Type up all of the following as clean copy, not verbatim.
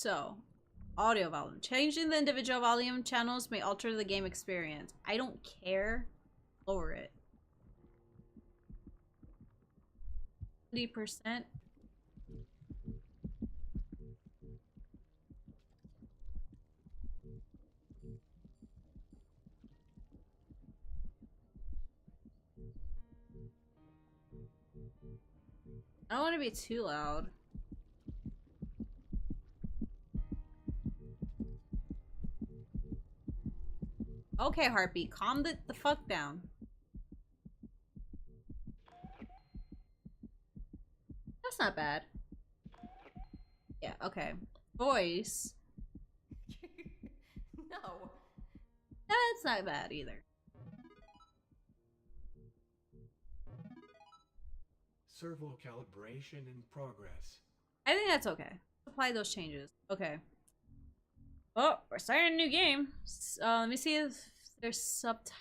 So, audio volume. Changing the individual volume channels may alter the game experience. I don't care. Lower it. 70%. I don't want to be too loud. Okay, Heartbeat, calm the fuck down. That's not bad. Yeah, okay. Voice. No. That's not bad either. Servo calibration in progress. I think that's okay. Apply those changes. Okay. Oh, we're starting a new game. Let me see if there's subtitles.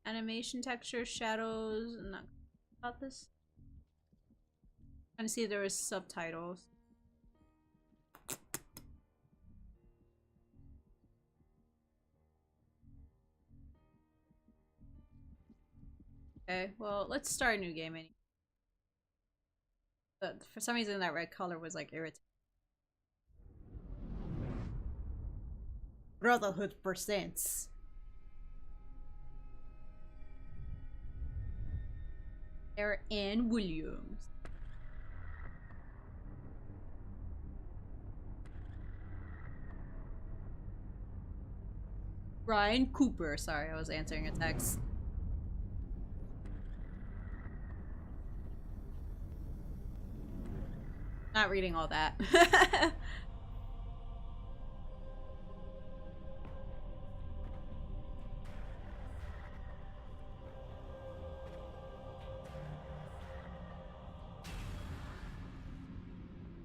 Animation, texture, shadows. I'm not about this. Trying to see if there was subtitles. Okay, well, let's start a new game anyway. But for some reason that red color was like irritating. Brotherhood presents. Sarah Ann Williams. Ryan Cooper. Sorry, I was answering a text. Not reading all that.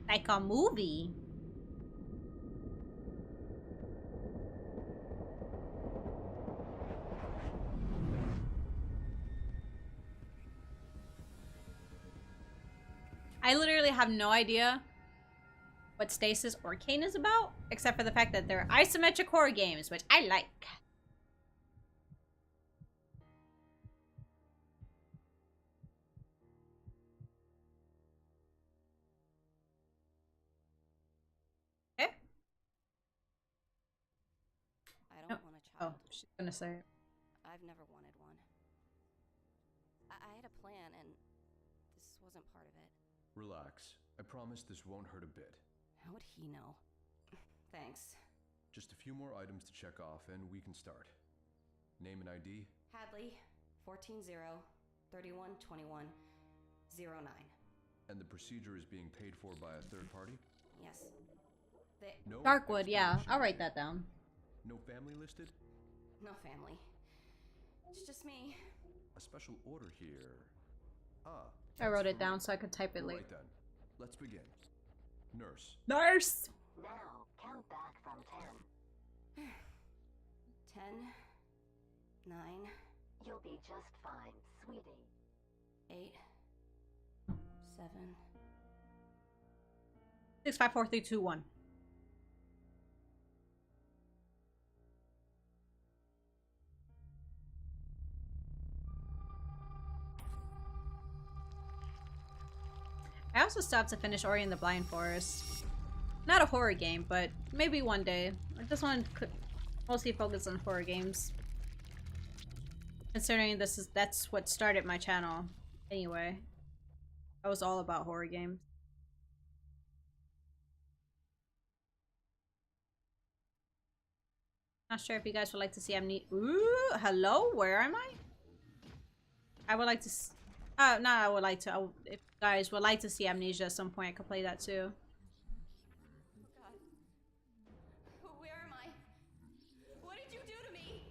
Like a movie. I literally have no idea what Stasis or Cayne is about, except for the fact that they're isometric horror games, which I like. Okay. I don't want a child. Oh, she's gonna say it. I've never wanted one. I had a plan, and this wasn't part of it. Relax. I promise this won't hurt a bit. How would he know? Thanks. Just a few more items to check off, and we can start. Name and ID? Hadley, 14-0-31-21-09. And the procedure is being paid for by a third party? Yes. They... No Darkwood, yeah. explanation I'll write needed. that down. No family listed? No family. It's just me. A special order here. Ah. I wrote it that's down correct. so I could type it later. Right then. Let's begin. Nurse. Nurse! Now, count back from 10. 10, 9, You'll be just fine, sweetie. 8, 7. 6, 5, 4, 3, 2, 1. I also stopped to finish Ori and the Blind Forest. Not a horror game, but maybe one day. I just want to mostly focus on horror games. Considering that's what started my channel. Anyway. I was all about horror games. Not sure if you guys would like to see Ooh, hello? Where am I? I would like to no, I would like to. If you guys would like to see Amnesia at some point, I could play that too. God. Where am I? What did you do to me?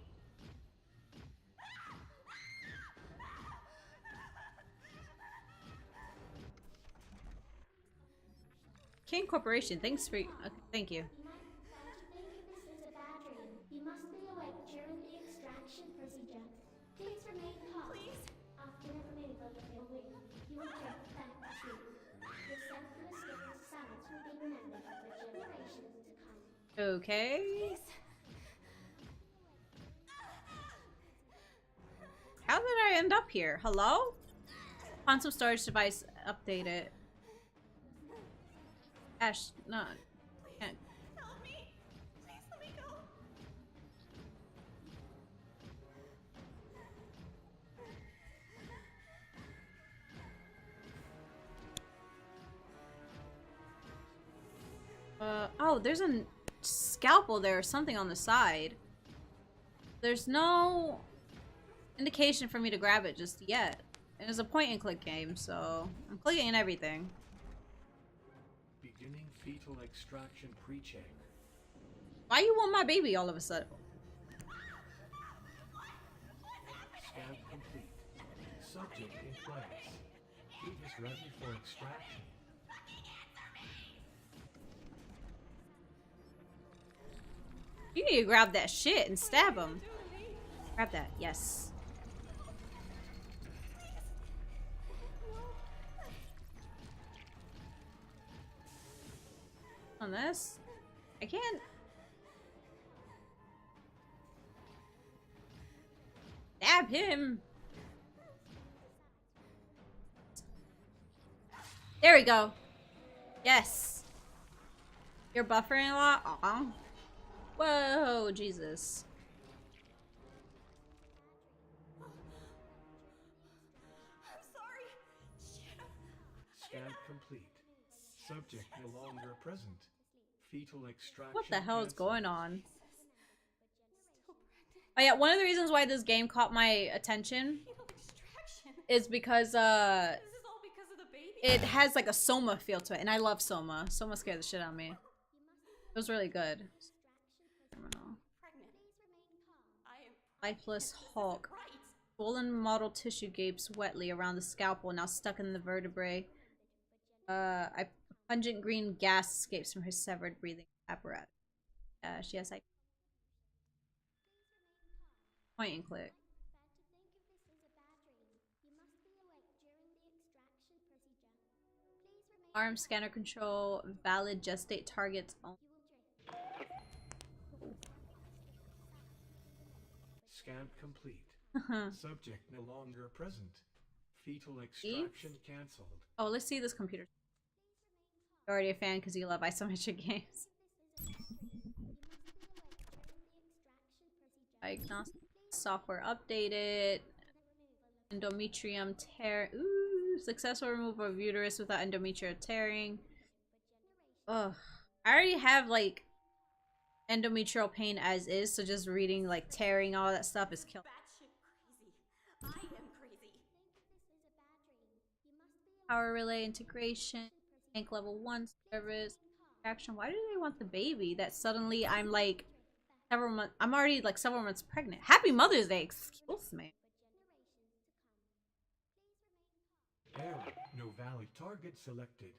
Cayne Corporation, thanks for thank you. This is a bad dream. You must be awake during the extraction procedure. Please remain calm. Please? After remaining a little weak, you will drift back to sleep. Your self will escape into silence within minutes. Okay. Please. How did I end up here? Hello? Quantum storage device updated. Ash, no. Can't. Help me. Please let me go. Oh, there's a scalpel there or something on the side. There's no indication for me to grab it just yet. And it's a point and click game, so I'm clicking and everything. Beginning fetal extraction pre-check. Why you want my baby all of a sudden? Scan complete. Subject in place. Fetus ready for extraction. You need to grab that shit and stab him. Grab that, yes. On this? I can't. Stab him. There we go. Yes. You're buffering a lot? Aw. Whoa, Jesus. I'm sorry. Shit. Scan complete. Subject no longer present. Fetal extraction. What the hell is cancelled. going on? Still pregnant. Oh yeah, one of the reasons why this game caught my attention Fetal extraction. is because This is all because of the baby. it has like a Soma feel to it, and I love Soma. Soma scared the shit out of me. It was really good. Criminal. Pregnant. I am Lifeless This isn't Hulk. right. Swollen model tissue gapes wetly around the scalpel, now stuck in the vertebrae. A pungent green gas escapes from her severed breathing apparatus. She has like point and click. Arm scanner control, valid gestate targets only. Scan complete. Subject no longer present. Fetal extraction cancelled. Oh, let's see this computer. You're already a fan because you love isometric games. Diagnostic software updated. Endometrium tear. Ooh, successful removal of uterus without endometrial tearing. Ugh. I already have like endometrial pain as is, so just reading like tearing all that stuff is killing. Batshit crazy. I am crazy. Power relay integration. Tank level 1 service. Action. Why do they want the baby? That suddenly I'm like several months. I'm already like several months pregnant. Happy Mother's Day. Excuse me. Error. No valid target selected.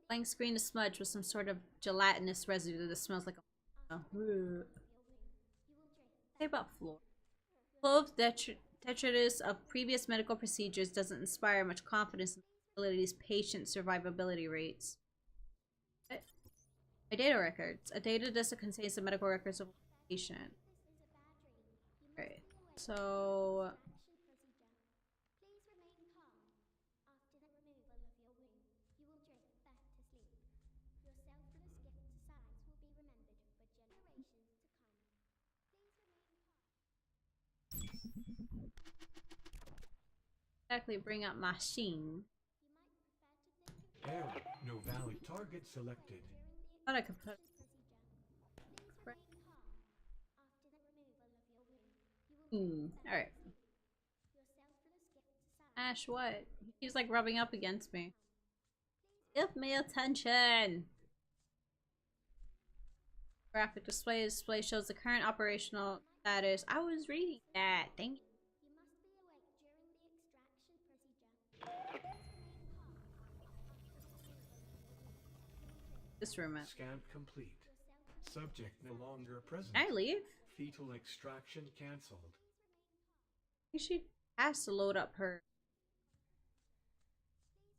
Blank screen is smudged with some sort of gelatinous residue that smells like a. Say about floor. Clove detritus of previous medical procedures doesn't inspire much confidence in the facility's patient survivability rates. What? My data records. A data disk that contains the medical records of a patient. Right. So. Exactly, bring up machine. Error. No valid target selected. Thought I could put. Alright. Ash, what? He's like rubbing up against me. Give me attention! Graphic display shows the current operational status. I was reading that. Dang it. This room. Scan complete. Subject no longer present. Can I leave? Fetal extraction cancelled. I think she has to load up her.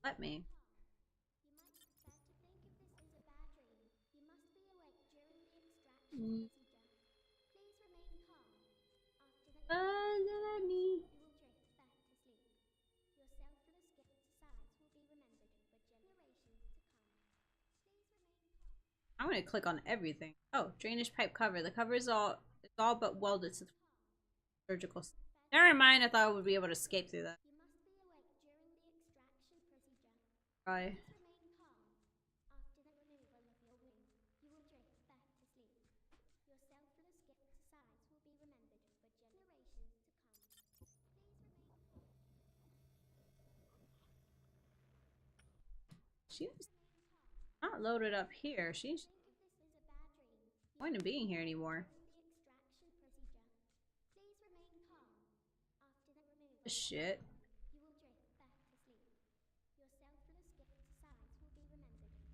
let me. Mm. Let me. I'm gonna click on everything. Oh, drainage pipe cover. The cover is all but welded to the surgical. Never mind. I thought I would be able to escape through that. Try. She's not loaded up here. She's not going to being here anymore. Shit.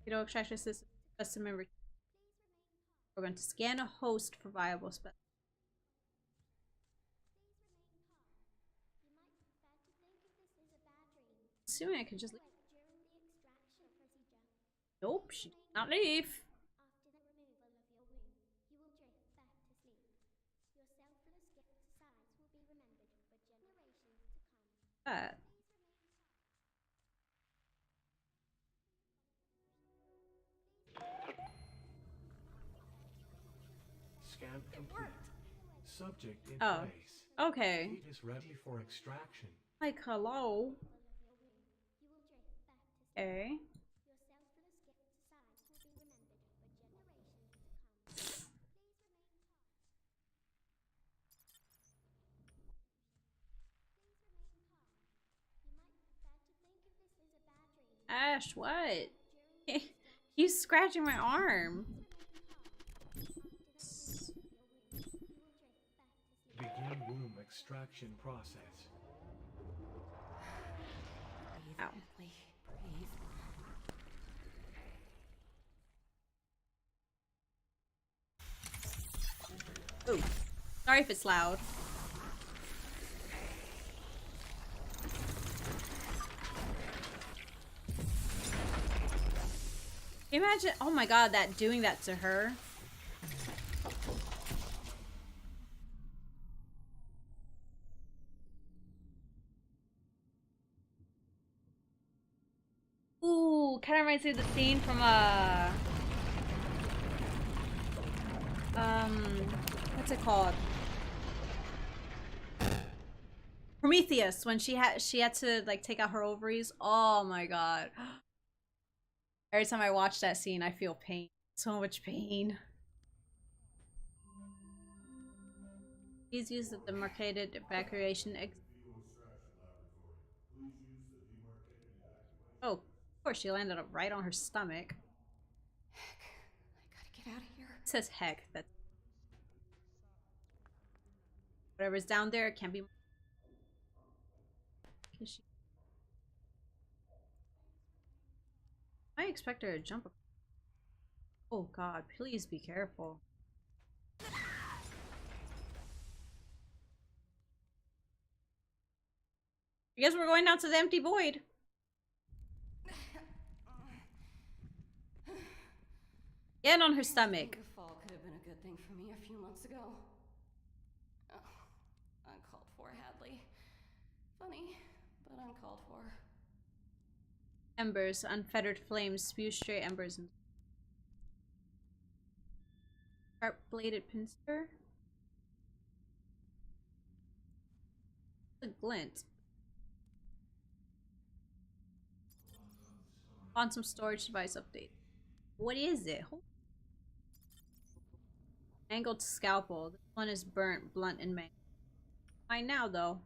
Keto extraction system specimen. We're going to scan a host for viable specimen. Assuming I could just leave. Nope, she did not leave. That. Scan complete. Subject in Oh. place. Okay. Feet is ready for extraction. Like, hello. Okay. Ash, what? He's scratching my arm. Begin womb extraction process. Ow. Ooh. Sorry if it's loud. Can you imagine? Oh my god, that doing that to her. Ooh, kind of reminds me of the scene from what's it called? Prometheus, when she had to like take out her ovaries. Oh my god. Every time I watch that scene, I feel pain. So much pain. Please use the demarcated evacuation Oh, of course, she landed up right on her stomach. Heck, I gotta get out of here. It says heck. That whatever's down there can't be. I expect her to jump. Oh god, please be careful. I guess we're going down to the empty void. Get on her stomach. The fall could have been a good thing for me a few months ago. Oh, uncalled for, Hadley. Funny, but uncalled for. Embers, unfettered flames, spew straight embers. Sharp-bladed pincer. A glint. Quantum storage device update. What is it? Angled scalpel. This one is burnt, blunt, and mangled. Fine now, though.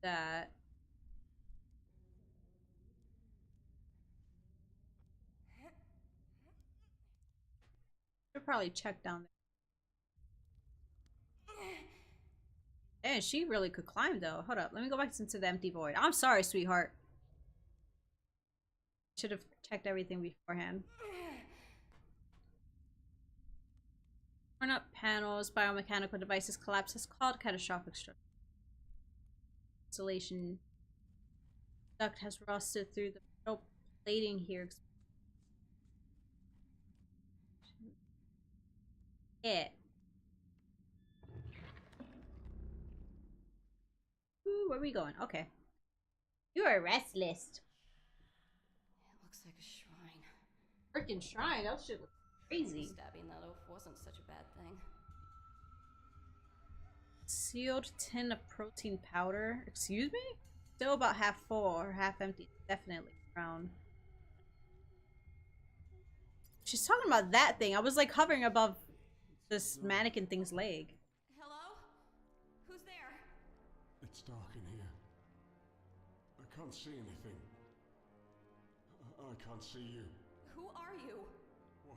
That. Should probably check down there. And she really could climb, though. Hold up. Let me go back into the empty void. I'm sorry, sweetheart. Should have checked everything beforehand. Torn up panels, biomechanical devices collapse has called catastrophic structure. Installation. Duct has rusted through the metal plating here. Yeah. Ooh, where are we going? Okay. You are restless. It looks like a shrine. Freaking shrine. That shit looks crazy. Stabbing that oaf wasn't such a bad thing. Sealed tin of protein powder. Excuse me? Still about half full or half empty. Definitely brown. She's talking about that thing. I was like hovering above this mannequin thing's leg. Hello? Who's there? It's dark in here. I can't see anything. I can't see you. Who are you? Why?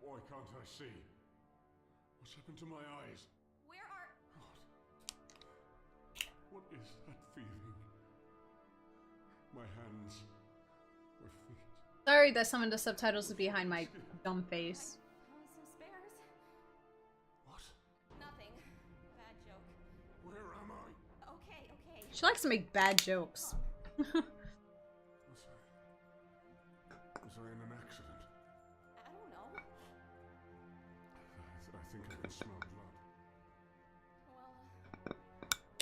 Why can't I see? What's happened to my eyes? Where are... What is that feeling? My hands, my feet. Sorry that some of the subtitles are behind my dumb face. Found some spares. What? Nothing. Bad joke. Where am I? Okay, okay. She likes to make bad jokes. Was I in an accident? I don't know. I think I can smell blood.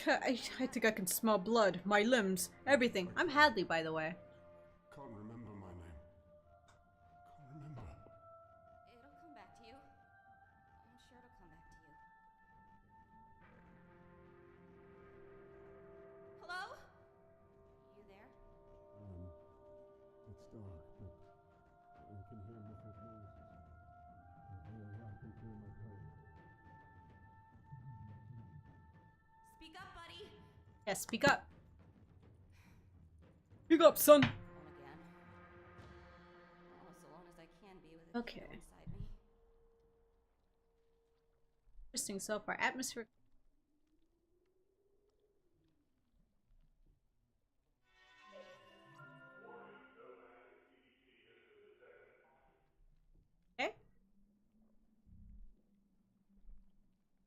Well, I think I can smell blood, my limbs, everything. I'm Hadley, by the way. Can't remember my name. Can't remember. it'll come back to you. I'm sure it'll come back to you. Hello? You there? It's dark, but I can hear muffled noises. I can feel my toes. Speak up, buddy. Yeah, speak up. Speak up, son. Alone again. Well, as alone as I can be with a Okay. kid inside me. Interesting so far. Atmosphere. Okay.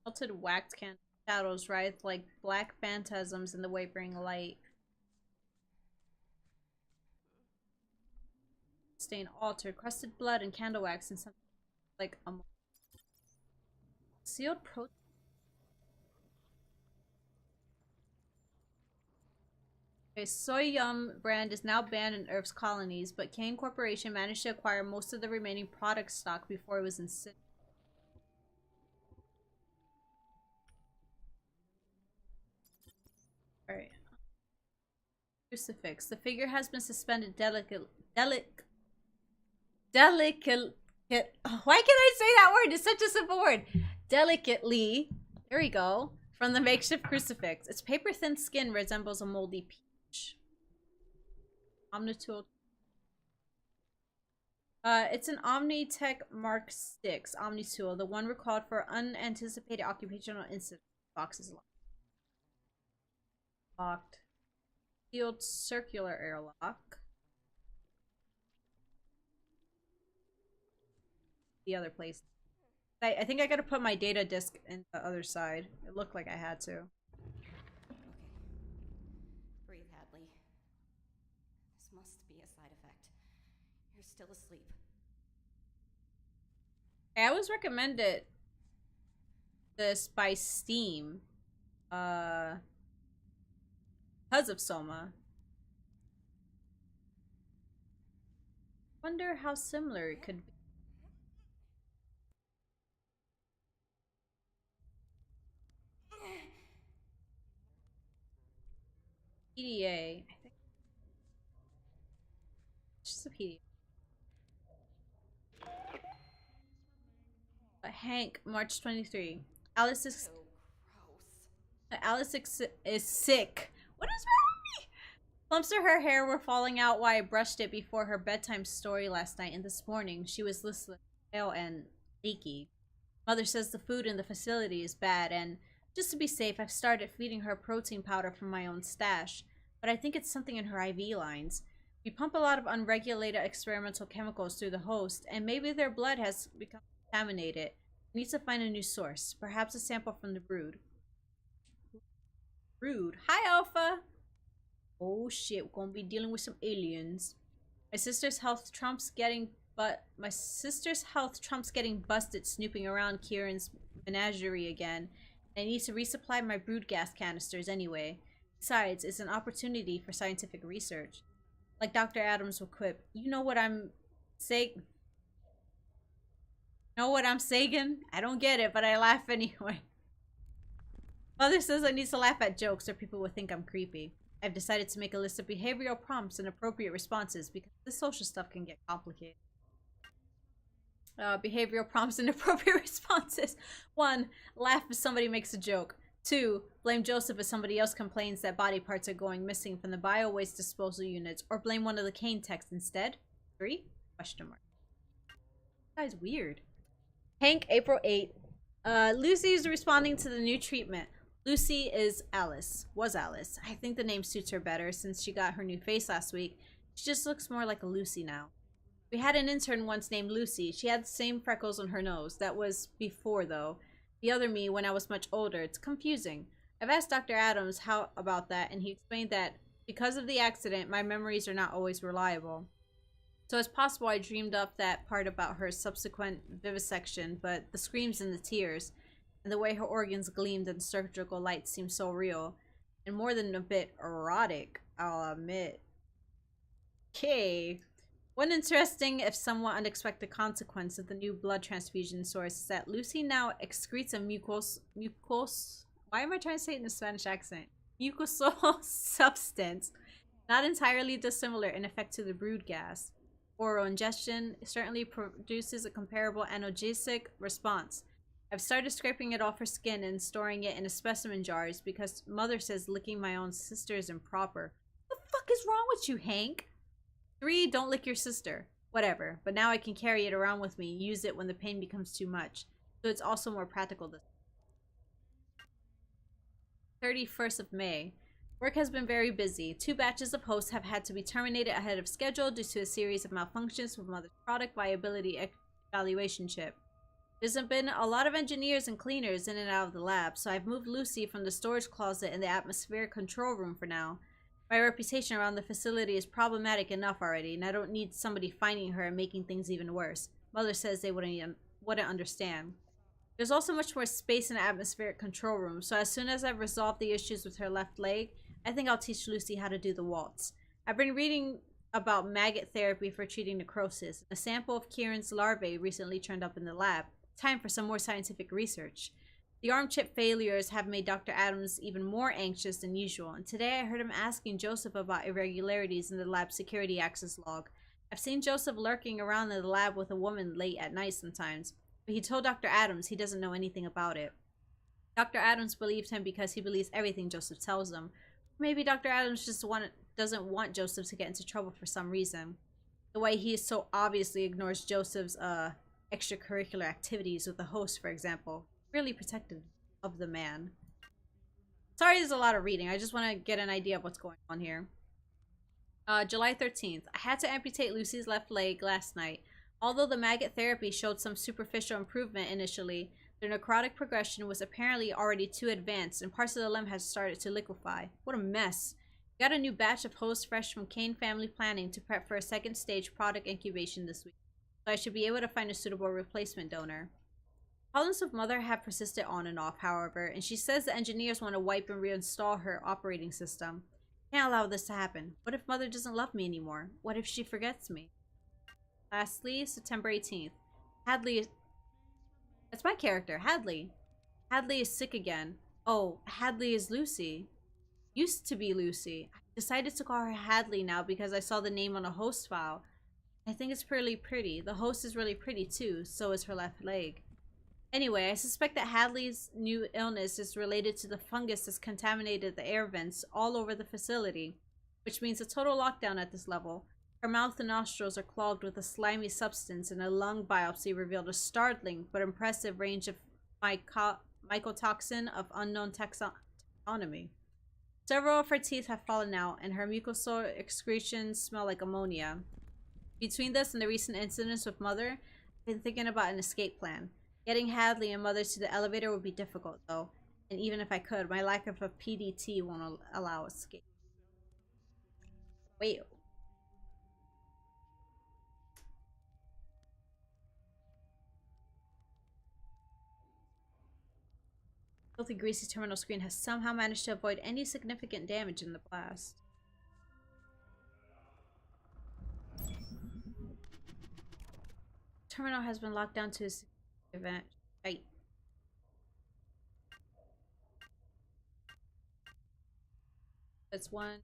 Melted wax can shadows writhe like black phantasms in the wavering light. Stain altered, crusted blood and candle wax and something like a sealed protein. Okay, Soy Yum brand is now banned in Earth's colonies, but Cayne Corporation managed to acquire most of the remaining product stock before it was incinerated. Alright. Crucifix. The figure has been suspended delicately. Why can't I say that word? It's such a simple word. Delicately. There we go. From the makeshift crucifix. Its paper-thin skin resembles a moldy peach. Omnitool. It's an Omnitech Mark 6 Omnitool, the one recalled for unanticipated occupational incident. Box is locked. Locked. Sealed circular airlock. The other place. I think I gotta put my data disk in the other side. It looked like I had to. Okay. Breathe, Hadley. This must be a side effect. You're still asleep. I was recommended this by Steam. Because of Soma. Wonder how similar it could be. PDA. I think it's just a PDA. Hank, March 23. Alice is So gross. Alice is sick. What is wrong with me? Clumps of her hair were falling out while I brushed it before her bedtime story last night, and this morning she was listless, pale, and leaky. Mother says the food in the facility is bad, and just to be safe, I've started feeding her protein powder from my own stash. But I think it's something in her IV lines. We pump a lot of unregulated experimental chemicals through the host, and maybe their blood has become contaminated. We need to find a new source, perhaps a sample from the brood. Brood. Hi, Alpha! Oh shit, we're gonna be dealing with some aliens. My sister's health trumps getting busted snooping around Kieran's menagerie again. I need to resupply my brood gas canisters anyway. Besides, it's an opportunity for scientific research. Like Dr. Adams will quip, you know what I'm saying? Know what I'm saying? I don't get it, but I laugh anyway. Mother says I need to laugh at jokes or people will think I'm creepy. I've decided to make a list of behavioral prompts and appropriate responses because this social stuff can get complicated. Behavioral prompts and appropriate responses. 1. Laugh if somebody makes a joke. 2. Blame Joseph if somebody else complains that body parts are going missing from the bio-waste disposal units, or blame one of the Cayne techs instead. 3? Question mark. That guy's weird. Hank, April 8th. Lucy is responding to the new treatment. Lucy is Alice. Was Alice. I think the name suits her better since she got her new face last week. She just looks more like a Lucy now. We had an intern once named Lucy. She had the same freckles on her nose. That was before, though. The other me when I was much older. It's confusing. I've asked Dr. Adams how about that, and he explained that because of the accident, my memories are not always reliable. So it's possible I dreamed up that part about her subsequent vivisection, but the screams and the tears, and the way her organs gleamed in surgical light seemed so real, and more than a bit erotic, I'll admit. Okay. One interesting, if somewhat unexpected consequence of the new blood transfusion source is that Lucy now excretes a why am I trying to say it in a Spanish accent? Mucosal substance, not entirely dissimilar in effect to the brood gas. Oral ingestion certainly produces a comparable analgesic response. I've started scraping it off her skin and storing it in a specimen jars because Mother says licking my own sister is improper. What the fuck is wrong with you, Hank? 3, don't lick your sister. Whatever, but now I can carry it around with me, use it when the pain becomes too much. So it's also more practical this 31st of May. Work has been very busy. 2 batches of hosts have had to be terminated ahead of schedule due to a series of malfunctions with Mother's product viability evaluation chip. There's been a lot of engineers and cleaners in and out of the lab, so I've moved Lucy from the storage closet in the atmospheric control room for now. My reputation around the facility is problematic enough already, and I don't need somebody finding her and making things even worse. Mother says they wouldn't understand. There's also much more space in the atmospheric control room, so as soon as I've resolved the issues with her left leg, I think I'll teach Lucy how to do the waltz. I've been reading about maggot therapy for treating necrosis. A sample of Kieran's larvae recently turned up in the lab. Time for some more scientific research. The arm chip failures have made Dr. Adams even more anxious than usual, and today I heard him asking Joseph about irregularities in the lab security access log. I've seen Joseph lurking around in the lab with a woman late at night sometimes, but he told Dr. Adams he doesn't know anything about it. Dr. Adams believed him because he believes everything Joseph tells him. Maybe Dr. Adams just doesn't want Joseph to get into trouble for some reason. The way he so obviously ignores Joseph's extracurricular activities with the host, for example. Really protective of the man. Sorry, there's a lot of reading. I just want to get an idea of what's going on here. July 13th. I had to amputate Lucy's left leg last night. Although the maggot therapy showed some superficial improvement initially, the necrotic progression was apparently already too advanced and parts of the limb had started to liquefy. What a mess. Got a new batch of hosts fresh from Cayne Family Planning to prep for a second stage product incubation this week, so I should be able to find a suitable replacement donor. Problems with Mother have persisted on and off, however, and she says the engineers want to wipe and reinstall her operating system. Can't allow this to happen. What if Mother doesn't love me anymore? What if she forgets me? Lastly, September 18th. Hadley. That's my character, Hadley. Hadley is sick again. Oh, Hadley is Lucy. Used to be Lucy. I decided to call her Hadley now because I saw the name on a host file. I think it's really pretty. The host is really pretty too, so is her left leg. Anyway, I suspect that Hadley's new illness is related to the fungus that's contaminated the air vents all over the facility, which means a total lockdown at this level. Her mouth and nostrils are clogged with a slimy substance, and a lung biopsy revealed a startling but impressive range of mycotoxin of unknown taxonomy. Several of her teeth have fallen out, and her mucosal excretions smell like ammonia. Between this and the recent incidents with Mother, I've been thinking about an escape plan. Getting Hadley and Mother to the elevator would be difficult, though, and even if I could, my lack of a PDT won't allow escape. Wait. Filthy Greasy's terminal screen has somehow managed to avoid any significant damage in the blast. Terminal has been locked down to a event. Right. That's one.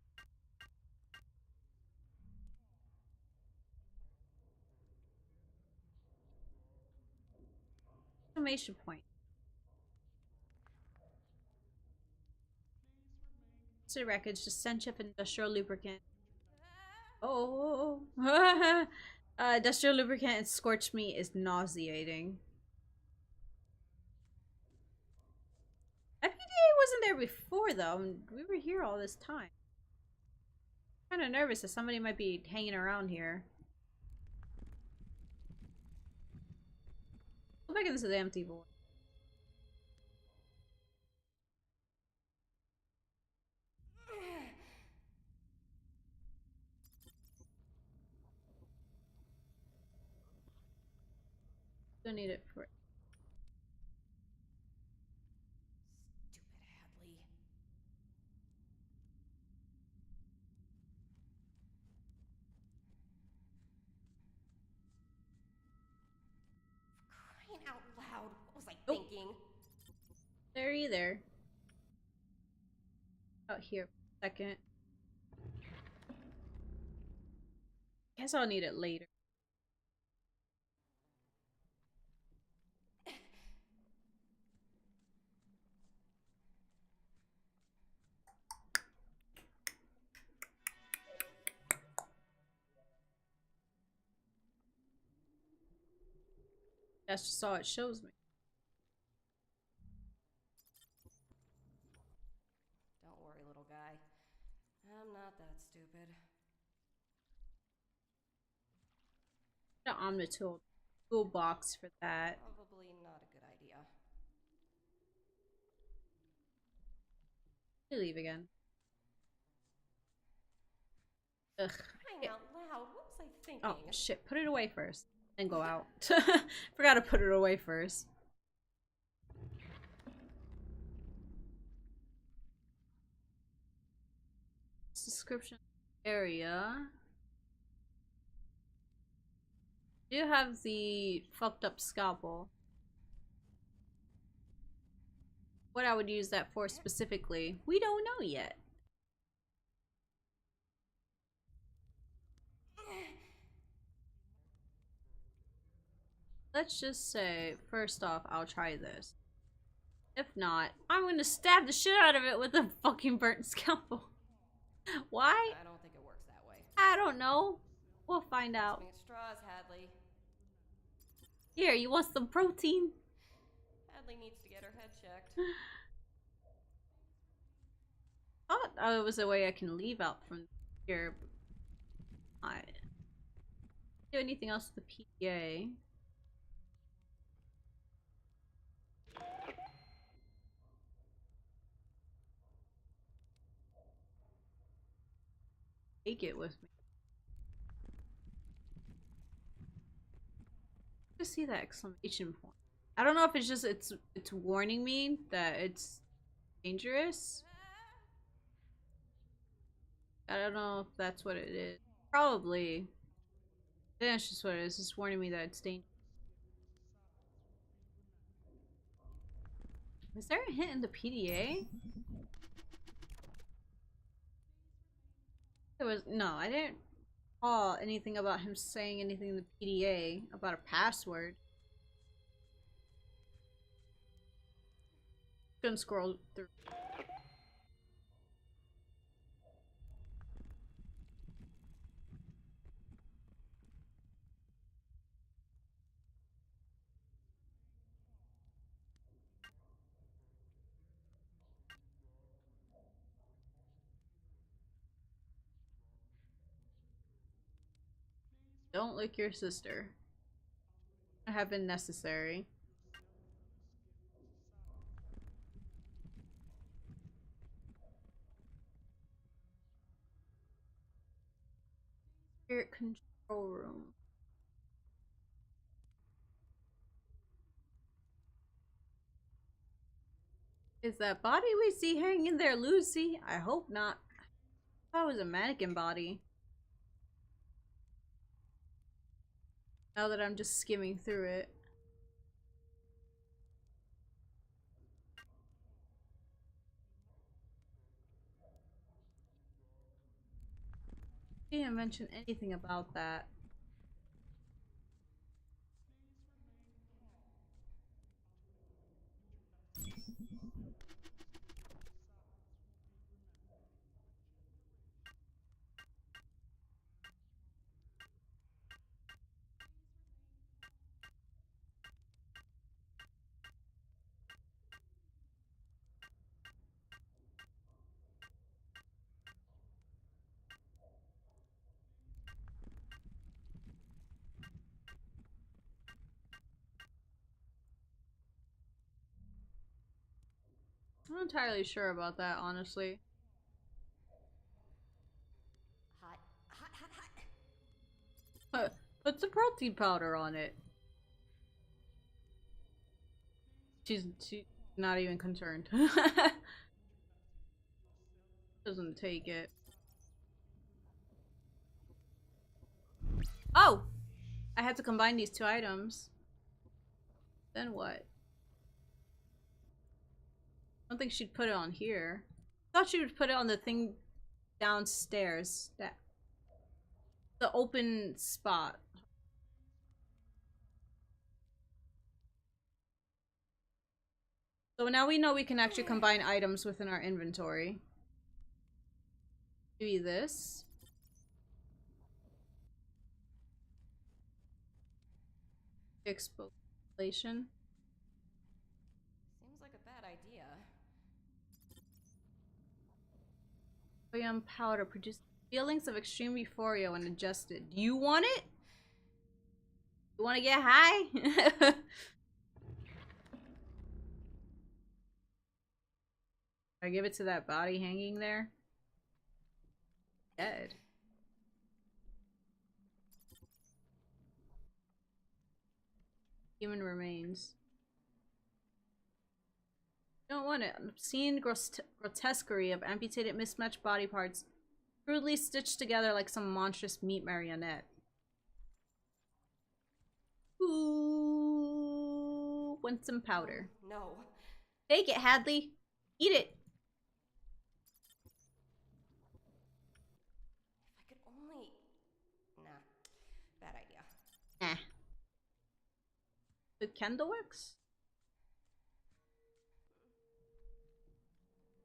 Exclamation point. To wreckage, just sentient industrial lubricant. Oh. Industrial lubricant and scorched meat is nauseating. FPDA wasn't there before, though. We were here all this time. I'm kind of nervous that somebody might be hanging around here. Go back into the empty void. Don't need it for. Stupid Hadley. Crying out loud. What was I thinking? There either. Out here for a second. Guess I'll need it later. That's just all it shows me. Don't worry, little guy. I'm not that stupid. The Omnitool toolbox for that. Probably not a good idea. You leave again. Ugh. Crying out loud. What was I thinking? Oh shit! Put it away first, and go out. Forgot to put it away first. Description area. You have the fucked up scalpel. What I would use that for specifically, we don't know yet. Let's just say, first off, I'll try this. If not, I'm gonna stab the shit out of it with a fucking burnt scalpel. Why? I don't think it works that way. I don't know. We'll find out. Swing at straws, Hadley. Here, you want some protein? Hadley needs to get her head checked. Oh, it was a way I can leave out from here. I do anything else with the PDA? Take it with me. Just see that exclamation point. I don't know if it's just it's warning me that it's dangerous. I don't know if that's what it is. Probably. I think that's just what it is. It's warning me that it's dangerous. Was there a hint in the PDA? There was no. I didn't recall anything about him saying anything in the PDA about a password. Gonna scroll through. Don't lick your sister. Have been necessary. Spirit control room. Is that body we see hanging there Lucy? I hope not. I thought it was a mannequin body. Now that I'm just skimming through it. He didn't mention anything about that. I'm not entirely sure about that, honestly. Hot, hot, hot, hot. Put the protein powder on it. She's not even concerned. Doesn't take it. Oh! I had to combine these two items. Then what? I don't think she'd put it on here. I thought she would put it on the thing downstairs. That the open spot. So now we know we can actually combine items within our inventory. Maybe this. Exfoliation. Seems like a bad idea. Soyum powder produces feelings of extreme euphoria when ingested. Do you want it? You want to get high? I give it to that body hanging there. Dead. Human remains. You don't want it. An obscene grotesquerie of amputated, mismatched body parts, crudely stitched together like some monstrous meat marionette. Ooh, want some powder? No. Take it, Hadley. Eat it. If I could only. Nah. Bad idea. Nah. With candle wax?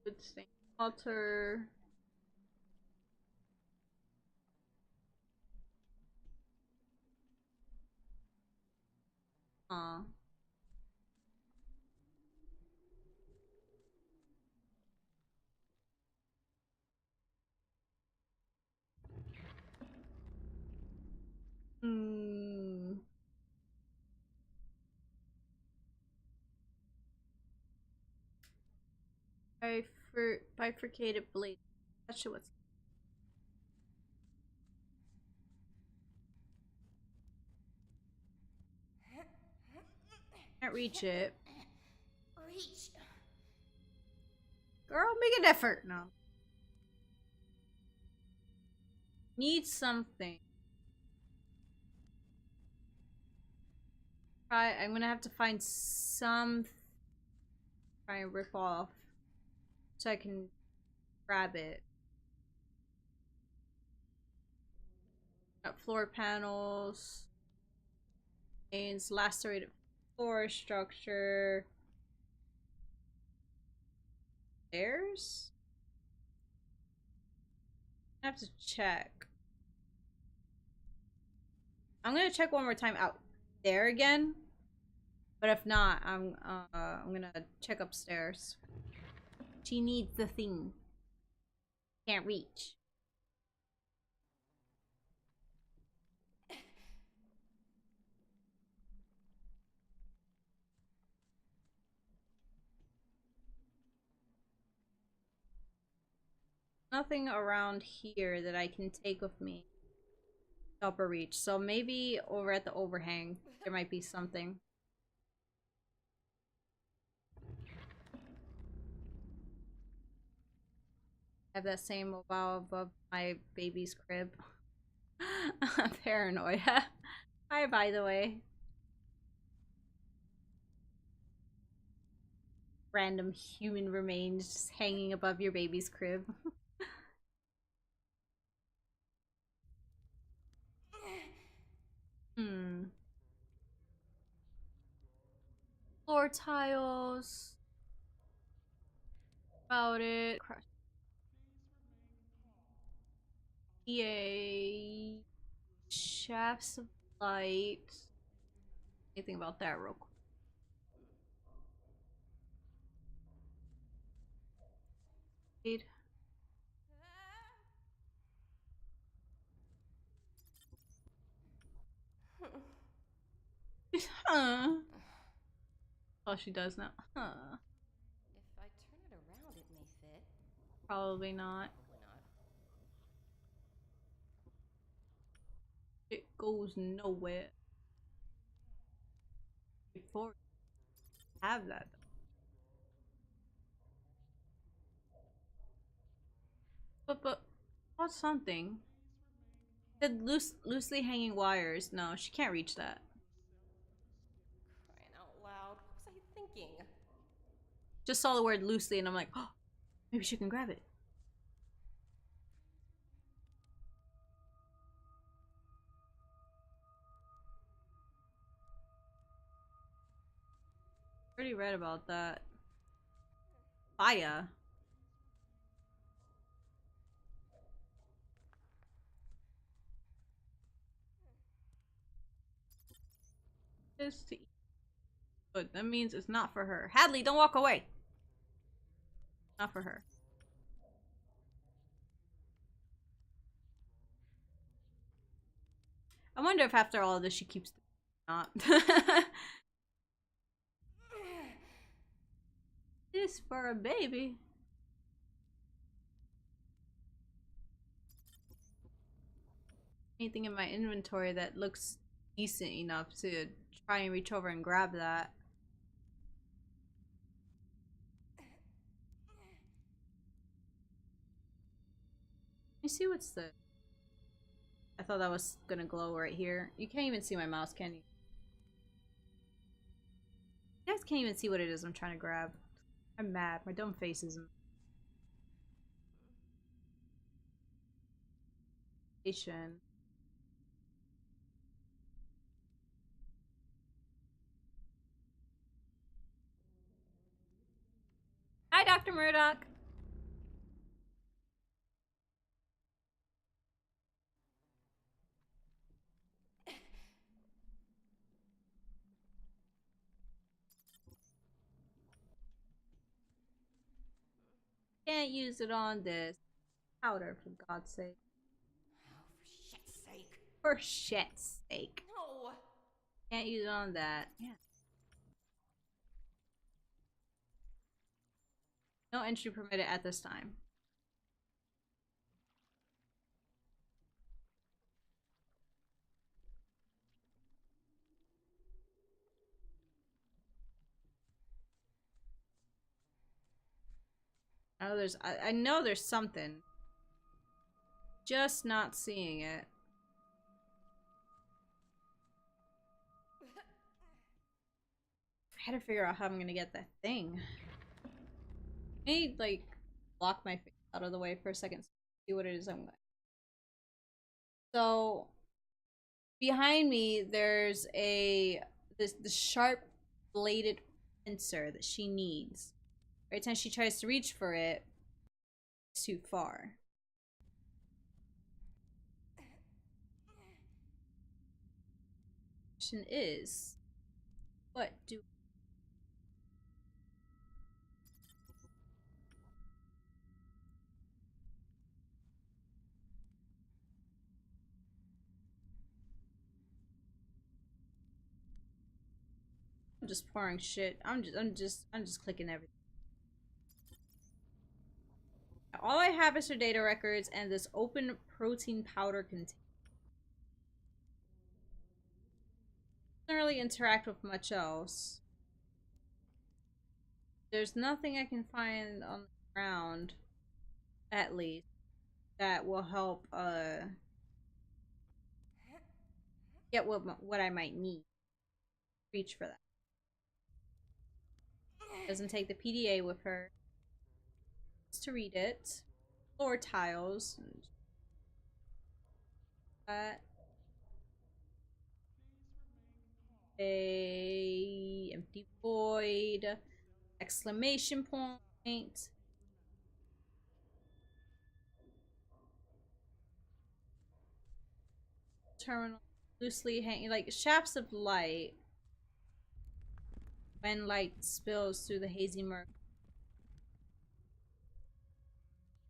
Good stain. Water. Aw. Hmm. Bifurcated blade. That shit was. Can't reach it. Reach. Girl, make an effort. No. Need something. I'm gonna have to find some. Try and rip off. So I can grab it. Got floor panels. Stains, lacerated floor structure. Stairs? I have to check. I'm gonna check one more time out there again. But if not, I'm gonna check upstairs. She needs the thing. Can't reach. Nothing around here that I can take with me. upper reach. So maybe over at the overhang, there might be something. I have that same mobile above my baby's crib. I'm paranoid. Hi, by the way. Random human remains just hanging above your baby's crib. Hmm. Floor tiles. About it. Crush. EA. Shafts of light. Anything about that real quick? Huh. Oh, she does now. Huh. If I turn it around, it may fit. Probably not. Probably not. It goes nowhere. Before you have that. But, what's something? Said loosely hanging wires. No, she can't reach that. Crying out loud. What was I thinking? Just saw the word loosely and I'm like, oh, maybe she can grab it. Already read about that. Fire. This to eat. But that means it's not for her. Hadley, don't walk away. Not for her. I wonder if after all of this she keeps not. This for a baby. Anything in my inventory that looks decent enough to try and reach over and grab that. Let me see what's the... I thought that was gonna glow right here. You can't even see my mouse, can you? You guys can't even see what it is I'm trying to grab. I'm mad. My dumb face isn't. Hi, Dr. Murdoch. Can't use it on this powder, for God's sake. Oh, for shit's sake. For shit's sake. No! Can't use it on that. Yeah. No entry permitted at this time. I know there's something. Just not seeing it. I gotta figure out how I'm gonna get that thing. I need, like, block my face out of the way for a second. See what it is I'm going. So, behind me, there's this sharp bladed pincer that she needs. Every time she tries to reach for it, it's too far. Question is, what do I'm just pouring shit. I'm just clicking everything. All I have is her data records and this open protein powder container. Doesn't really interact with much else. There's nothing I can find on the ground, at least, that will help get what I might need. Reach for that. Doesn't take the PDA with her. Just to read it. Floor tiles. A empty void. Exclamation point. Terminal. Loosely hanging. Like shafts of light. When light spills through the hazy murk.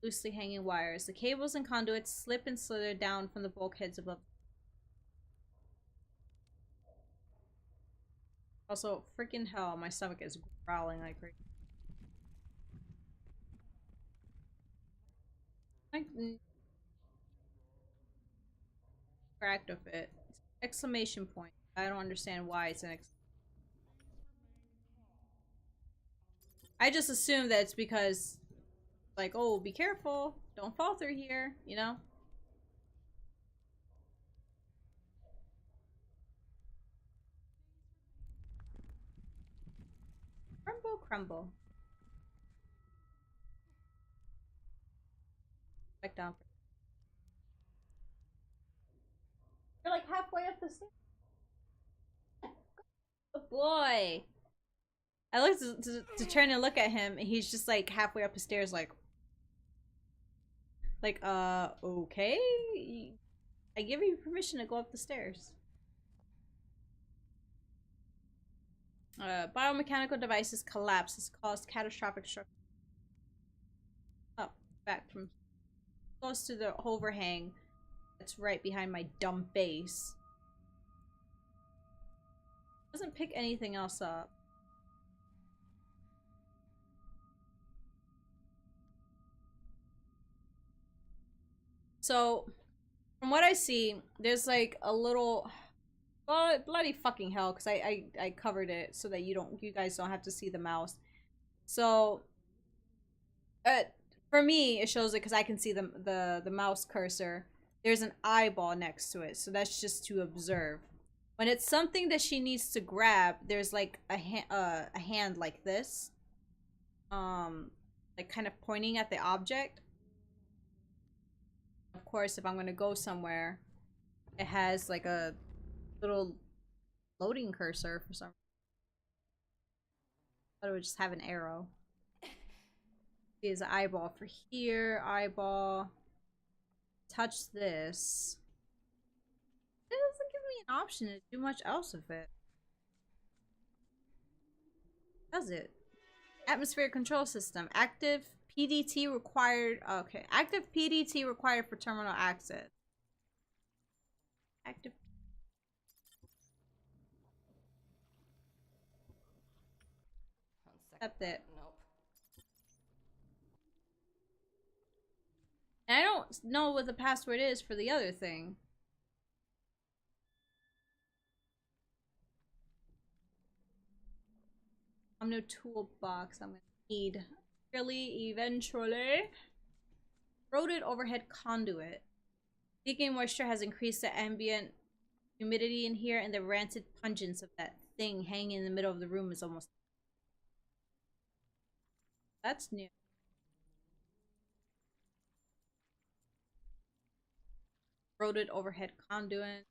Loosely hanging wires. The cables and conduits slip and slither down from the bulkheads above. Also, freaking hell, my stomach is growling like crazy. Cracked of it. Exclamation point. I don't understand why it's an I just assume that it's because, like, oh, be careful. Don't fall through here, you know? Crumble, crumble. Back down. You're like halfway up the stairs. Oh boy. I looked to turn and look at him, and he's just like halfway up the stairs, like, okay. I give you permission to go up the stairs. Biomechanical devices collapse has caused catastrophic structure. Up, back from close to the overhang that's right behind my dumb base. Doesn't pick anything else up. So, from what I see, there's like a little bloody fucking hell, because I covered it so that you guys don't have to see the mouse. So, for me, it shows it because I can see the mouse cursor. There's an eyeball next to it, so that's just to observe. When it's something that she needs to grab, there's like a hand like this, like kind of pointing at the object. Of course, if I'm gonna go somewhere, it has like a little loading cursor for some reason. I thought it would just have an arrow. Is an eyeball for here, eyeball. Touch this. It doesn't give me an option to do much else with it. Does it? Atmospheric control system. Active PDT required. Okay. Active PDT required for terminal access. Active. Accept it. Nope. And I don't know what the password is for the other thing. I'm no toolbox. I'm gonna need really eventually. Roted overhead conduit. Leaking moisture has increased the ambient humidity in here, and the rancid pungence of that thing hanging in the middle of the room is almost. That's new. Roted overhead conduit.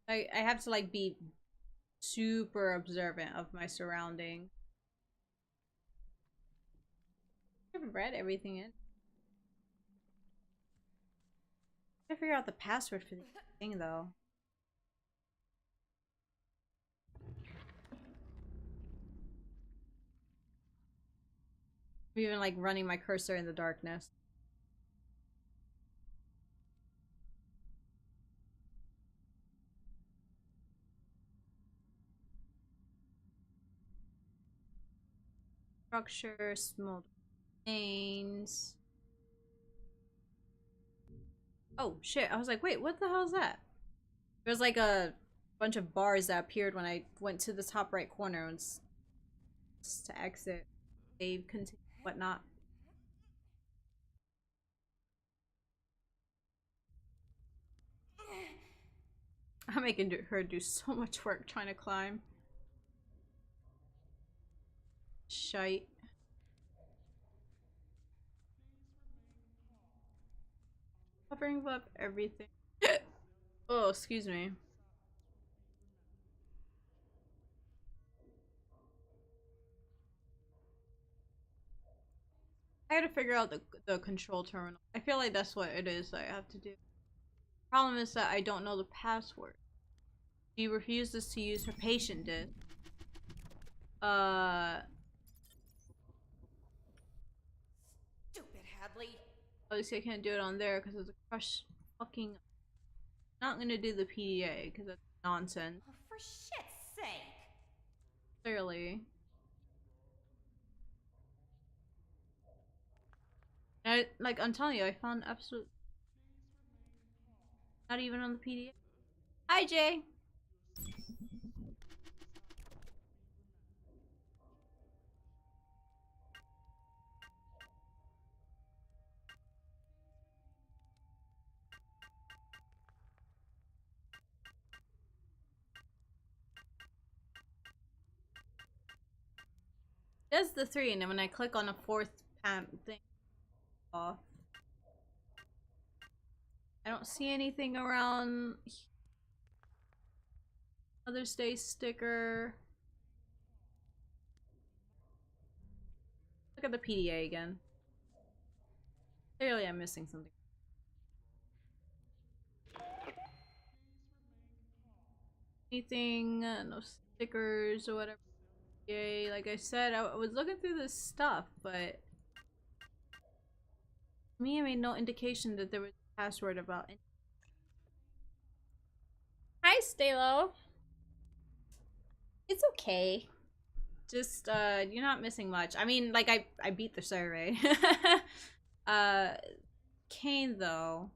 I have to like be super observant of my surroundings. I haven't read everything in. I gotta figure out the password for the thing though. I'm even like running my cursor in the darkness. Structure, small domains. Oh shit! I was like, wait, what the hell is that? There was like a bunch of bars that appeared when I went to the top right corner and to exit, save, continue, whatnot. I'm making her do so much work trying to climb. Shite. Covering up everything. Oh, excuse me. I had to figure out the control terminal. I feel like that's what it is that I have to do. Problem is that I don't know the password. She refuses to use her patient disk. Stupid Hadley. Obviously I can't do it on there because it's a crush fucking... Not gonna do the PDA because that's nonsense. Oh, for shit's sake. Clearly. I'm telling you, I found absolute... Not even on the PDA. Hi, Jay! That's the 3, and then when I click on the 4th thing off, I don't see anything around Mother's Day sticker. Look at the PDA again. Clearly I'm missing something. Anything, no stickers or whatever. Yay, like I said, I was looking through this stuff, but to me, I made no indication that there was a password about it. Hi, Stalo. It's okay. Just, you're not missing much. I mean, like, I beat the survey. Cayne, though.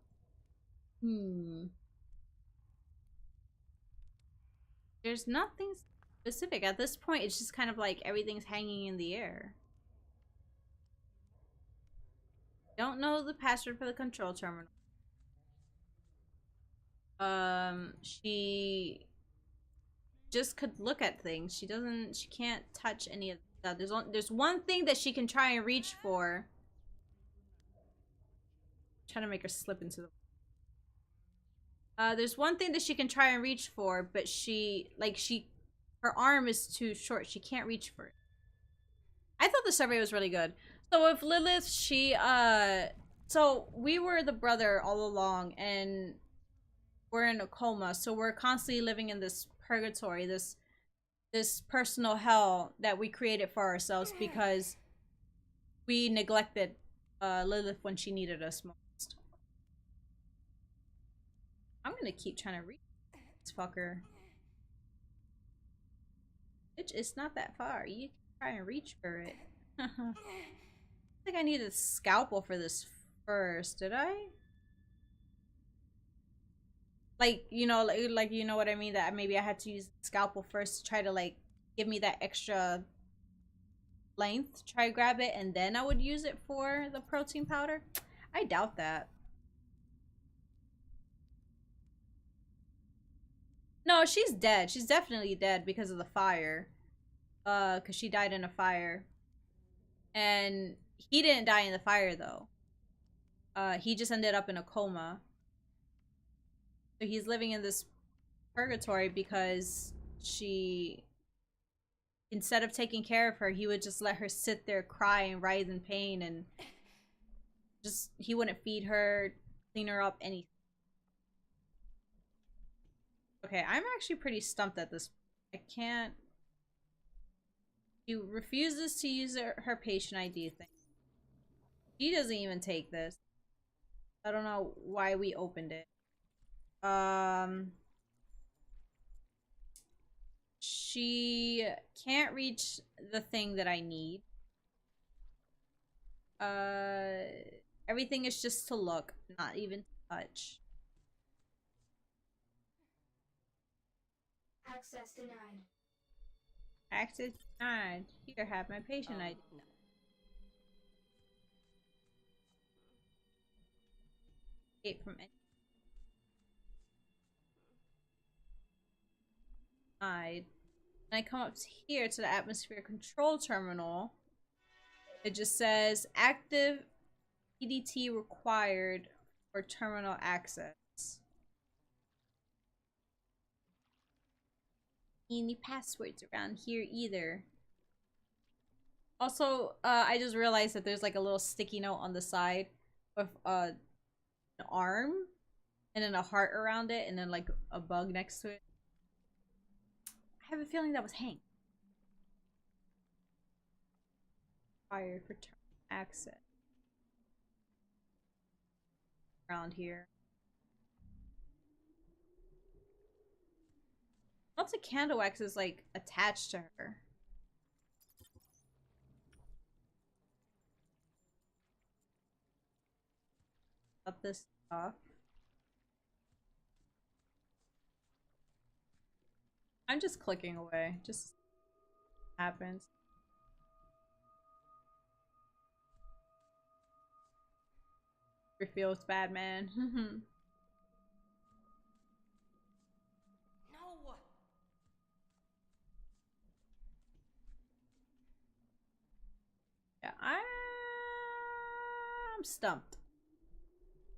There's nothing specific. At this point, it's just kind of like everything's hanging in the air. Don't know the password for the control terminal. She just could look at things. She can't touch any of that. There's one thing that she can try and reach for. I'm trying to make her slip into the... there's one thing that she can try and reach for, but her arm is too short. She can't reach for it. I thought the survey was really good. So with Lilith, so we were the brother all along, and we're in a coma, so we're constantly living in this purgatory, this personal hell that we created for ourselves because we neglected Lilith when she needed us most. I'm gonna keep trying to reach this fucker. It's not that far. You can try and reach for it. I think I needed a scalpel for this first, did I? Like, you know, like you know what I mean? That maybe I had to use the scalpel first to try to, like, give me that extra length to try to grab it, and then I would use it for the protein powder. I doubt that. No, she's dead. She's definitely dead because of the fire. Because she died in a fire. And he didn't die in the fire, though. He just ended up in a coma. So he's living in this purgatory because instead of taking care of her, he would just let her sit there, cry and writhe in pain, and he wouldn't feed her, clean her up, anything. Okay, I'm actually pretty stumped at this. I can't... She refuses to use her patient ID thing. She doesn't even take this. I don't know why we opened it. She can't reach the thing that I need. Everything is just to look, not even to touch. Access denied. Access denied. Here, have my patient ID. No. Escape from any. Denied. And I come up here to the atmosphere control terminal. It just says active PDT required for terminal access. Any passwords around here either. Also, I just realized that there's like a little sticky note on the side with an arm and then a heart around it and then like a bug next to it. I have a feeling that was Hank. Required for terminal access. Around here. Lots of candle wax is like attached to her. Up this stuff. I'm just clicking away. Just happens. Feels bad, man. No. Yeah, I'm stumped.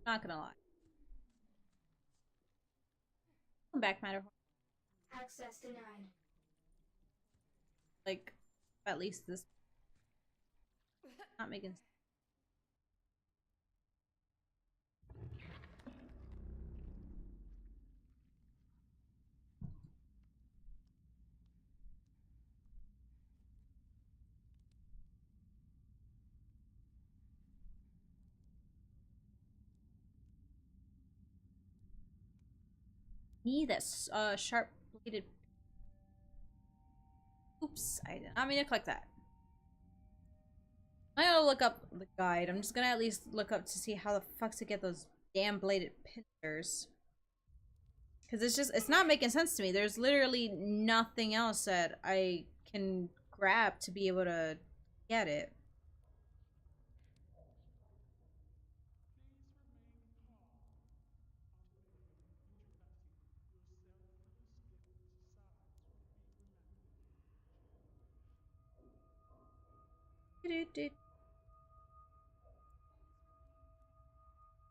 Not gonna lie. Come back, Matterhorn. Access denied. Like, at least this. Not making sense. Need that sharp bladed. Oops, I did not mean to click that. I'm gonna look up the guide. I'm just gonna at least look up to see how the fuck to get those damn bladed pincers. Because it's not making sense to me. There's literally nothing else that I can grab to be able to get it.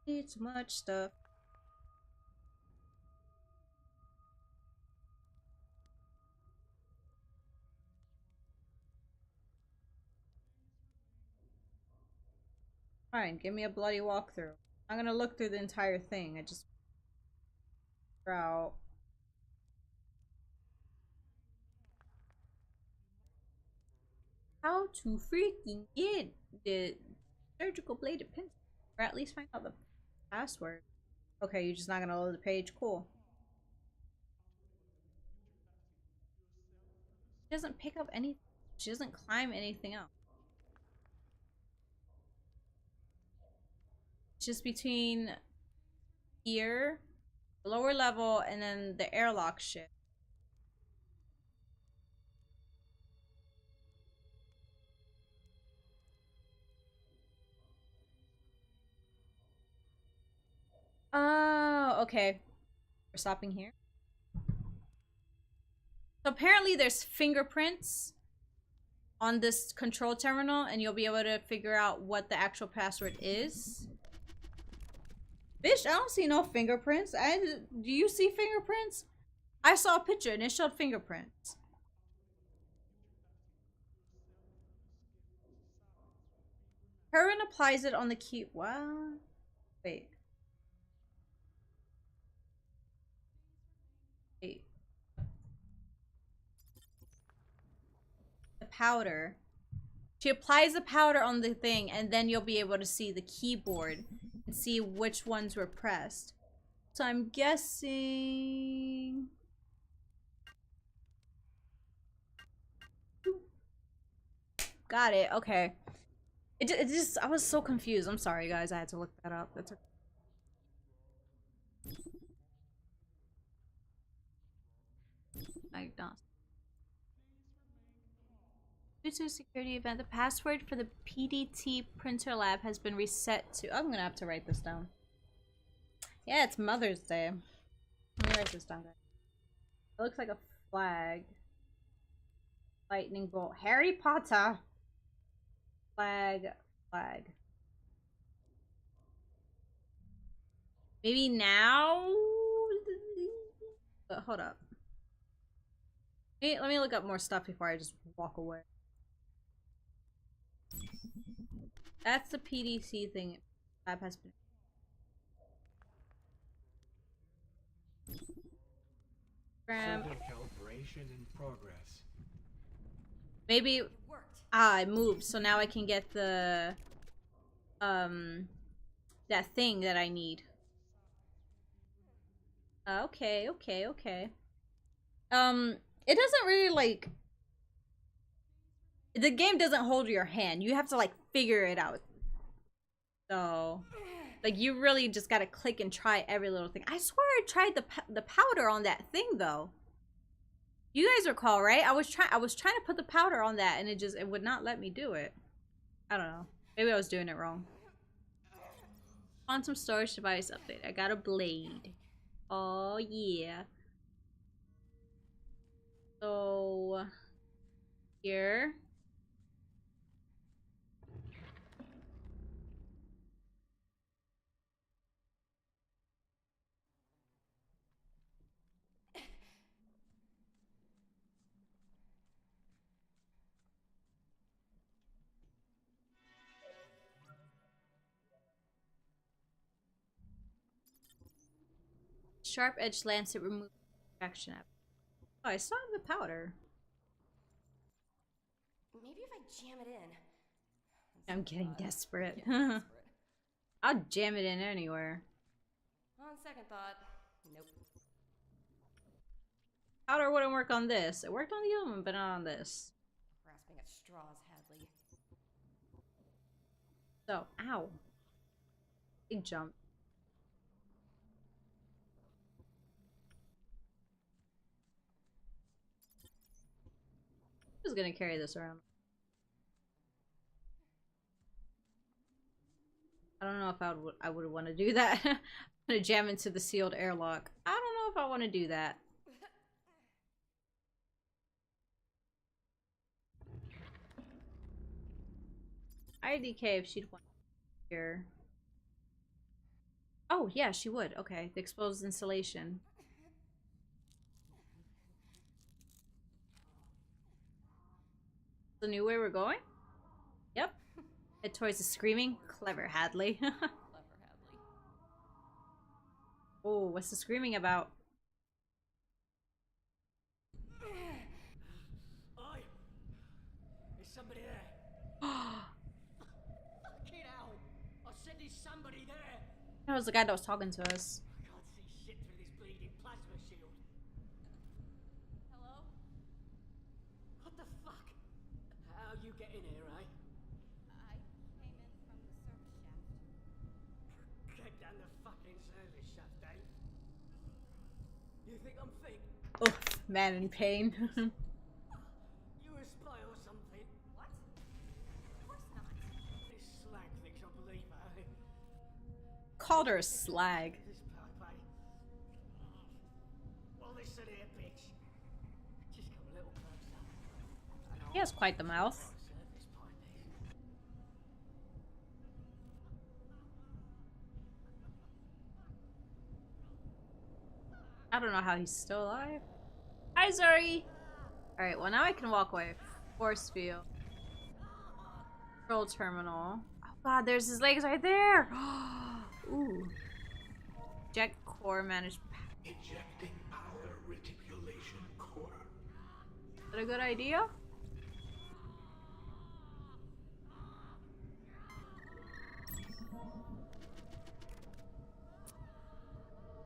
Need too much stuff. Fine, give me a bloody walkthrough. I'm gonna look through the entire thing. I just out. How to freaking get the surgical bladed pencil, or at least find out the password. Okay, you're just not gonna load the page. Cool. She doesn't pick up anything. She doesn't climb anything else. It's just between here, the lower level, and then the airlock shit. Oh, okay. We're stopping here. So apparently there's fingerprints on this control terminal, and you'll be able to figure out what the actual password is. Bitch, I don't see no fingerprints. Do you see fingerprints? I saw a picture and it showed fingerprints. Current applies it on the key. What? Wait. Wait. The powder. She applies the powder on the thing, and then you'll be able to see the keyboard and see which ones were pressed. So I'm guessing... Got it. Okay. It just I was so confused. I'm sorry, guys. I had to look that up. That's okay. diagnostic. Due to a security event, the password for the PDT printer lab has been reset to... I'm gonna have to write this down. Yeah, it's Mother's Day. Let me write this down, guys. It looks like a flag. Lightning bolt. Harry Potter. Flag. Maybe now? But hold up. Hey, let me look up more stuff before I just walk away. That's the PDC thing. Lab has been. Calibration in progress. Maybe It worked. I moved, so now I can get the that thing that I need. Okay. It doesn't really like the game doesn't hold your hand. You have to like figure it out. So like you really just gotta click and try every little thing. I swear I tried the powder on that thing though. You guys recall, right? I was trying to put the powder on that and it would not let me do it. I don't know. Maybe I was doing it wrong. Quantum storage device update. I got a blade. Oh yeah. So here. Sharp edge lancet remove distraction app. Oh, I still have the powder. Maybe if I jam it in. I'm getting desperate. Getting desperate. I'll jam it in anywhere. On second thought, nope. Powder wouldn't work on this. It worked on the other one, but not on this. Grasping at straws, Hadley. So, ow. Big jump. Who's gonna carry this around? I don't know if I would want to do that. I'm gonna jam into the sealed airlock. I don't know if I want to do that. IDK if she'd want here. Oh yeah, she would. Okay, the exposed installation. The new way we're going? Yep. Head towards the screaming. Clever Hadley. Clever Hadley. Oh, what's the screaming about? Oi! Is somebody there? Get out! I said there's somebody there! That was the guy that was talking to us. I can't see shit through this bleeding plasma shield. Hello? What the fuck? How you get in here, eh? I came in from the service shaft. Get down the fucking service shaft, eh? You think I'm fake? Oh, man in pain. You a spy or something? What? Of course not. This slag thinks I believe her, eh? Called her a slag. This pipe, eh? Well, listen here, bitch. Just come a little closer. And He has quite the mouth. service pipe is. I don't know how he's still alive. Hi, Zuri! Alright, well now I can walk away. Force field. Control terminal. Oh god, there's his legs right there! Ooh. Eject core managed. Ejecting power reticulation core. Is that a good idea?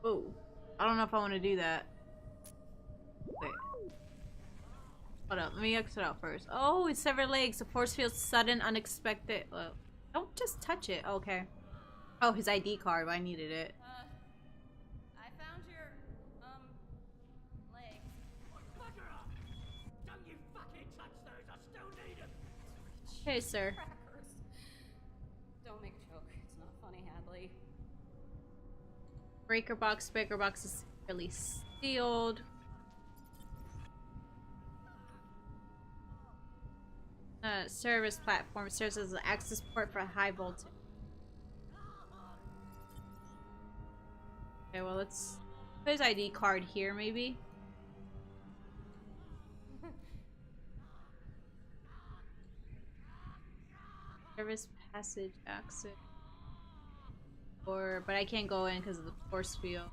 Oh. I don't know if I want to do that. Wait. Hold up, let me exit out first. Oh, it's severed legs. The force field sudden, unexpected. Don't just touch it. Okay. Oh, his ID card. I needed it. I found your, legs. Hey, sir. Crackers. Don't make a joke. It's not funny, Hadley. Breaker box is securely sealed. Service platform serves as an access port for high voltage. Okay, well, let's put his ID card here, maybe. Service passage exit. But I can't go in because of the force field.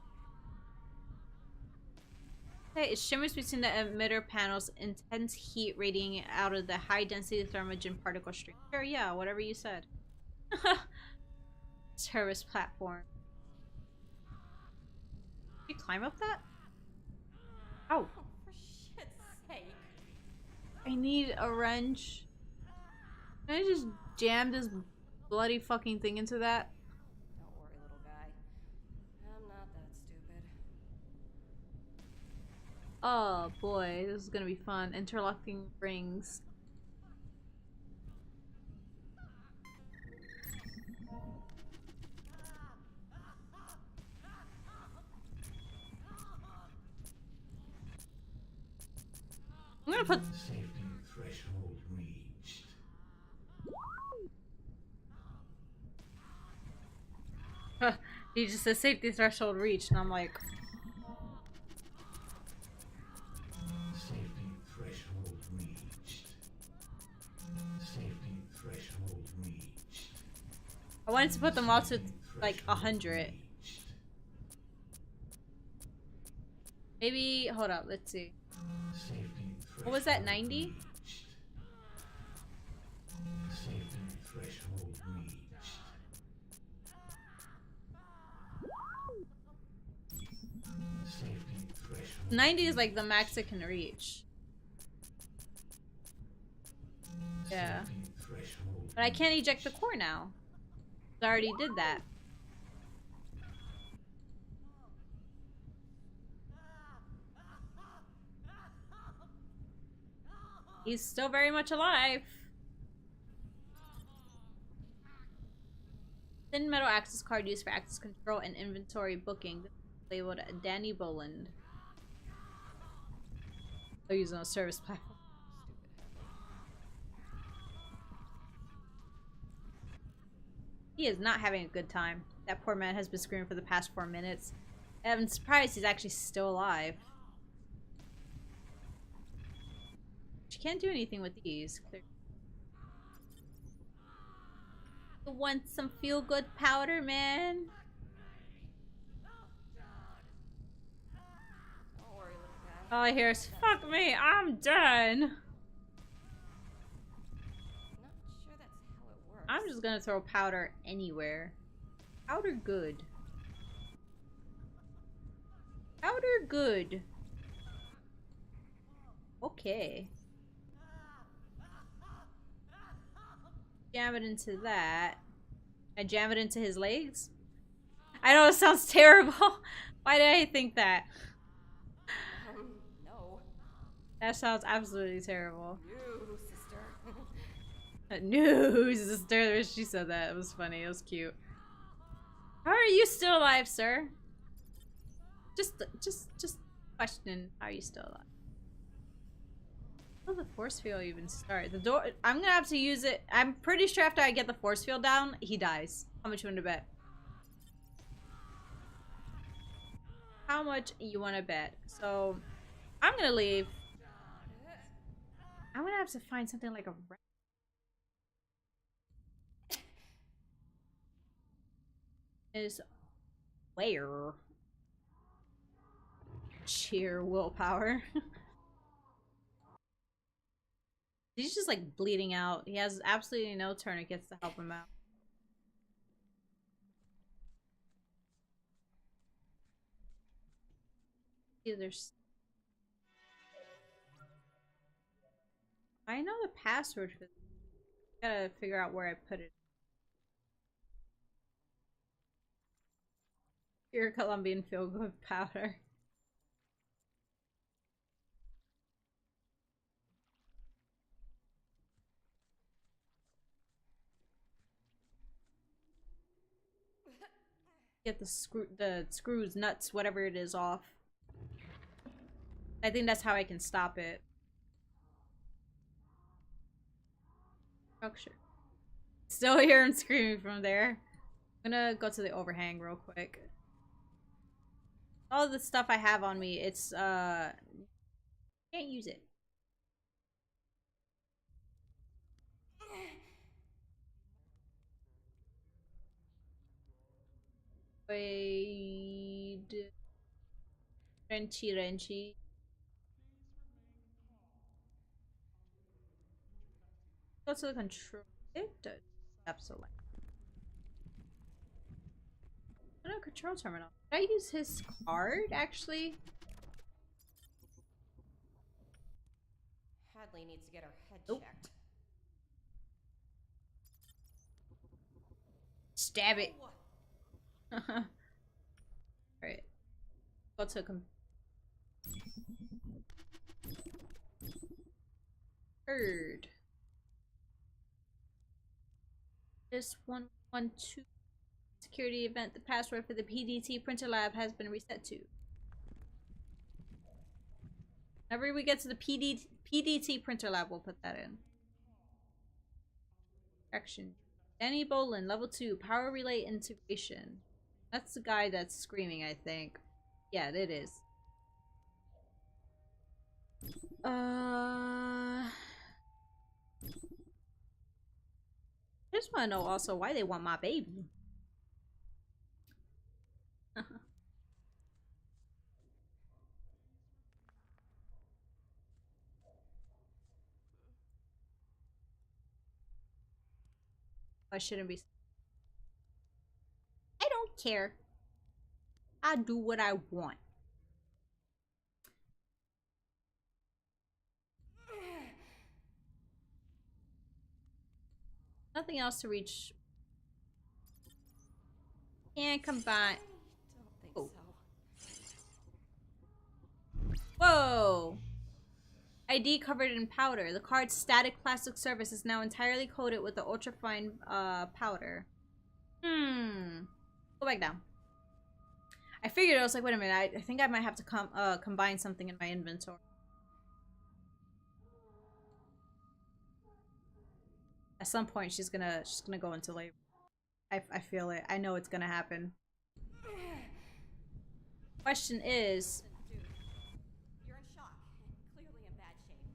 Okay, it shimmers between the emitter panels, intense heat radiating out of the high density thermogen particle stream. Sure, yeah, whatever you said. Service platform. Can you climb up that? Oh. Oh, for shit's sake. I need a wrench. Can I just jam this bloody fucking thing into that? Don't worry, little guy. I'm not that stupid. Oh boy, this is gonna be fun. Interlocking rings. I'm gonna put Safety threshold reached. he just says safety threshold reached, and I'm like, Safety threshold reached. Safety threshold reached. I wanted to put them all to like 100. Maybe hold up, let's see. Safety What was that, 90? reached. Safety threshold reached. Safety threshold 90 is like the max it can reach. Yeah. Safety threshold But I can't eject the core now. I already did that. He's still very much alive. Thin metal access card used for access control and inventory booking. Labeled Danny Boland. They're using a service platform. He is not having a good time. That poor man has been screaming for the past 4 minutes. I'm surprised he's actually still alive. She can't do anything with these. You want some feel-good powder, man? Don't worry, little guy. All I hear is, fuck me, I'm done. Not sure that's how it works. I'm just gonna throw powder anywhere. Powder good. Powder good. Okay. Jam it into that. I jam it into his legs? I know it sounds terrible. Why did I think that? No. That sounds absolutely terrible. You, sister. No, sister. She said that. It was funny. It was cute. How are you still alive, sir? Just question. How are you still alive? How did the force field even start? The door. I'm gonna have to use it. I'm pretty sure after I get the force field down, he dies. How much you want to bet? How much you want to bet? So, I'm gonna leave. I'm gonna have to find something like a. Is where? Sheer willpower. He's just like bleeding out. He has absolutely no tourniquets to help him out. There's. I know the password for this. Gotta figure out where I put it. Pure Colombian feel good powder. get the screws, nuts, whatever it is off. I think that's how I can stop it. Oh, sure. Still hear him screaming from there. I'm gonna go to the overhang real quick. All the stuff I have on me, it's can't use it. Wait. Wrenchy. Go to the control. It does. Absolutely. No control terminal. Did I use his card actually? Hadley needs to get her head Nope. checked. Stab it. Oh, Alright. Go to Bird. This 112 security event, the password for the PDT printer lab has been reset to. Whenever we get to the PDT printer lab, we'll put that in. Action. Danny Bolin, level 2, power relay integration. That's the guy that's screaming, I think. Yeah, it is. I just want to know also why they want my baby. I shouldn't be. I don't care. I do what I want. Nothing else to reach. And combine. don't think so. Whoa! ID covered in powder. The card's static plastic surface is now entirely coated with the ultrafine powder. Go back down. I figured, I was like, wait a minute, I think I might have to combine something in my inventory. At some point, she's gonna go into labor. I feel it. I know it's gonna happen. Question is, Dude, you're in shock and clearly in bad shape.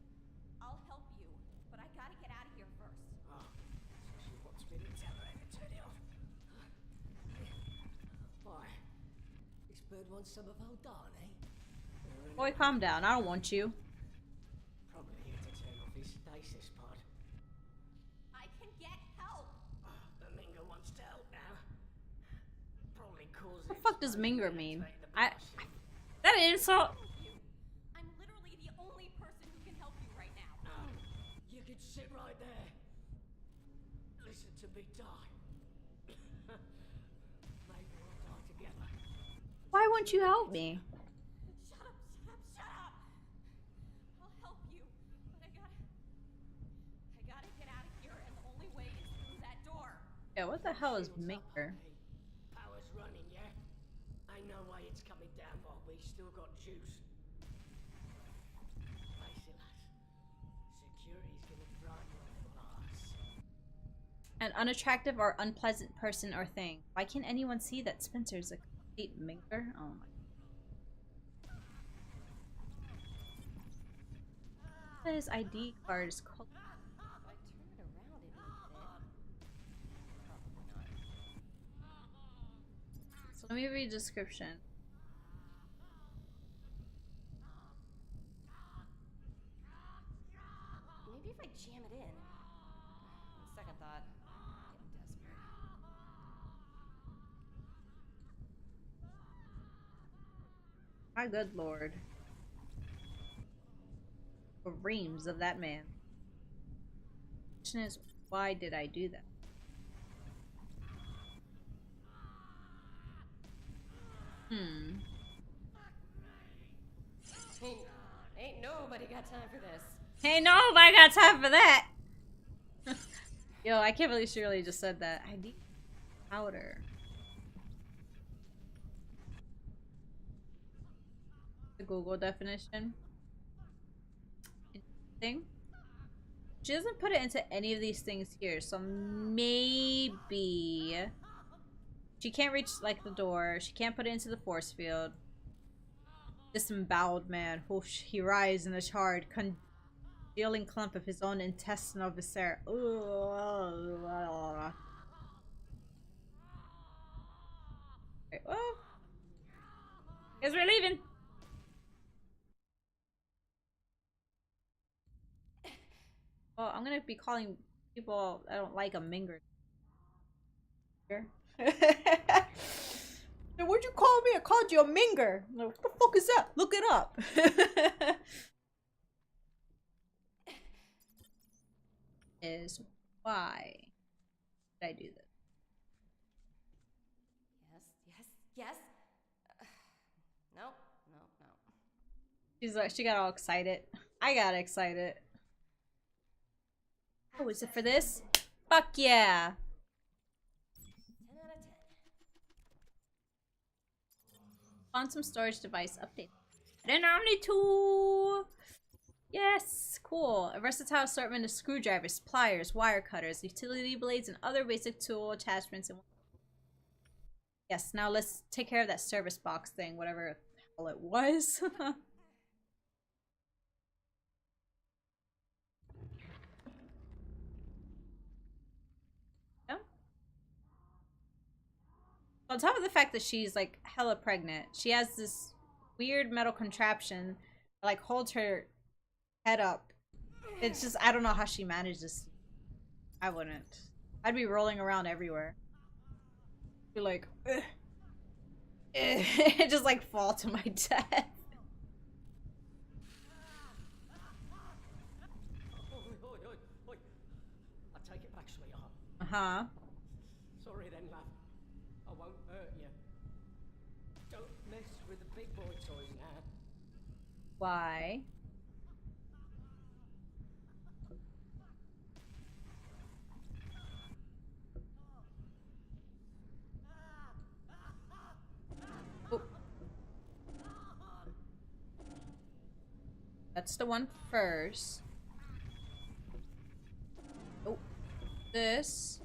I'll help you, but I gotta get out of here first. Oh, she wants me to tell her to turn it off. Why? This bird wants some of old darn, eh? boy, calm down. I don't want you. Probably here to turn off his stasis pod. I can get help. The Minger wants to help now. Probably cause What the fuck does Minger mean? That an insult? I'm literally the only person who can help you right now. You could sit right there. Listen to me die. Maybe we'll die together. Why won't you help me? Shut up, shut up, shut up! I'll help you, but I gotta get out of here, and the only way is through that door. Yeah, what the hell is Minger? Power's running, yeah? Ain't no way it's coming down while we still got juice. Face it, lads. Security's gonna frighten all of us. An unattractive or unpleasant person or thing. Why can't anyone see that Spencer's a complete Minger? Oh my. His ID card is called. If I turn it around, it may fit. Probably not. So let me read the description. Maybe if I jam it in. On second thought, I'm getting desperate. My good lord. The reams of that man. Question is, why did I do that? Ain't nobody got time for this. Hey, nobody got time for that! Yo, I can't believe she really just said that. I need powder. The Google definition. Interesting. She doesn't put it into any of these things here, so maybe she can't reach like the door. She can't put it into the force field. Disemboweled man, whoosh, he writhes in the charred, congealing clump of his own intestinal viscera. Right, well, guess we're leaving. Well, I'm gonna be calling people I don't like a minger. What'd you call me? I called you a minger. I'm like, what the fuck is that? Look it up. Is why did I do this? Yes. No. She's like, she got all excited. I got excited. Oh, is it for this? Fuck yeah. 10 out of 10. Quantum storage device update. And only 2. Yes, cool. A versatile assortment of screwdrivers, pliers, wire cutters, utility blades, and other basic tool attachments. Yes, now let's take care of that service box thing, whatever the hell it was. Yeah. On top of the fact that she's like hella pregnant, she has this weird metal contraption that like holds her head up. It's just, I don't know how she manages. I wouldn't. I'd be rolling around everywhere. Be like, ugh. Just like fall to my death. Oi. I take it back, sweetheart. Uh-huh. Sorry then, love. I won't hurt you. Don't mess with the big boy toys now. Why? Oh. That's the one first. Oh. This.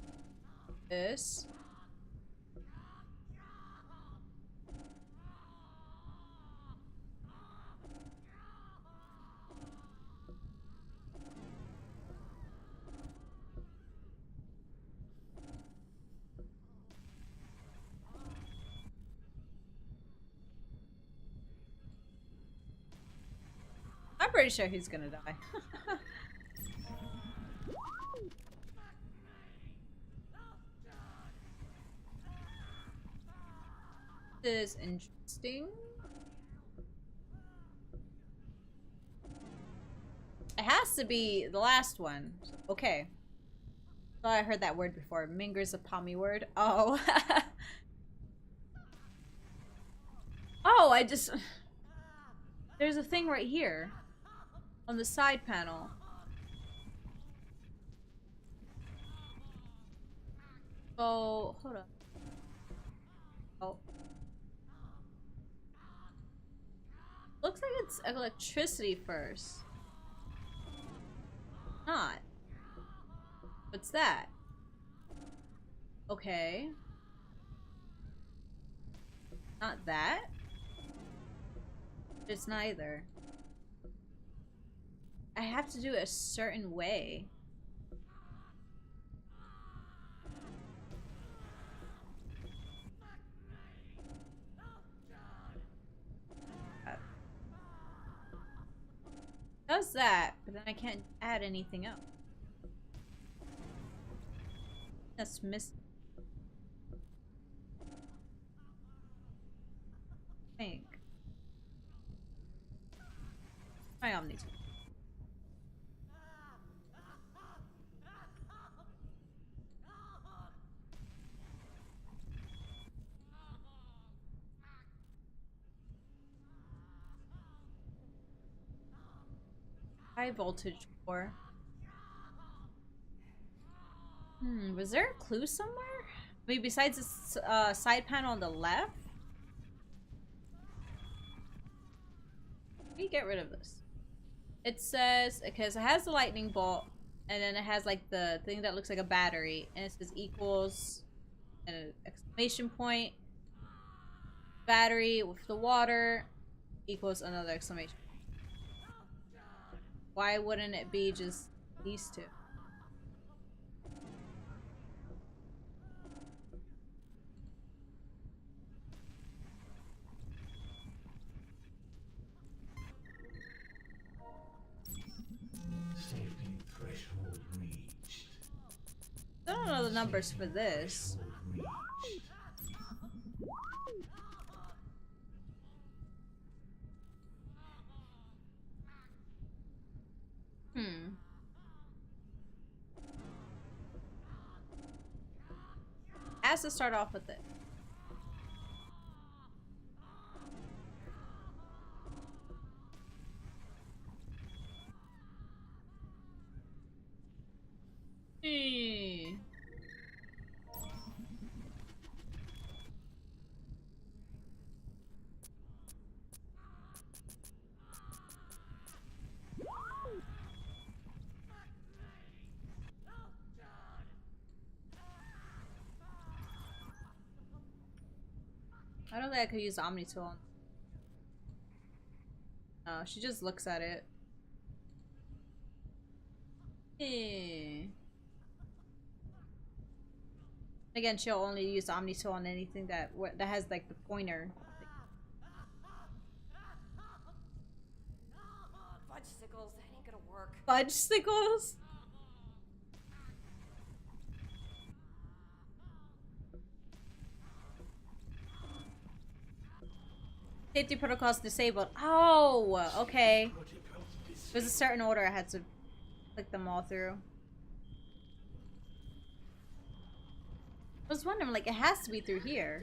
I'm pretty sure he's gonna die. This is interesting. It has to be the last one. Okay. Oh, I heard that word before. Minger's a pommy word. Oh. Oh, I just... There's a thing right here. On the side panel. Oh, hold up. Oh. Looks like it's electricity first. Not. What's that? Okay. Not that? It's neither. I have to do it a certain way. Does that, but then I can't add anything else. That's missing. I think. My Omni. High voltage core. Was there a clue somewhere? Maybe besides this side panel on the left? Let me get rid of this. It says, because it has the lightning bolt, and then it has like the thing that looks like a battery, and it says equals an exclamation point, battery with the water equals another exclamation. Why wouldn't it be just these two? Safety threshold reached. I don't know the numbers for this. Threshold reached. Has to start off with it. I don't think I could use the Omni tool on. No, she just looks at it. Again, she'll only use the Omni tool on anything that has like the pointer. Fudgesicles, that ain't gonna work. Fudgesicles? Safety protocols disabled. Oh, okay. There's a certain order I had to click them all through. I was wondering, like, it has to be through here.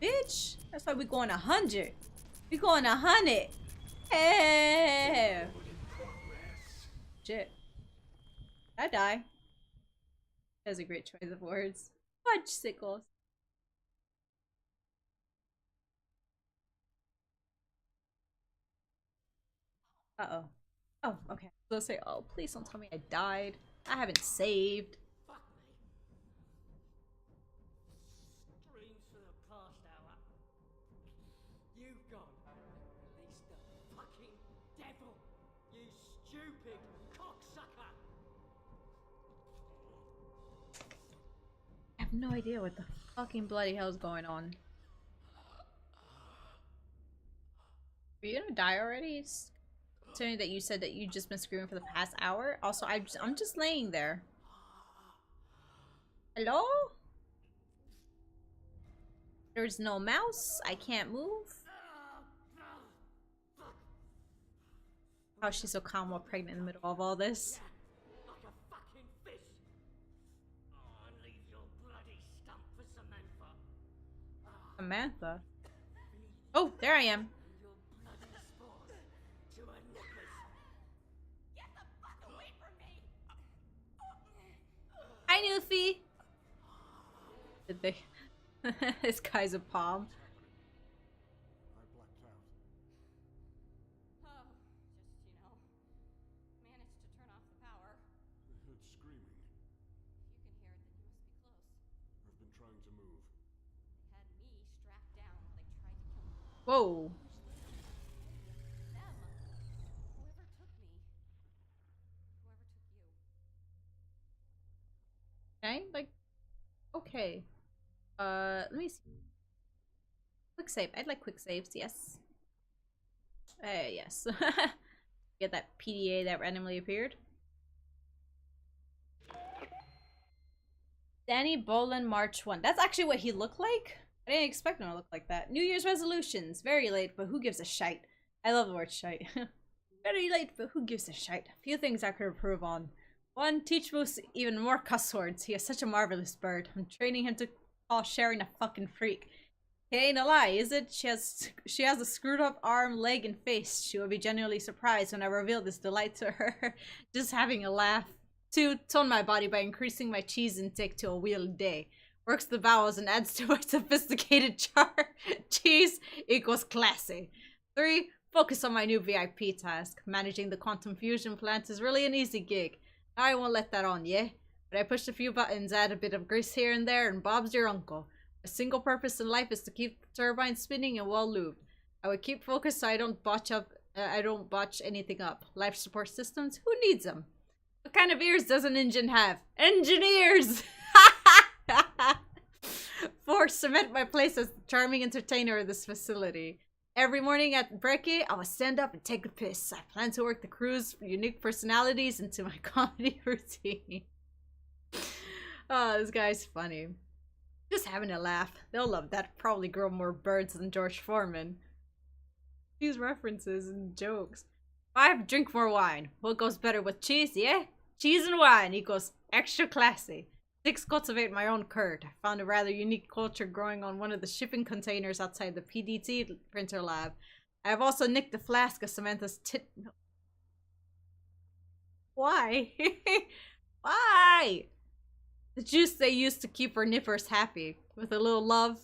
Bitch, that's why we going 100. We going 100. Hey. Shit. I die. That was a great choice of words. Fudgesicles. Uh-oh. Oh, okay. Let's say, oh, please don't tell me I died. I haven't saved. Fuck me. Screams for the past hour. You've gone. He's the fucking devil. You stupid cocksucker. I have no idea what the fucking bloody hell is going on. Are you gonna die already? It's considering that you said that you've just been screaming for the past hour. Also, I'm just laying there. Hello? There's no mouse. I can't move. How is she so calm while pregnant in the middle of all this? Like a fucking fish. Oh, and leave your bloody stump for Samantha. Samantha? Oh, there I am. Your bloody spores to her nippers. Get the fuck away from me! Hi, Newfie. Did they? This guy's a palm. I blacked out. Oh, just, managed to turn off the power. I heard screaming. If you can hear it, then you must be close. I've been trying to move. They had me strapped down while they tried to kill me. Whoa. Them. Whoever took me. Whoever took you. Okay, like, okay. Let me see. Quick save. I'd like quick saves, yes. Yes. Get that PDA that randomly appeared. Danny Bolin, March 1. That's actually what he looked like? I didn't expect him to look like that. New Year's resolutions. Very late, but who gives a shite? I love the word shite. Very late, but who gives a shite? A few things I could improve on. 1. Teach Moose even more cuss words. He is such a marvelous bird. I'm training him to call Sharon a fucking freak. It ain't a lie, is it? She has a screwed up arm, leg, and face. She will be genuinely surprised when I reveal this delight to her. Just having a laugh. 2. Tone my body by increasing my cheese intake to a wheel a day. Works the vowels and adds to our sophisticated chart. Cheese equals classy. 3. Focus on my new VIP task. Managing the quantum fusion plant is really an easy gig. I won't let that on, yeah? But I pushed a few buttons, add a bit of grease here and there, and Bob's your uncle. My single purpose in life is to keep the turbine spinning and well lubed. I would keep focused so I don't botch anything up. Life support systems? Who needs them? What kind of ears does an engine have? Engineers! 4. Cement my place as the charming entertainer of this facility. Every morning at brekkie, I will stand up and take a piss. I plan to work the crew's unique personalities into my comedy routine. Oh, this guy's funny. Just having a laugh. They'll love that. Probably grow more birds than George Foreman. These references and jokes. 5. Drink more wine. What goes better with cheese, yeah? Cheese and wine equals extra classy. 6. Cultivate my own curd. I found a rather unique culture growing on one of the shipping containers outside the PDT printer lab. I have also nicked a flask of Samantha's Why? Why? The juice they used to keep her nippers happy. With a little love.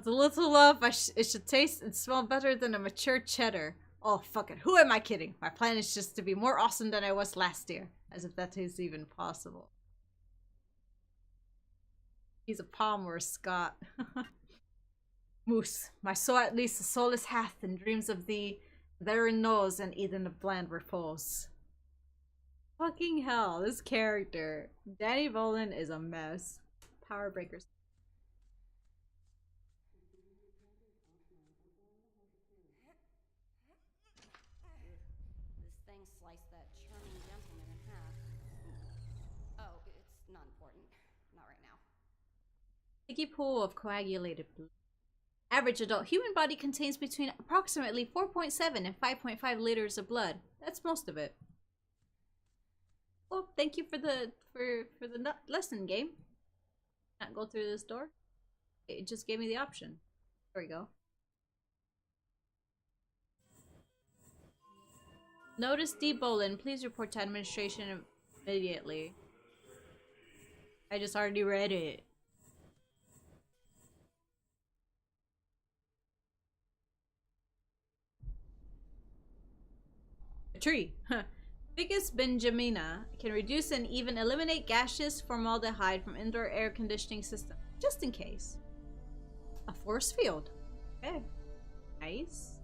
It should taste and smell better than a mature cheddar. Oh, fuck it. Who am I kidding? My plan is just to be more awesome than I was last year. As if that is even possible. He's a Palm or a Scot. Moose. My soul at least the soulless hath and dreams of thee. Therein knows and Eden of bland repose. Fucking hell, this character. Danny Bolin is a mess. Power breakers. This thing sliced that charming gentleman in half. Oh, it's not important. Not right now. Sticky pool of coagulated blood. Average adult human body contains between approximately 4.7 and 5.5 liters of blood. That's most of it. Well, thank you for the lesson, game. Can't go through this door. It just gave me the option. There we go. Notice D. Bolin. Please report to administration immediately. I just already read it. A tree. Ficus benjamina can reduce and even eliminate gaseous formaldehyde from indoor air conditioning system. Just in case. A force field. Okay. Nice.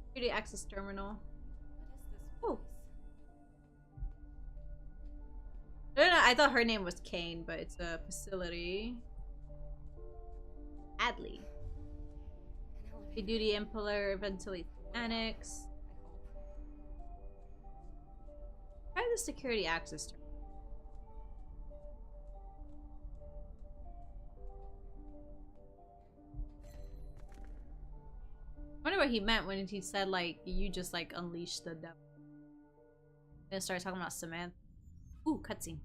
Security access terminal. What is this Oh. No, I thought her name was Cayne, but it's a facility. Adley. Heavy duty impeller ventilates annex. Try the security access terminal. I wonder what he meant when he said, like, you just, like, unleash the devil. Then start talking about Samantha. Ooh, cutscene.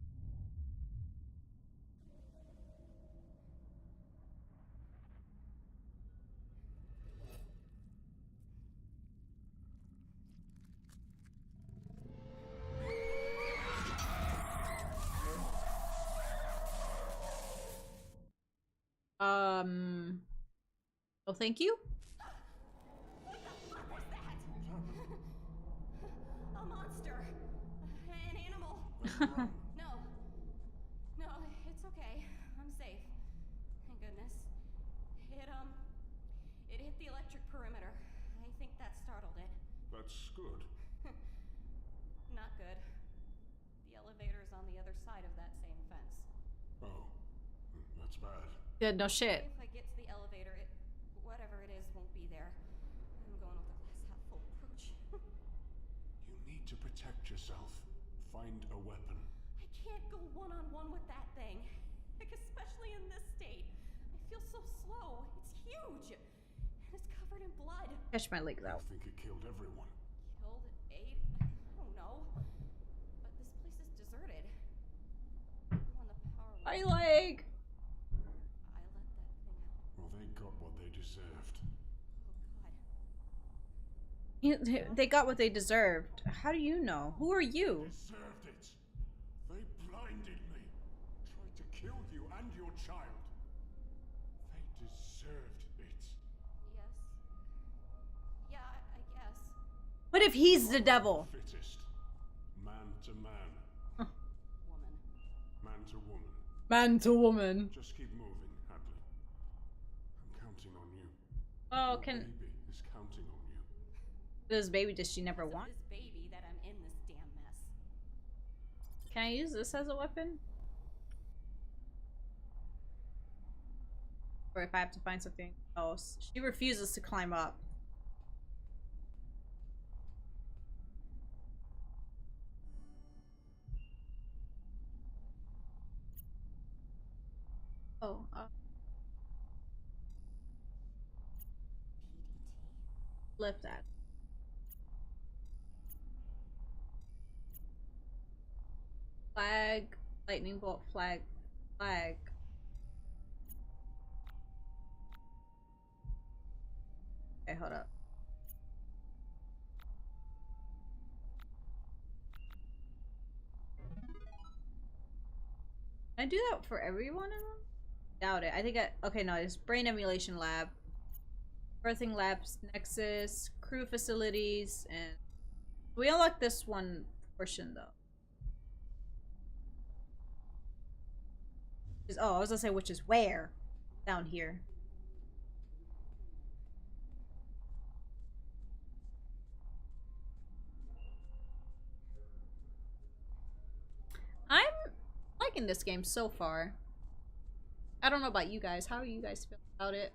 Oh, thank you. A monster. An animal. No. No, it's okay. I'm safe. Thank goodness. It hit the electric perimeter. I think that startled it. That's good. Not good. The elevator's on the other side of that same fence. Oh, that's bad. Yeah, no shit. If I get to the elevator, whatever it is won't be there. I'm going with a glass half full approach. You need to protect yourself. Find a weapon. I can't go one-on-one with that thing. Like, especially in this state. I feel so slow. It's huge. And it's covered in blood. Catch my leg I though. think it killed everyone. Killed 8? I don't know. But this place is deserted. When the power My went, leg. I let that thing out. Well, they got what they deserved. Oh, God. They got what they deserved. How do you know? Who are you? Deserved it. They and your child. They deserved it. Yes. Yeah, I guess. What if he's the devil? Fittest. Man to man. Woman. Man to woman. Man to woman. Just keep moving, Hadley. I'm counting on you. Oh, Your can baby is counting on you. this baby does she never It's of want? this baby that I'm in this damn mess. Can I use this as a weapon? Or if I have to find something else. She refuses to climb up. Oh, lift that. Flag, lightning bolt, flag, flag. Okay, hold up. Can I do that for everyone in them? Doubt it. I think okay, no, it's brain emulation lab. Birthing labs, nexus, crew facilities, and we unlock this one portion though. Oh, I was gonna say which is where? Down here. I'm liking this game so far. I don't know about you guys. How do you guys feel about it?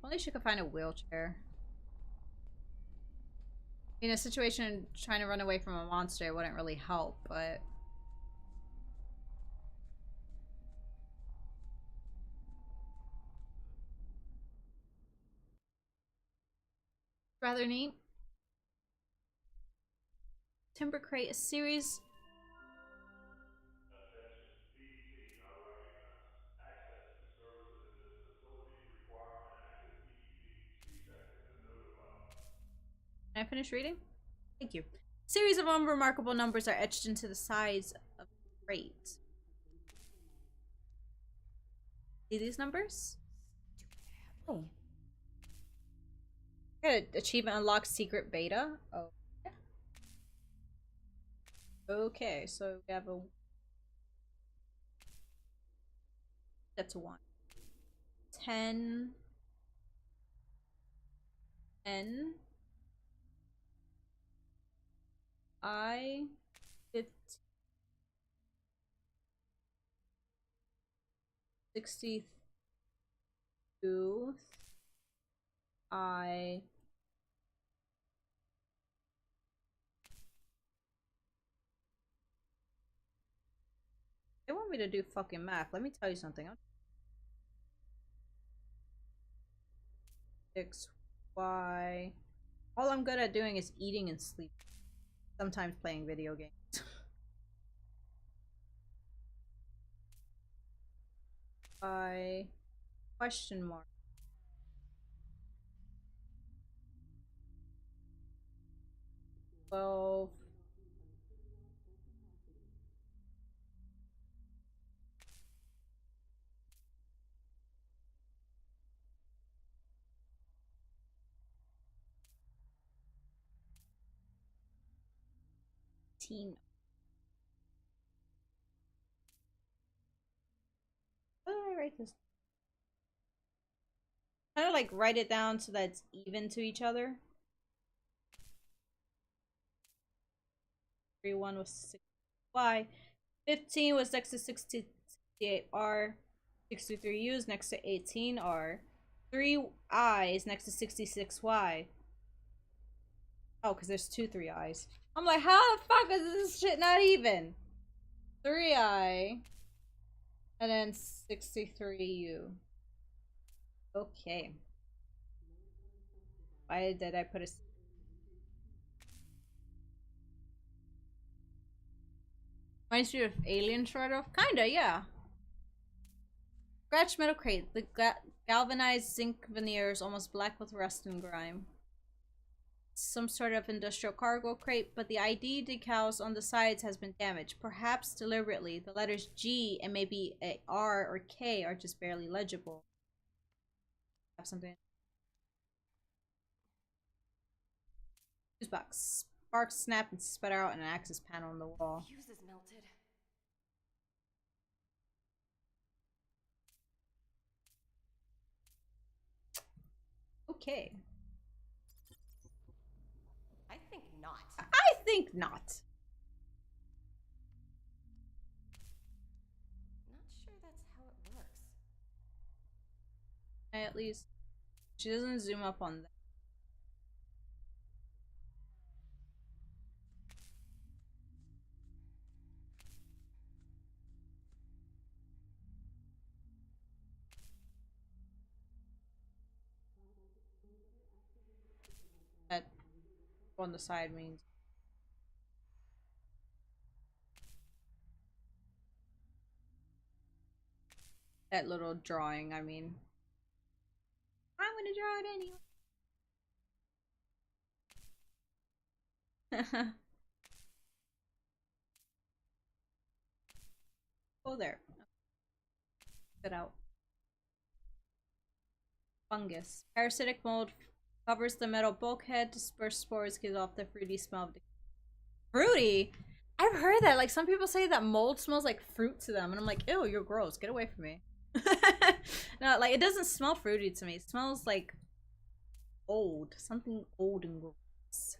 Only she could find a wheelchair. In a situation trying to run away from a monster, it wouldn't really help, but rather neat. Timber crate, a series. Can I finish reading? Thank you. A series of unremarkable numbers are etched into the sides of the crate. See these numbers? Oh. Good. Achievement unlocked secret beta. Oh. Yeah. Okay, so we have a that's a 1. 10 N I 50 62 I they want me to do fucking math. Let me tell you something. 6Y. All I'm good at doing is eating and sleeping. Sometimes playing video games. Y question mark. 12. How do I write this? Kind of like write it down so that it's even to each other. 31 was 6Y. 15 was next to 68R. 63U is next to 18R. 3I is next to 66Y. Oh, because there's 2 3Is. I'm like, how the fuck is this shit not even? 3I. And then 63U. Okay. Why did I put a... Reminds you of Alien, sort of? Kinda, yeah. Scratch metal crate. The galvanized zinc veneer is almost black with rust and grime. some sort of industrial cargo crate, but the ID decals on the sides has been damaged, perhaps deliberately. The letters G and maybe a R or K are just barely legible. Have something. Fuse box. Sparks snapped and spat out an access panel on the wall. Fuse is melted. Okay. I think not. I think not. Not sure that's how it works. At least she doesn't zoom up on that. That on the side means that little drawing, I mean. I'm gonna draw it anyway. Oh, there. Get out. Fungus. Parasitic mold covers the metal bulkhead. Dispersed spores gives off the fruity smell of the fruity? I've heard that. Like, some people say that mold smells like fruit to them. And I'm like, ew, you're gross. Get away from me. No, like, it doesn't smell fruity to me. It smells like old. Something old and gross.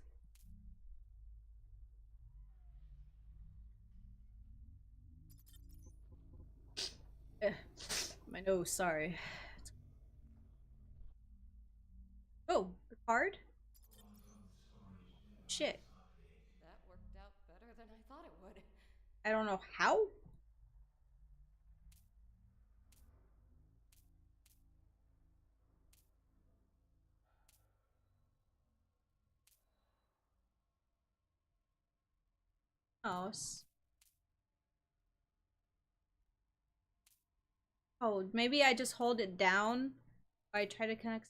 My nose, sorry. Oh, the card? Shit. That worked out better than I thought it would. I don't know how. Mouse. Oh, maybe I just hold it down. I try to connect.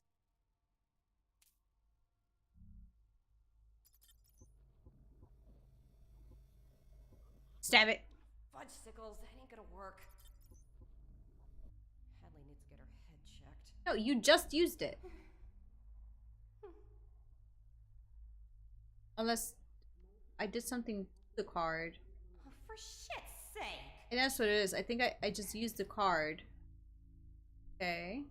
Stab it. Fudge sickles, that ain't gonna work. Hadley needs to get her head checked. No, you just used it. Unless I did something to the card. Oh, for shit's sake! And that's what it is. I think I just used the card. Okay.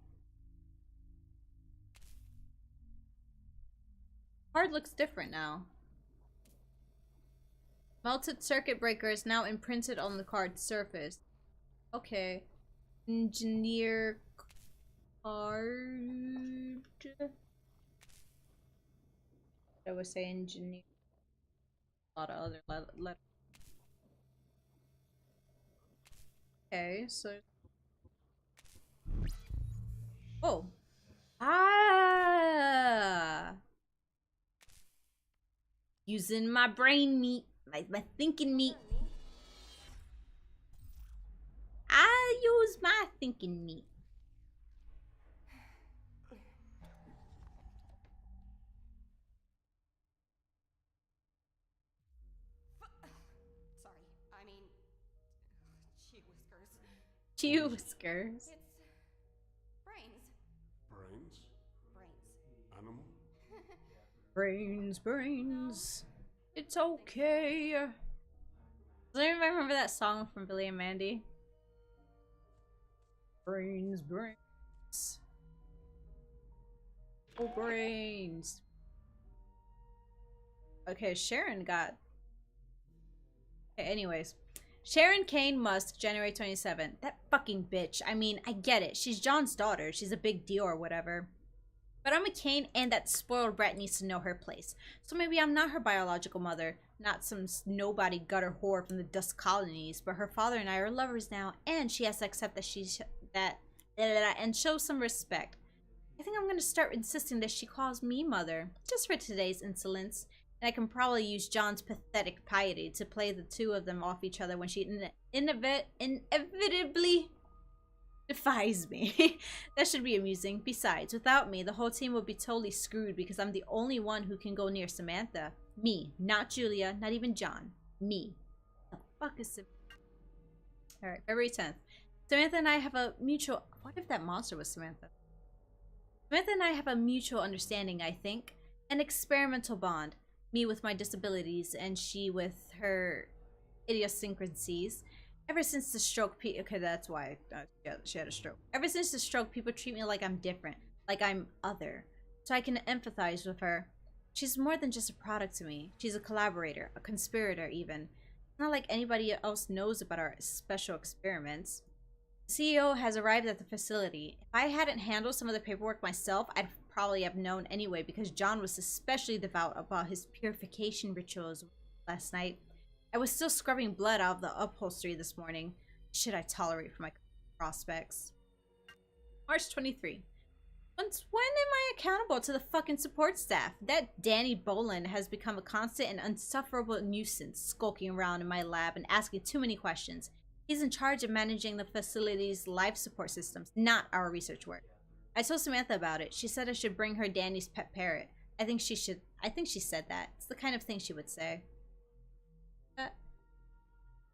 Card looks different now. Melted circuit breaker is now imprinted on the card's surface. Okay. Engineer card. I would say engineer. A lot of other letters. Okay, so. Oh. Ah. Using my brain meat. My thinking meat. I use my thinking meat. Sorry, I mean... Gee whiskers. Chew whiskers. It's... brains. Brains? Brains. Animal? Brains. It's okay. Does anybody remember that song from Billy and Mandy? Brains. Oh, brains. Okay, Sharon got... Okay, anyways. Sharon Cayne Musk, January 27. That fucking bitch. I mean, I get it. She's John's daughter. She's a big deal or whatever. But I'm a Cayne, and that spoiled brat needs to know her place. So maybe I'm not her biological mother, not some nobody gutter whore from the dust colonies, but her father and I are lovers now, and she has to accept that and show some respect. I think I'm gonna start insisting that she calls me mother, just for today's insolence. And I can probably use John's pathetic piety to play the two of them off each other when she inevitably Defies me. That should be amusing. Besides, without me, the whole team would be totally screwed because I'm the only one who can go near Samantha. Me. Not Julia, not even John. Me. The fuck is Samantha? Alright, February 10th. Samantha and I have a mutual... What if that monster was Samantha? Samantha and I have a mutual understanding, I think. An experimental bond. Me with my disabilities and she with her idiosyncrasies. Ever since the stroke, okay, that's why she had a stroke. Ever since the stroke, people treat me like I'm different, like I'm other. So I can empathize with her. She's more than just a product to me. She's a collaborator, a conspirator even. It's not like anybody else knows about our special experiments. The CEO has arrived at the facility. If I hadn't handled some of the paperwork myself, I'd probably have known anyway because John was especially devout about his purification rituals last night. I was still scrubbing blood out of the upholstery this morning. Should I tolerate for my prospects? March 23. When am I accountable to the fucking support staff? That Danny Boland has become a constant and insufferable nuisance, skulking around in my lab and asking too many questions. He's in charge of managing the facility's life support systems, not our research work. I told Samantha about it. She said I should bring her Danny's pet parrot. I think she said that. It's the kind of thing she would say.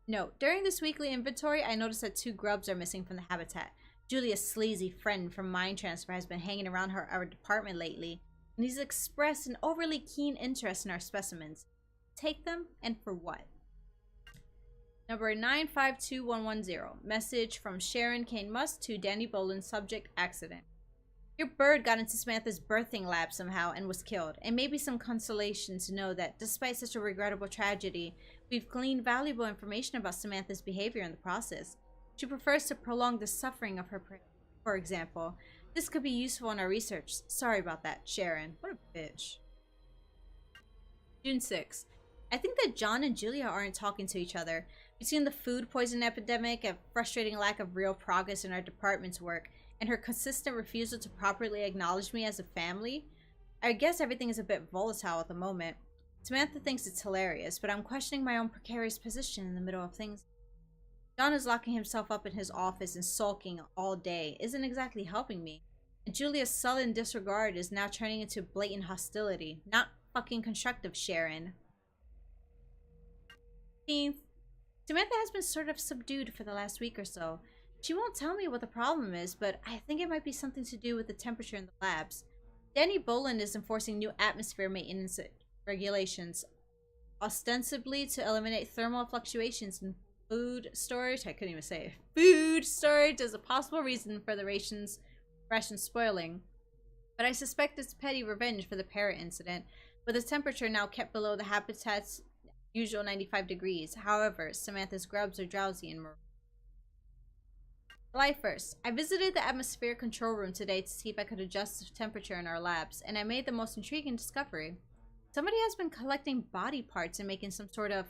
No, during this weekly inventory, I noticed that 2 grubs are missing from the habitat. Julia's sleazy friend from Mind Transfer has been hanging around our department lately, and he's expressed an overly keen interest in our specimens. Take them, and for what? Number 952110. Message from Sharon Cayne Must to Danny Boland, subject accident. Your bird got into Samantha's birthing lab somehow and was killed. And maybe some consolation to know that despite such a regrettable tragedy, we've gleaned valuable information about Samantha's behavior in the process. She prefers to prolong the suffering of her prey, for example. This could be useful in our research. Sorry about that, Sharon. What a bitch. June 6th. I think that John and Julia aren't talking to each other. Between the food poison epidemic, a frustrating lack of real progress in our department's work, and her consistent refusal to properly acknowledge me as a family, I guess everything is a bit volatile at the moment. Samantha thinks it's hilarious, but I'm questioning my own precarious position in the middle of things. John is locking himself up in his office and sulking all day isn't exactly helping me. And Julia's sullen disregard is now turning into blatant hostility. Not fucking constructive, Sharon. 15th. Samantha has been sort of subdued for the last week or so. She won't tell me what the problem is, but I think it might be something to do with the temperature in the labs. Danny Boland is enforcing new atmosphere maintenance regulations, ostensibly to eliminate thermal fluctuations in food storage. I couldn't even say it. Food storage as a possible reason for the ration spoiling. But I suspect it's petty revenge for the parrot incident, with the temperature now kept below the habitat's usual 95 degrees. However, Samantha's grubs are drowsy and morose. July 1st. I visited the atmosphere control room today to see if I could adjust the temperature in our labs, and I made the most intriguing discovery. Somebody has been collecting body parts and making some sort of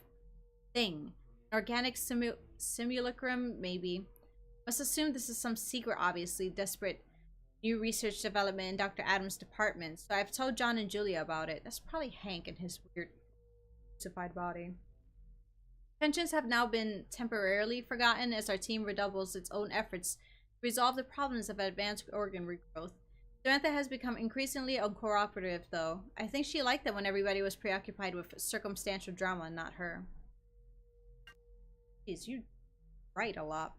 thing. An organic simulacrum, maybe. Must assume this is some secret, obviously, desperate new research development in Dr. Adams' department, so I've told John and Julia about it. That's probably Hank and his weird crucified body. Tensions have now been temporarily forgotten as our team redoubles its own efforts to resolve the problems of advanced organ regrowth. Samantha has become increasingly uncooperative, though. I think she liked it when everybody was preoccupied with circumstantial drama, not her. Jeez, you write a lot.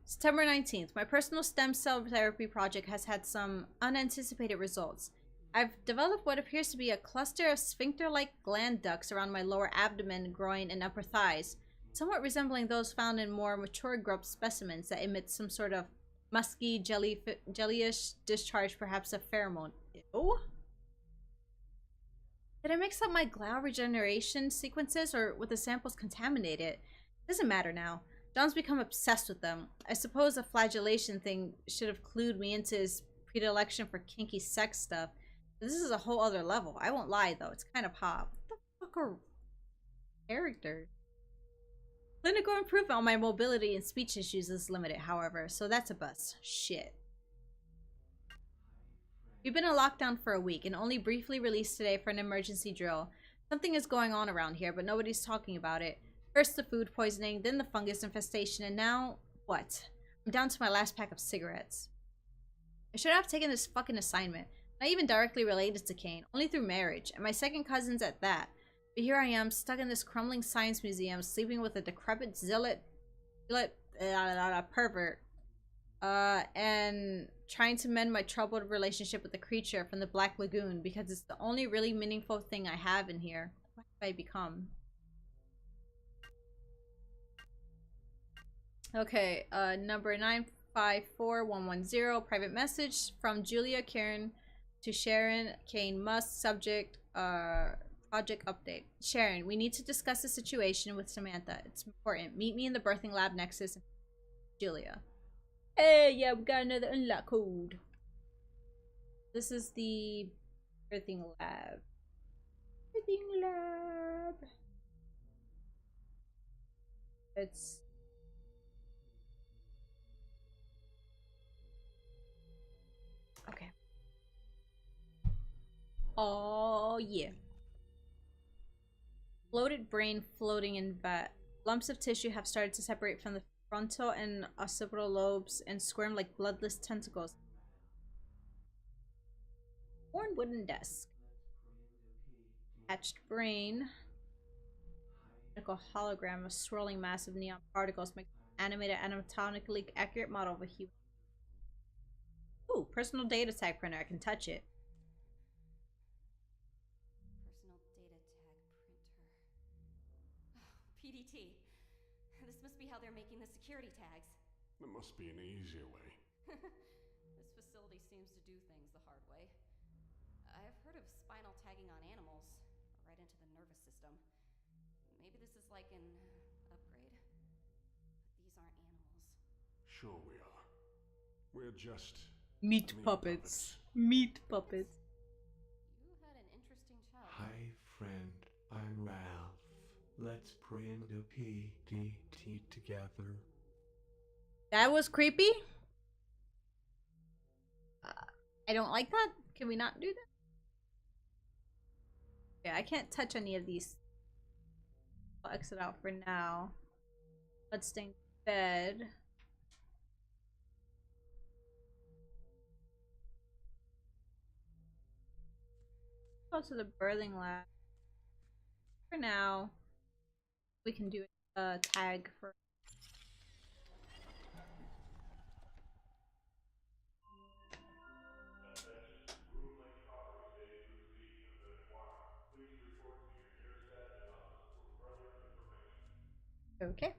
September 19th. My personal stem cell therapy project has had some unanticipated results. I've developed what appears to be a cluster of sphincter-like gland ducts around my lower abdomen, groin, and upper thighs, somewhat resembling those found in more mature grub specimens that emit some sort of musky, jellyish discharge, perhaps a pheromone. Ew? Did I mix up my glial regeneration sequences, or were the samples contaminated? Doesn't matter now. John's become obsessed with them. I suppose the flagellation thing should have clued me into his predilection for kinky sex stuff. This is a whole other level. I won't lie, though. It's kind of hot. What the fuck are characters? Clinical improvement on my mobility and speech issues is limited, however, so that's a bust. Shit. We've been in lockdown for a week and only briefly released today for an emergency drill. Something is going on around here, but nobody's talking about it. First the food poisoning, then the fungus infestation, and now what? I'm down to my last pack of cigarettes. I should have taken this fucking assignment. Not even directly related to Cayne, only through marriage, and my second cousins at that. But here I am, stuck in this crumbling science museum, sleeping with a decrepit pervert. And trying to mend my troubled relationship with the creature from the Black Lagoon because it's the only really meaningful thing I have in here. What have I become? Okay, number 954110, private message from Julia Karen to Sharon Cayne Musk, subject, project update. Sharon, we need to discuss the situation with Samantha. It's important. Meet me in the birthing lab nexus. Julia. Hey, yeah, we got another unlock code. This is the birthing lab. Birthing lab. It's... okay. Oh, yeah. Bloated brain floating in vat. Lumps of tissue have started to separate from the frontal and occipital lobes and squirm like bloodless tentacles. Worn wooden desk. Hatched brain. Like a hologram of swirling massive neon particles make an animated, anatomically accurate model of a human. Ooh, personal data tag printer. I can touch it. Personal data tag printer. PDT. This must be how they're making the security tags. There must be an easier way. This facility seems to do things the hard way. I've heard of spinal tagging on animals, right into the nervous system. Maybe this is like an upgrade. But these aren't animals. Sure we are. We're just... Meat puppets. Meat puppets. You had an interesting childhood. Hi, friend. I'm Ralph. Let's print a PDT together. That was creepy. I don't like that. Can we not do that? Yeah, I can't touch any of these. I'll exit out for now. Let's stay in bed. Go to the birthing lab. For now, we can do a tag for. Okay.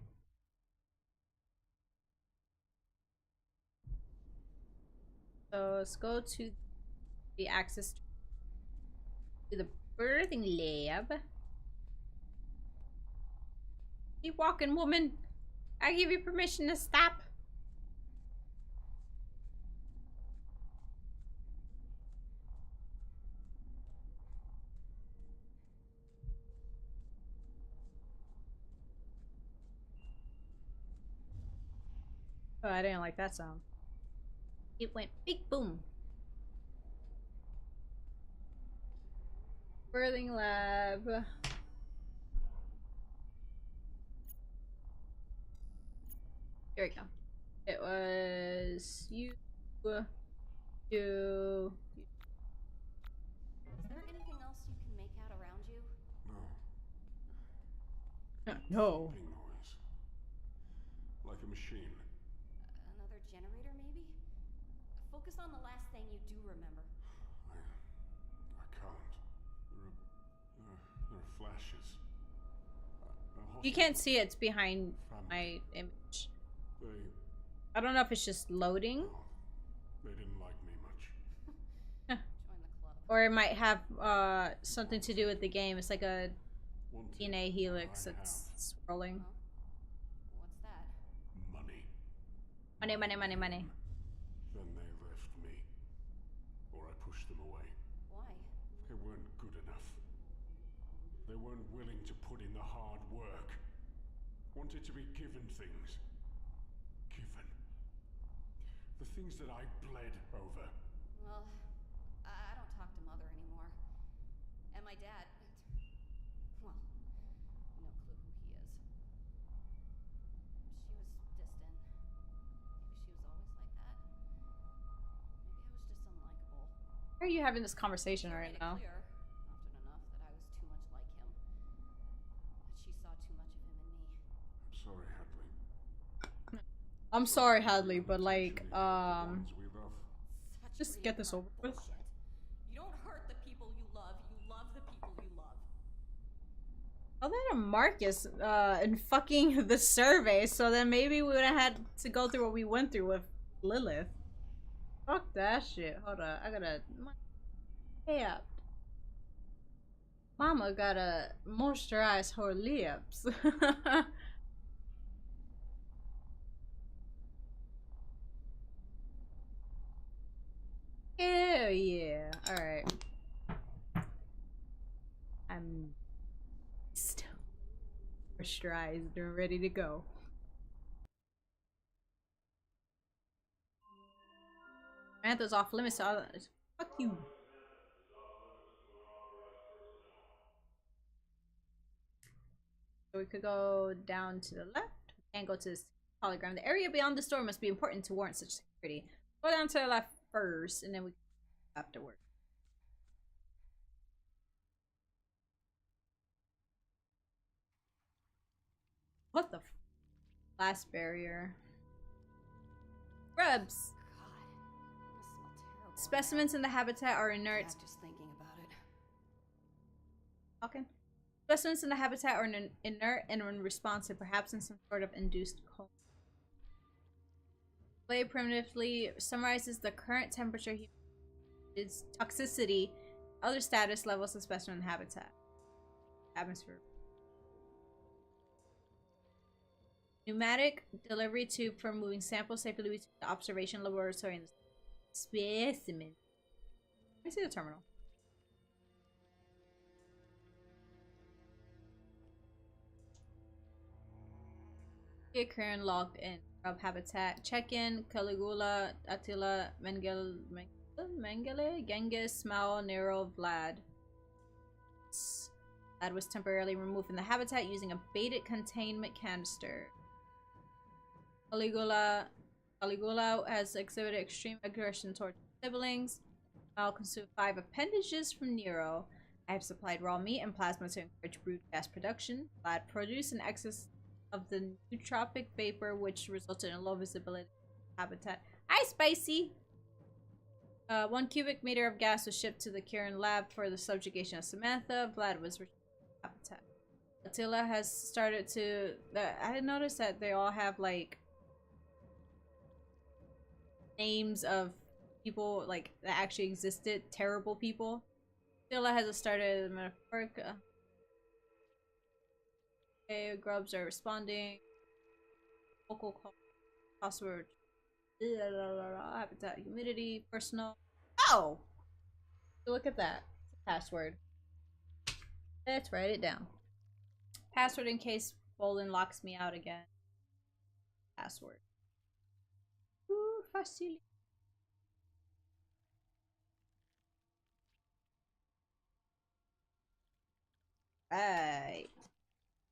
So let's go to the access to the birthing lab. Keep walking, woman. I give you permission to stop. Oh, I didn't like that sound. It went big boom. Birthing lab. Here we go. It was you. You. Is there anything else you can make out around you? No. No. Beeping noise. Like a machine. Another generator, maybe? Focus on the last thing you do remember. I can't. There are flashes. You can't see it. It's behind my image. I don't know if it's just loading. Oh, they didn't like me much. Join the club. Or it might have something to do with the game. It's like a Wanted, DNA helix I that's swirling. Huh? What's that? money. Money, money, money, money. Then they left me. Or I pushed them away. Why? They weren't good enough. They weren't willing to put in the hard work. Wanted to be given things. Given. The things that I bled over. Well, I don't talk to Mother anymore. And my dad, well, no clue who he is. She was distant. Maybe she are you having this conversation right now? Clear, often enough, that I was too much like him. That she saw too much of him in me. I'm sorry, Hadley. I'm sorry, Hadley, but like, The ones we love. Such just get this over with. bullshit. You don't hurt the people you love the people you love. Oh, that a Marcus in fucking the survey, so then maybe we would have had to go through what we went through with Lilith. Fuck that shit. Hold on, I gotta. Yeah. Mama gotta moisturize her lips. Hell yeah. Alright. I'm still moisturized and ready to go. Samantha's off limits to others. Fuck you. So we could go down to the left and go to this polygram. The area beyond the store must be important to warrant such security. Go down to the left first, and then we can go afterward. What the last barrier? Grubs. God, this smell terrible. Specimens in the habitat are inert. Yeah, just thinking about it. Okay. Specimens in the habitat are inert and unresponsive, perhaps in some sort of induced coma. Play primitively summarizes the current temperature, its toxicity, other status levels of specimen habitat. Atmosphere. Pneumatic delivery tube for moving samples safely between the observation laboratory and the specimen. Let me see the terminal. Current logged in. Grub habitat. Check-in. Caligula, Attila, Mengele, Genghis, Mao, Nero, Vlad. Vlad was temporarily removed from the habitat using a baited containment canister. Caligula has exhibited extreme aggression towards siblings. Mao consumed 5 appendages from Nero. I have supplied raw meat and plasma to encourage brood gas production. Vlad produced an excess of the nootropic vapor, which resulted in low visibility habitat. Hi, Spicy! 1 cubic meter of gas was shipped to the Kieran lab for the subjugation of Samantha. Vlad was returned to habitat. Attila has started to... I noticed that they all have, like, names of people, like, that actually existed. Terrible people. Attila has started metaphoric... Okay, grubs are responding. Local call, password. Habitat, humidity, personal. Oh! Look at that. Password. Let's write it down. Password in case Bolin locks me out again. Password. Ooh, facile. Right.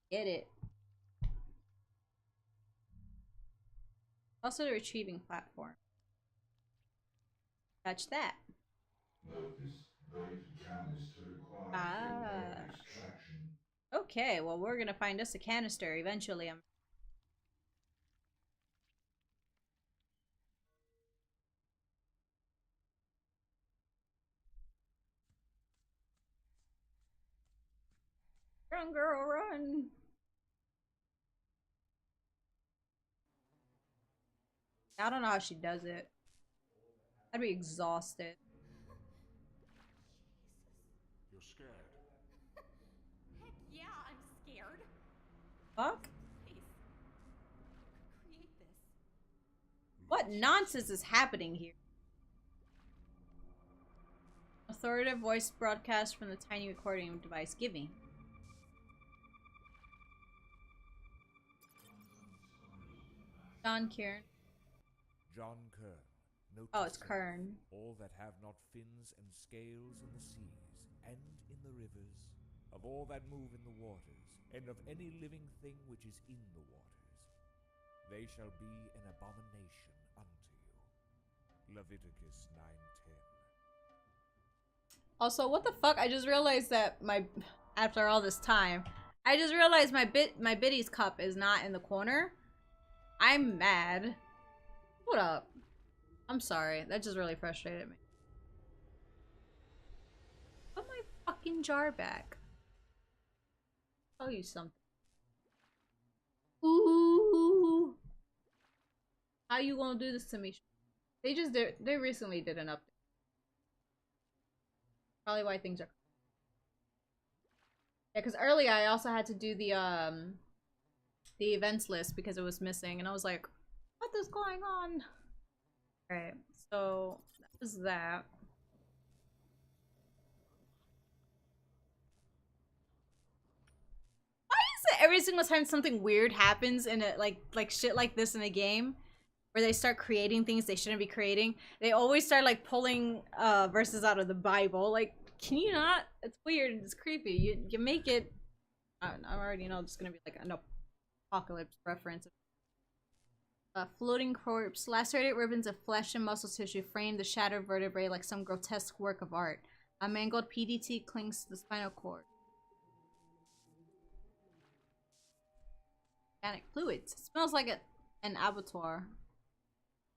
Get it. Also the retrieving platform. Touch that. Ah. Okay, well we're gonna find us a canister eventually. Run, girl, run! I don't know how she does it. I'd be exhausted. You're scared. Heck yeah, I'm scared. Fuck? Please. Create this. What nonsense is happening here? Authoritative voice broadcast from the tiny recording device. Give me. John Kieran. John Kern. Oh, it's Kern. All that have not fins and scales in the seas and in the rivers, of all that move in the waters, and of any living thing which is in the waters, they shall be an abomination unto you. Leviticus 9:10. Also, what the fuck? I just realized that after all this time, I just realized my Biddy's cup is not in the corner. I'm mad. Hold up. I'm sorry. That just really frustrated me. Put my fucking jar back. I'll tell you something. Ooh. How you gonna do this to me? They recently did an update. Probably why things are. Yeah, because earlier I also had to do the events list because it was missing, and I was like, what is going on? Alright, so that was that. Why is it every single time something weird happens in it, like shit like this in a game, where they start creating things they shouldn't be creating, they always start like pulling verses out of the Bible? Like, can you not? It's weird. It's creepy. You make it. I already know it's gonna be like an apocalypse reference. A floating corpse, lacerated ribbons of flesh and muscle tissue frame the shattered vertebrae like some grotesque work of art. A mangled PDT clings to the spinal cord. Organic fluids. It smells like an abattoir.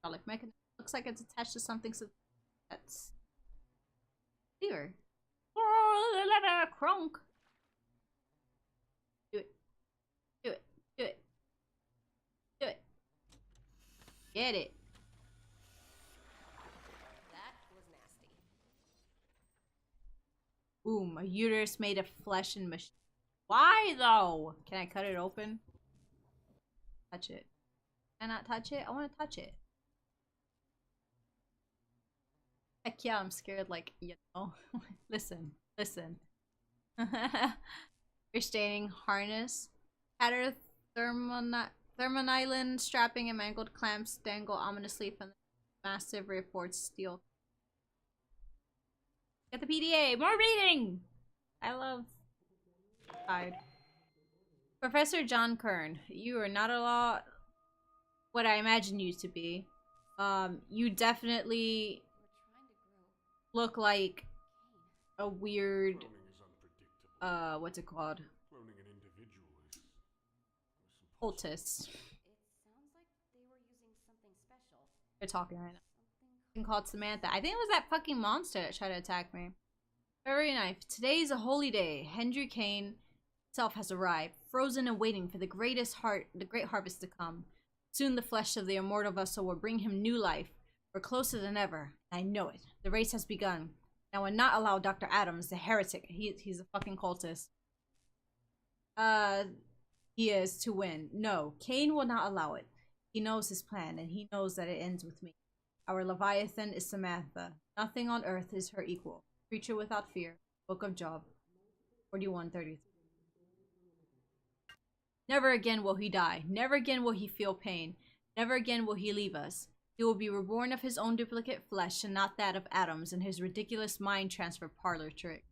Hydraulic mechanism. Looks like it's attached to something so that's clear. Oh, the leather crunk. Do it. Do it. Do it. Do it. Get it. That was nasty. Boom, a uterus made of flesh and machine. Why though? Can I cut it open? Touch it. Can I not touch it? I want to touch it. Heck yeah, I'm scared, like, you know. Listen. Restaining harness. Tattered thermonylin strapping and mangled clamps dangle ominously from the massive reinforced steel. Get the PDA! More reading! I love... Side. Professor John Kern, you are not at all what I imagined you to be. You definitely look like a weird, what's it called? Cloning an individual is Cultist. It sounds like they were using something special. They're talking right now. Something called Samantha. I think it was that fucking monster that tried to attack me. Very nice. Today is a holy day. Henry Cayne himself has arrived, frozen and waiting for the great harvest to come. Soon the flesh of the immortal vessel will bring him new life. We're closer than ever. I know it. The race has begun. I will not allow Dr. Adams, the heretic, he's a fucking cultist. He is to win. No, Cayne will not allow it. He knows his plan, and he knows that it ends with me. Our Leviathan is Samantha. Nothing on earth is her equal. Creature without fear. Book of Job. 41:33. Never again will he die. Never again will he feel pain. Never again will he leave us. He will be reborn of his own duplicate flesh and not that of Adams in his ridiculous mind transfer parlor trick.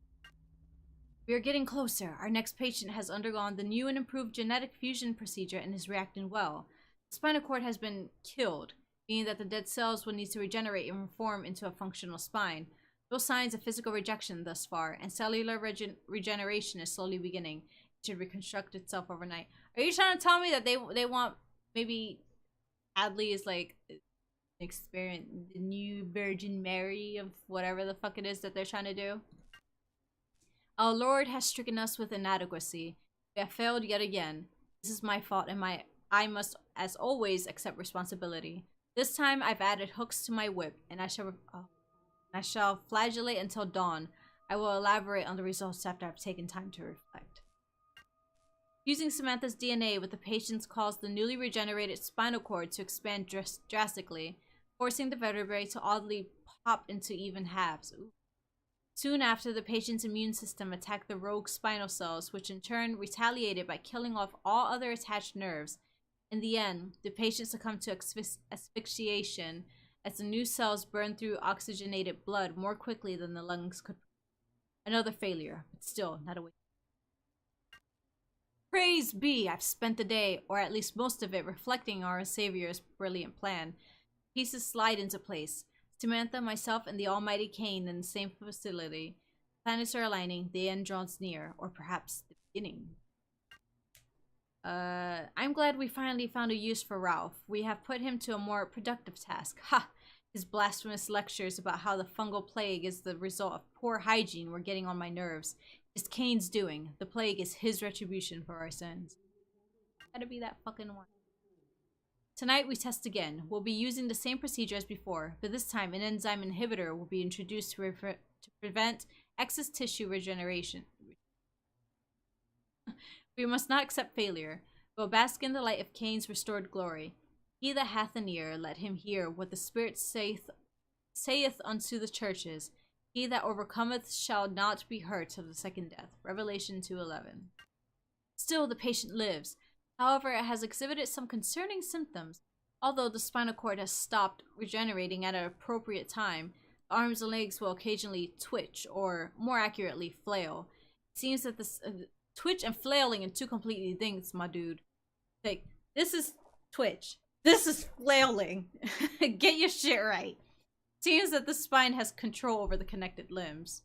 We are getting closer. Our next patient has undergone the new and improved genetic fusion procedure and is reacting well. The spinal cord has been killed, meaning that the dead cells will need to regenerate and reform into a functional spine. No signs of physical rejection thus far, and cellular regeneration is slowly beginning. It should reconstruct itself overnight. Are you trying to tell me that they want maybe Hadley is like experiment the new Virgin Mary of whatever the fuck it is that they're trying to do? Our Lord has stricken us with inadequacy. We have failed yet again. This is my fault, and I must, as always, accept responsibility. This time I've added hooks to my whip, and I shall flagellate until dawn. I will elaborate on the results after I've taken time to reflect. Using Samantha's DNA with the patient's caused the newly regenerated spinal cord to expand drastically, forcing the vertebrae to oddly pop into even halves. Ooh. Soon after, the patient's immune system attacked the rogue spinal cells, which in turn retaliated by killing off all other attached nerves. In the end, the patient succumbed to asphyxiation as the new cells burned through oxygenated blood more quickly than the lungs could. Another failure, but still not a waste. Praise be! I've spent the day, or at least most of it, reflecting on our Savior's brilliant plan. Pieces slide into place. Samantha, myself, and the almighty Cayne in the same facility. Planets are aligning, the end draws near, or perhaps the beginning. I'm glad we finally found a use for Ralph. We have put him to a more productive task. Ha! His blasphemous lectures about how the fungal plague is the result of poor hygiene were getting on my nerves. It's Cayne's doing. The plague is his retribution for our sins. Gotta be that fucking one. Tonight we test again. We'll be using the same procedure as before, but this time an enzyme inhibitor will be introduced to prevent excess tissue regeneration. We must not accept failure, but bask in the light of Cayne's restored glory. He that hath an ear, let him hear what the Spirit saith unto the churches. He that overcometh shall not be hurt of the second death. Revelation 2:11. Still the patient lives. However, it has exhibited some concerning symptoms. Although the spinal cord has stopped regenerating at an appropriate time, the arms and legs will occasionally twitch, or more accurately, flail. It seems that this twitch and flailing are two completely things, my dude. Like, this is twitch. This is flailing. Get your shit right. Seems that the spine has control over the connected limbs.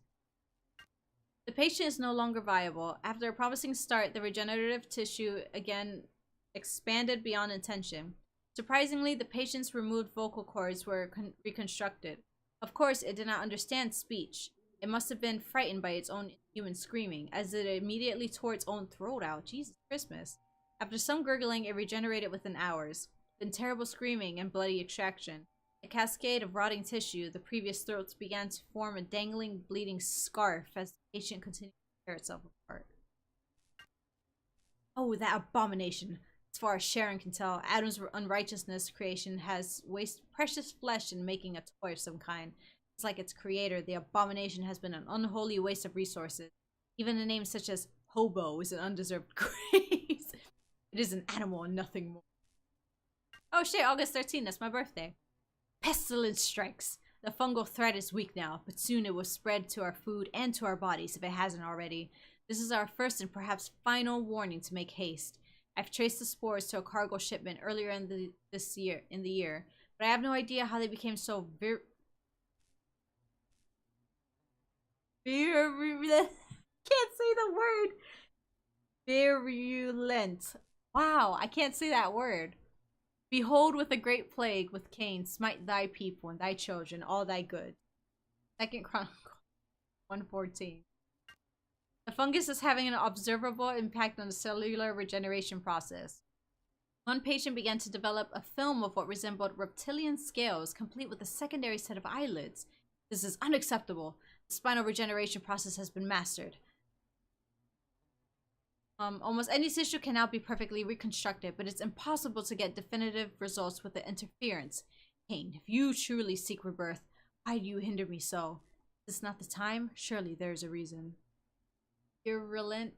The patient is no longer viable. After a promising start, the regenerative tissue again expanded beyond intention. Surprisingly, the patient's removed vocal cords were reconstructed. Of course, it did not understand speech. It must have been frightened by its own human screaming, as it immediately tore its own throat out. Jesus Christmas. After some gurgling, it regenerated within hours. Then terrible screaming and bloody extraction. A cascade of rotting tissue, the previous throats began to form a dangling, bleeding scarf as the patient continued to tear itself apart. Oh, that abomination. As far as Sharon can tell, Adam's unrighteousness creation has wasted precious flesh in making a toy of some kind. It's like its creator, the abomination has been an unholy waste of resources. Even a name such as Hobo is an undeserved grace. It is an animal and nothing more. Oh shit, August 13th, that's my birthday. Pestilence strikes. The fungal threat is weak now, but soon it will spread to our food and to our bodies if it hasn't already. This is our first and perhaps final warning to make haste. I've traced the spores to a cargo shipment earlier in the year, but I have no idea how they became so virulent. Can't say the word. Virulent. Wow, I can't say that word. Behold, with a great plague, with Cayne, smite thy people and thy children, all thy good. 2 Chronicles 1:14. The fungus is having an observable impact on the cellular regeneration process. One patient began to develop a film of what resembled reptilian scales, complete with a secondary set of eyelids. This is unacceptable. The spinal regeneration process has been mastered. Almost any tissue can now be perfectly reconstructed, but it's impossible to get definitive results with the interference. Cayne, if you truly seek rebirth, why do you hinder me so? Is this not the time? Surely there is a reason. Virulent.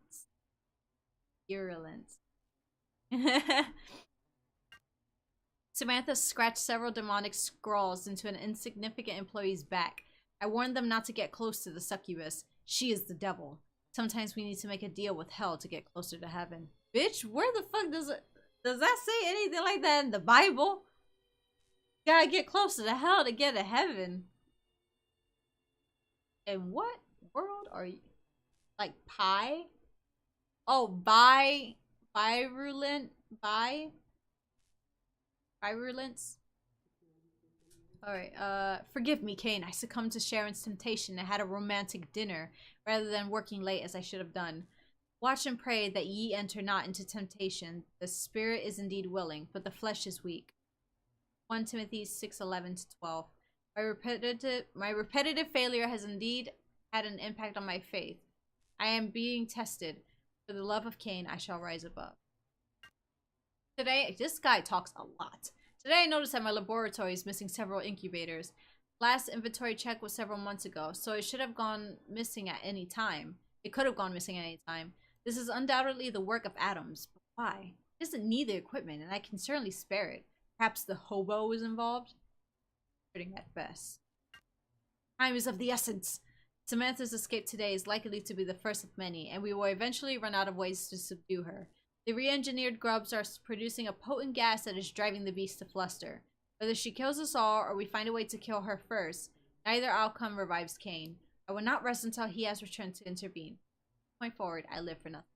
Samantha scratched several demonic scrawls into an insignificant employee's back. I warned them not to get close to the succubus. She is the devil. Sometimes we need to make a deal with hell to get closer to heaven. Bitch, where the fuck does that say anything like that in the Bible? You gotta get closer to hell to get to heaven. In what world are you? Like pie? Oh, virulence? Alright, forgive me, Cayne. I succumbed to Sharon's temptation and had a romantic dinner, rather than working late as I should have done. Watch and pray that ye enter not into temptation. The spirit is indeed willing, but the flesh is weak. 1 Timothy 6:11-12. My repetitive failure has indeed had an impact on my faith. I am being tested. For the love of Cayne, I shall rise above. Today, this guy talks a lot. Today I noticed that my laboratory is missing several incubators. Last inventory check was several months ago, so it should have gone missing at any time. It could have gone missing at any time. This is undoubtedly the work of Adams, but why? It doesn't need the equipment, and I can certainly spare it. Perhaps the hobo is involved? Hurting at best. Time is of the essence. Samantha's escape today is likely to be the first of many, and we will eventually run out of ways to subdue her. The re-engineered grubs are producing a potent gas that is driving the beast to fluster. Whether she kills us all or we find a way to kill her first, neither outcome revives Cayne. I will not rest until he has returned to intervene. Going forward, I live for nothing.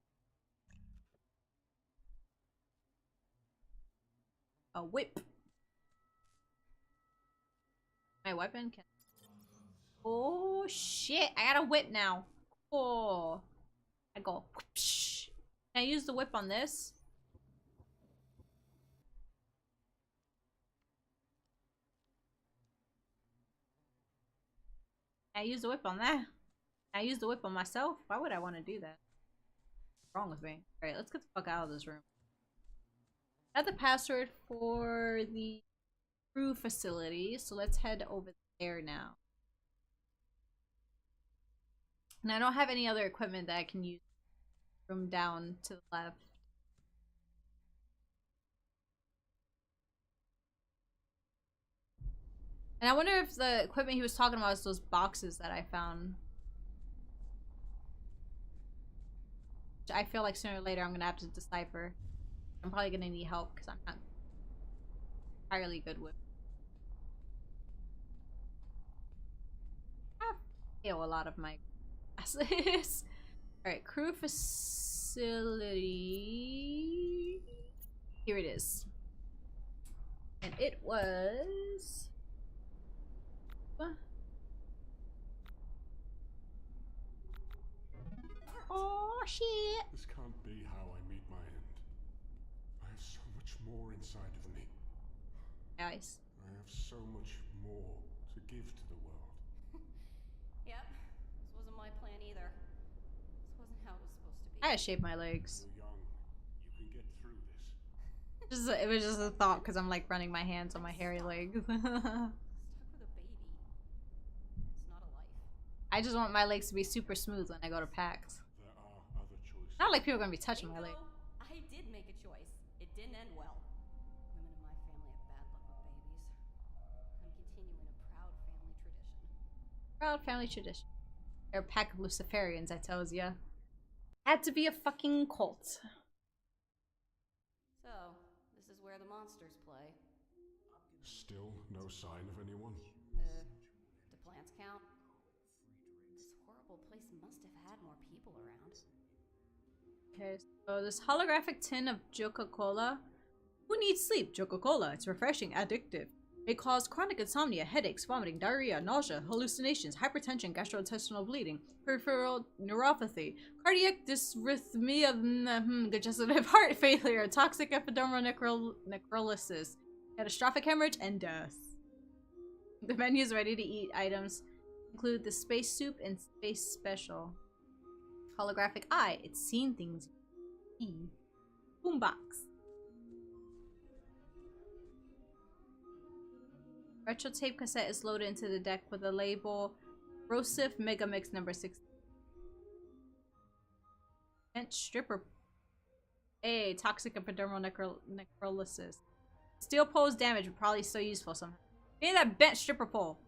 A whip. My weapon can. Oh shit! I got a whip now. Oh, I go. Whoosh. Can I use the whip on this? Can I use the whip on that? Can I use the whip on myself? Why would I want to do that? What's wrong with me? Alright, let's get the fuck out of this room. I have the password for the crew facility, so let's head over there now. And I don't have any other equipment that I can use from down to the left. And I wonder if the equipment he was talking about is those boxes that I found. Which I feel like sooner or later I'm gonna have to decipher. I'm probably gonna need help because I'm not entirely good with. I fail a lot of my classes. Alright, crew facility. Here it is. And it was. What? Oh shit! This can't be how I meet my end. I have so much more inside of me. Nice. I have so much more to give to the world. Yep. This wasn't my plan either. This wasn't how it was supposed to be. I gotta shave my legs. You're young. You can get through this. It was just a thought because I'm like running my hands on my hairy legs. Stuck with a baby. It's not a life. I just want my legs to be super smooth when I go to PAX. There are other choices. Not like people are gonna be touching my Bingo. legs. I did make a choice. It didn't end well. Women in my family have bad luck with babies. I'm continuing a proud family tradition. Proud family tradition. They're a pack of Luciferians, I tells ya. Had to be a fucking cult. So, this is where the monsters play. Still no sign of anyone. Do plants count? This horrible place must have had more people around. Okay, so this holographic tin of Coca-Cola. Who needs sleep? Coca-Cola. It's refreshing, addictive. May cause chronic insomnia, headaches, vomiting, diarrhea, nausea, hallucinations, hypertension, gastrointestinal bleeding, peripheral neuropathy, cardiac dysrhythmia, congestive heart failure, toxic epidermal necrolysis, catastrophic hemorrhage, and death. The menu's ready-to-eat items include the space soup and space special. Holographic eye. It's seen things. Boombox. Retro tape cassette is loaded into the deck with a label Rosif Megamix number 6. Bent stripper. A toxic epidermal necrolysis. Steel pole's damage, but probably still useful somehow. Give me that bent stripper pole.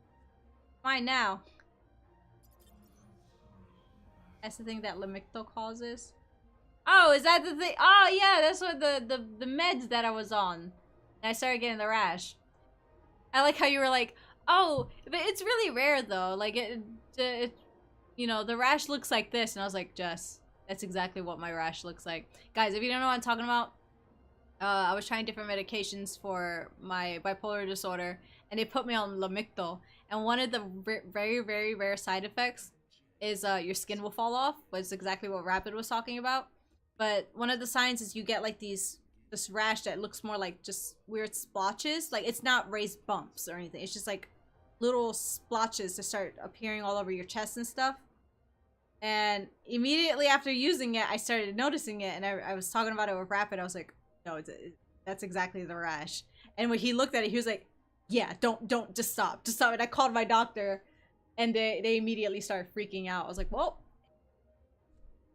Fine now. That's the thing that Lamictal causes. Oh, is that the thing? Oh yeah, that's what the meds that I was on. And I started getting the rash. I like how you were like, oh, but it's really rare though. Like it, you know, the rash looks like this, and I was like, Jess, that's exactly what my rash looks like. Guys, if you don't know what I'm talking about, I was trying different medications for my bipolar disorder, and they put me on Lamictal. And one of the very, very rare side effects is your skin will fall off, which is exactly what Rapid was talking about. But one of the signs is you get like this rash that looks more like just weird splotches. Like it's not raised bumps or anything. It's just like little splotches that start appearing all over your chest and stuff. And immediately after using it, I started noticing it, and I was talking about it with Rapid. I was like, no, that's exactly the rash. And when he looked at it, he was like, yeah, don't, just stop. And I called my doctor, and they immediately started freaking out. I was like, well,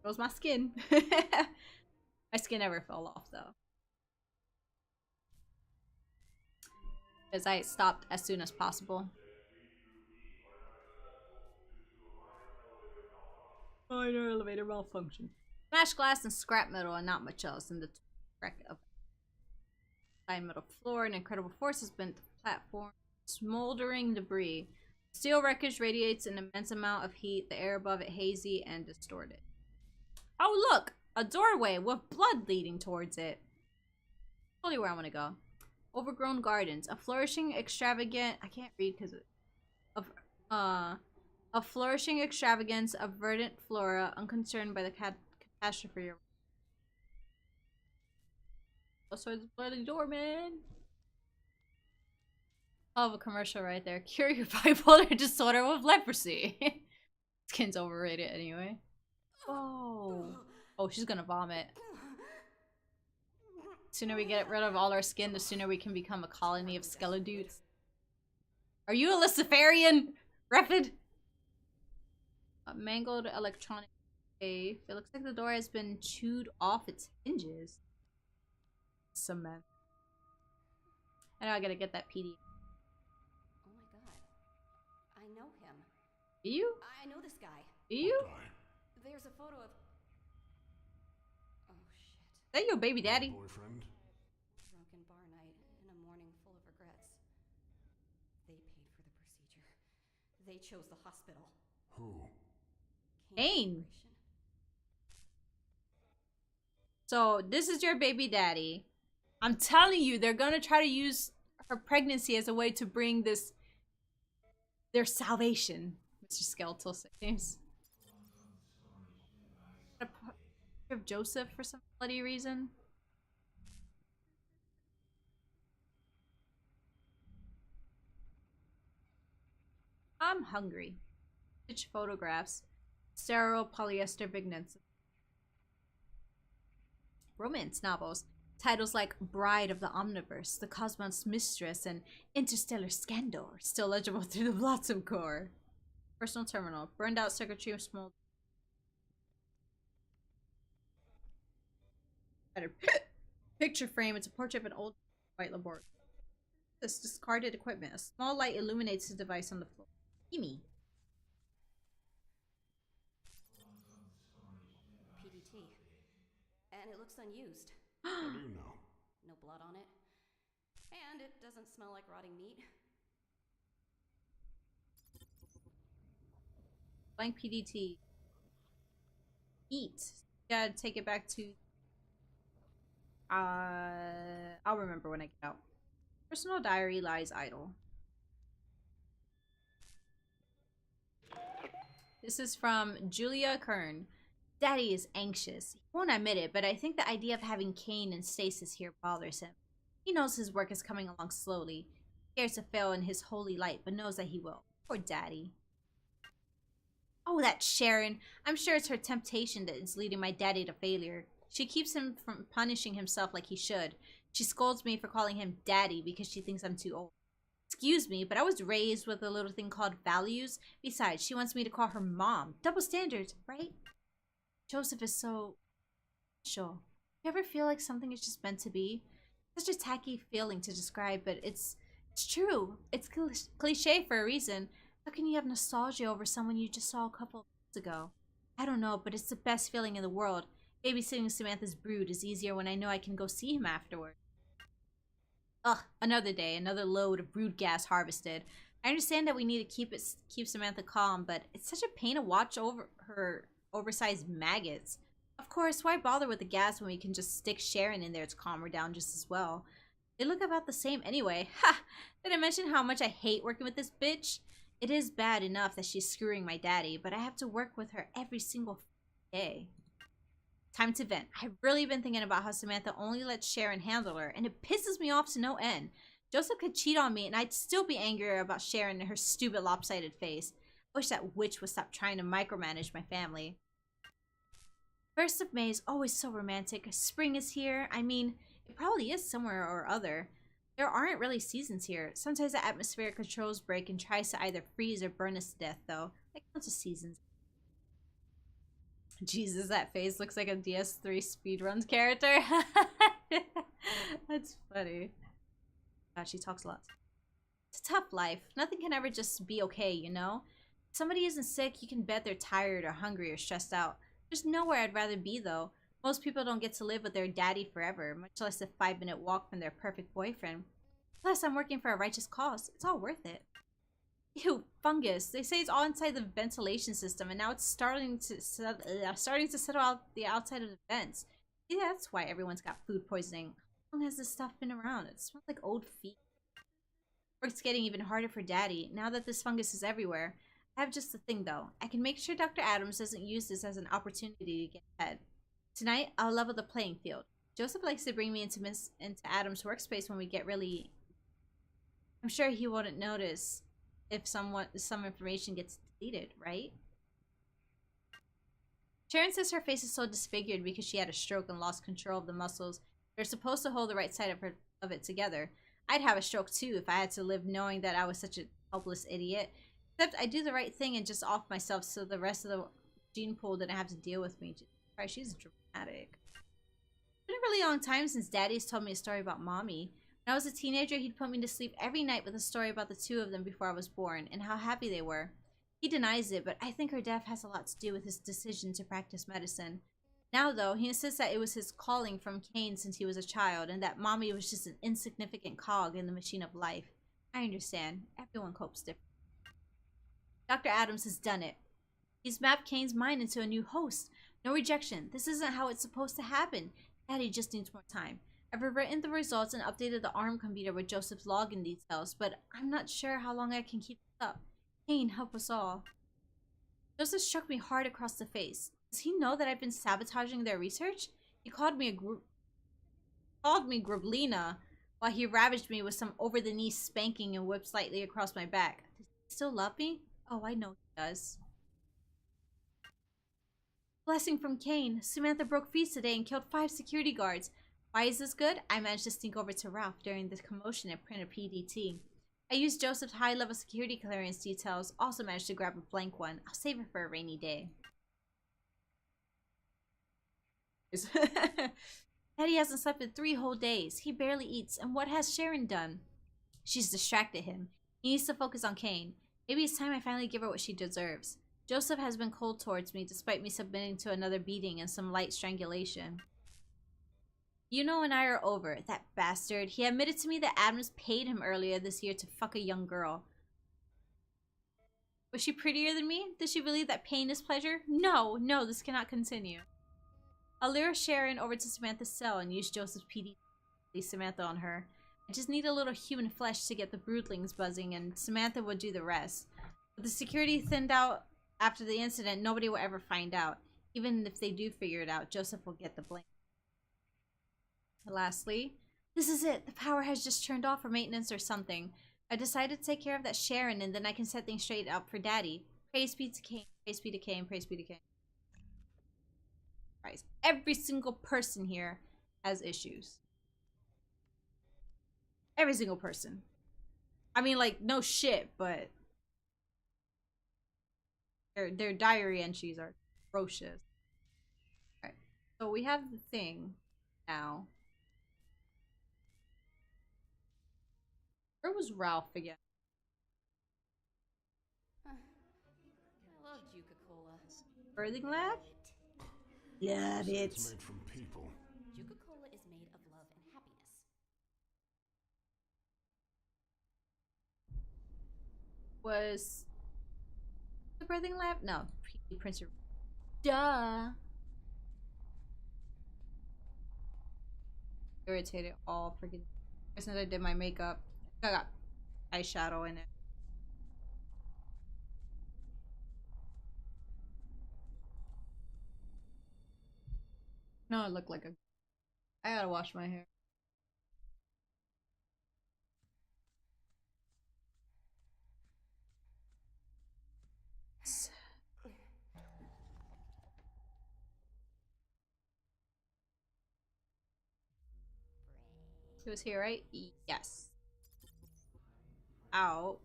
it was my skin. My skin never fell off, though. Because I stopped as soon as possible. Minor elevator malfunction. Smashed glass and scrap metal and not much else in the wreck of the metal floor. An incredible force has bent the platform. Smoldering debris. Steel wreckage radiates an immense amount of heat, the air above it hazy and distorted. Oh, look! A doorway with blood leading towards it. Totally where I want to go. Overgrown gardens. A flourishing extravagant... I can't read because of... A flourishing extravagance of verdant flora, unconcerned by the catastrophe. Also, it's bloody door, man. I'll have a commercial right there. Cure your bipolar disorder with leprosy. Skin's overrated anyway. Oh. Oh, she's gonna vomit. The sooner we get rid of all our skin, the sooner we can become a colony of skeledudes. Are you a Luciferian, Refid? A mangled electronic safe. It looks like the door has been chewed off its hinges. Cement. I know I gotta get that PD. Oh my god. I know him. Do you? I know this guy. Do you? There's a photo of... Oh shit. Is that your baby daddy? Boyfriend? Drunken bar night in a morning full of regrets. They paid for the procedure. They chose the hospital. Who? Cayne. So this is your baby daddy. I'm telling you, they're gonna try to use her pregnancy as a way to bring this their salvation. Mr. Skeletal says. A picture of Joseph for some bloody reason. I'm hungry. Stitch photographs. Sterile polyester vignettes. Romance novels. Titles like Bride of the Omniverse, The Cosmos Mistress, and Interstellar Scandal are still legible through the Blossom Core. Personal terminal. Burned out circuitry of small... Picture frame. It's a portrait of an old white laboratory. This discarded equipment. A small light illuminates the device on the floor. Gimme. PDT. And it looks unused. How do you know? No blood on it. And it doesn't smell like rotting meat. Blank PDT. Eat. Gotta take it back to... I'll remember when I get out. Personal diary lies idle. This is from Julia Kern. Daddy is anxious. He won't admit it, but I think the idea of having Cayne and stasis here bothers him. He knows his work is coming along slowly. He cares to fail in his holy light, but knows that he will. Poor Daddy. Oh, that Sharon. I'm sure it's her temptation that is leading my daddy to failure. She keeps him from punishing himself like he should. She scolds me for calling him Daddy because she thinks I'm too old. Excuse me, but I was raised with a little thing called values. Besides, she wants me to call her Mom. Double standards, right? Joseph is so... sure. You ever feel like something is just meant to be? Such a tacky feeling to describe, but it's true. It's cliche for a reason. How can you have nostalgia over someone you just saw a couple of months ago? I don't know, but it's the best feeling in the world. Babysitting Samantha's brood is easier when I know I can go see him afterward. Ugh, another day, another load of brood gas harvested. I understand that we need to keep Samantha calm, but it's such a pain to watch over her oversized maggots. Of course, why bother with the gas when we can just stick Sharon in there to calm her down just as well? They look about the same anyway. Ha! Did I mention how much I hate working with this bitch? It is bad enough that she's screwing my daddy, but I have to work with her every single day. Time to vent. I've really been thinking about how Samantha only lets Sharon handle her, and it pisses me off to no end. Joseph could cheat on me, and I'd still be angrier about Sharon and her stupid lopsided face. I wish that witch would stop trying to micromanage my family. 1st of May is always so romantic. Spring is here. I mean, it probably is somewhere or other. There aren't really seasons here. Sometimes the atmospheric controls break and tries to either freeze or burn us to death, though. That counts as seasons. Jesus, that face looks like a DS3 speedruns character. That's funny. God, she talks a lot. It's a tough life. Nothing can ever just be okay, you know? If somebody isn't sick, you can bet they're tired or hungry or stressed out. There's nowhere I'd rather be, though. Most people don't get to live with their daddy forever, much less a 5-minute walk from their perfect boyfriend. Plus, I'm working for a righteous cause. It's all worth it. Ew, fungus. They say it's all inside the ventilation system, and now it's starting to settle out the outside of the vents. Yeah, that's why everyone's got food poisoning. How long has this stuff been around? It smells like old feet. Work's getting even harder for Daddy, now that this fungus is everywhere. I have just the thing, though. I can make sure Dr. Adams doesn't use this as an opportunity to get ahead. Tonight, I'll level the playing field. Joseph likes to bring me into Adam's workspace when we get really... I'm sure he wouldn't notice if some information gets deleted, right? Sharon says her face is so disfigured because she had a stroke and lost control of the muscles. They're supposed to hold the right side of it together. I'd have a stroke too if I had to live knowing that I was such a helpless idiot. Except I do the right thing and just off myself so the rest of the gene pool didn't have to deal with me. Christ, she's dramatic. It's been a really long time since Daddy's told me a story about Mommy. When I was a teenager, he'd put me to sleep every night with a story about the two of them before I was born and how happy they were. He denies it, but I think her death has a lot to do with his decision to practice medicine. Now, though, he insists that it was his calling from Cayne since he was a child, and that Mommy was just an insignificant cog in the machine of life. I understand. Everyone copes differently. Dr. Adams has done it. He's mapped Cayne's mind into a new host. No rejection. This isn't how it's supposed to happen. Daddy just needs more time. I've rewritten the results and updated the ARM computer with Joseph's login details, but I'm not sure how long I can keep this up. Cayne, help us all. Joseph struck me hard across the face. Does he know that I've been sabotaging their research? He called me Grublina while he ravaged me with some over-the-knee spanking and whipped slightly across my back. Does he still love me? Oh, I know he does. Blessing from Cayne. Samantha broke feast today and killed 5 security guards. Why is this good? I managed to sneak over to Ralph during the commotion and print a PDT. I used Joseph's high-level security clearance details. Also managed to grab a blank one. I'll save it for a rainy day. Daddy hasn't slept in 3 whole days. He barely eats. And what has Sharon done? She's distracted him. He needs to focus on Cayne. Maybe it's time I finally give her what she deserves. Joseph has been cold towards me despite me submitting to another beating and some light strangulation. Yuno and I are over. That bastard. He admitted to me that Adams paid him earlier this year to fuck a young girl. Was she prettier than me? Does she believe that pain is pleasure? No, this cannot continue. I'll lure Sharon over to Samantha's cell and use Joseph's PD to Samantha on her. I just need a little human flesh to get the broodlings buzzing, and Samantha would do the rest. With the security thinned out after the incident, nobody will ever find out. Even if they do figure it out, Joseph will get the blame. Lastly, this is it. The power has just turned off for maintenance or something. I decided to take care of that Sharon, and then I can set things straight up for Daddy. Praise be to Cayne, praise be to Cayne, praise be to Cayne. Christ. Every single person here has issues. Every single person. I mean, like, no shit, but their diary entries are atrocious. Alright, so we have the thing now. Where was Ralph again? I love Juca-Cola. Birthing lab? Love it. It's made from people. Juca-Cola is made of love and happiness. Was the birthing lab? No, Prince. Duh. Irritated all freaking. Since I did my makeup, I got eyeshadow in it. No, I look like a. I gotta wash my hair. He was here, right? Yes. Out.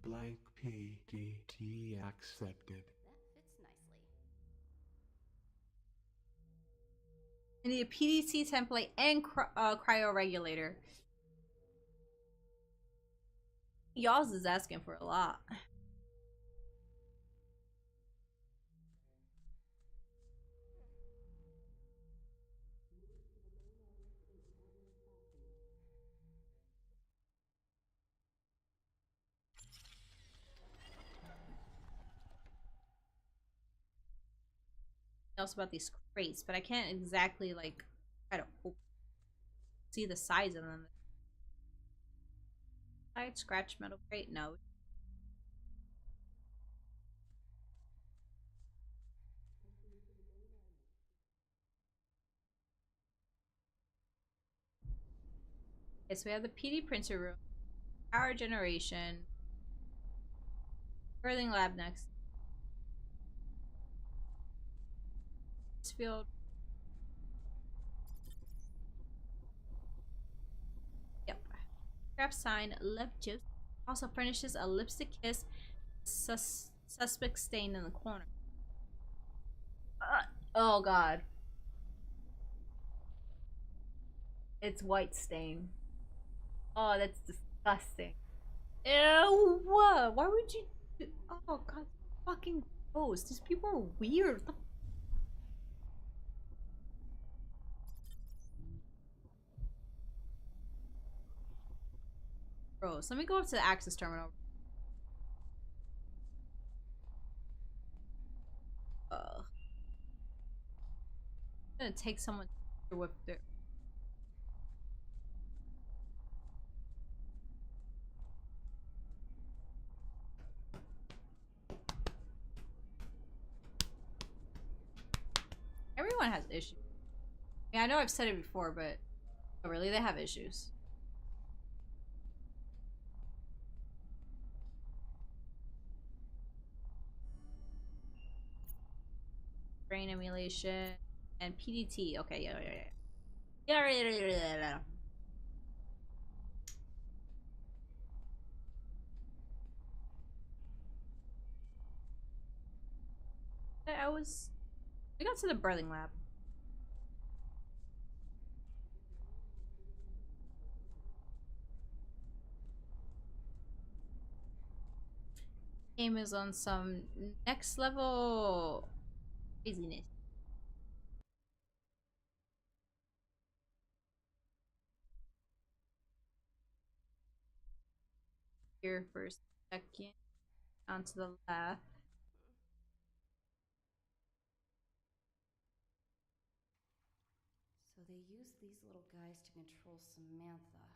Blank PDT accepted. That fits nicely. I need a PDC template and cryo regulator. Y'all's is asking for a lot. else about these crates, but I can't exactly like try to see the size of them. Side scratch metal crate? No. Okay, so we have the PD printer room, power generation, birthing lab next. Field. Yep. Scrap sign left juice also furnishes a lipstick kiss suspect stain in the corner. Oh god. It's white stain. Oh, that's disgusting. Ew! Why would you? Oh god, fucking gross. These people are weird. Gross. Let me go up to the access terminal. I'm gonna take someone with their. Everyone has issues. Yeah, I know I've said it before, but oh, really, they have issues. Brain emulation and PDT. Okay, yeah. We got to the birthing lab. Game is on some next level craziness. Here for a second. Onto the left. So they use these little guys to control Samantha.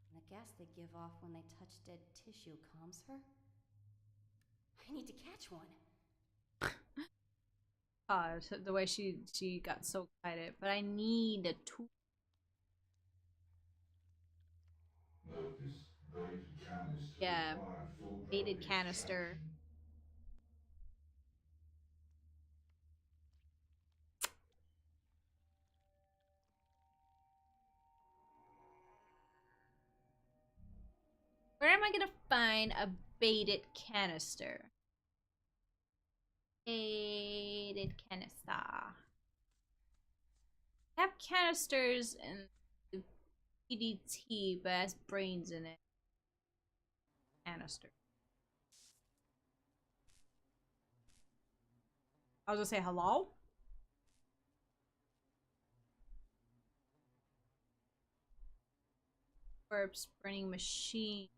And the gas they give off when they touch dead tissue calms her? I need to catch one. God, the way she got so excited. But I need a tool. Yeah, baited canister. Where am I gonna find a baited canister? Baited canister. I have canisters in the PDT, but it has brains in it. Canister. I was gonna say hello? Corpse burning machine.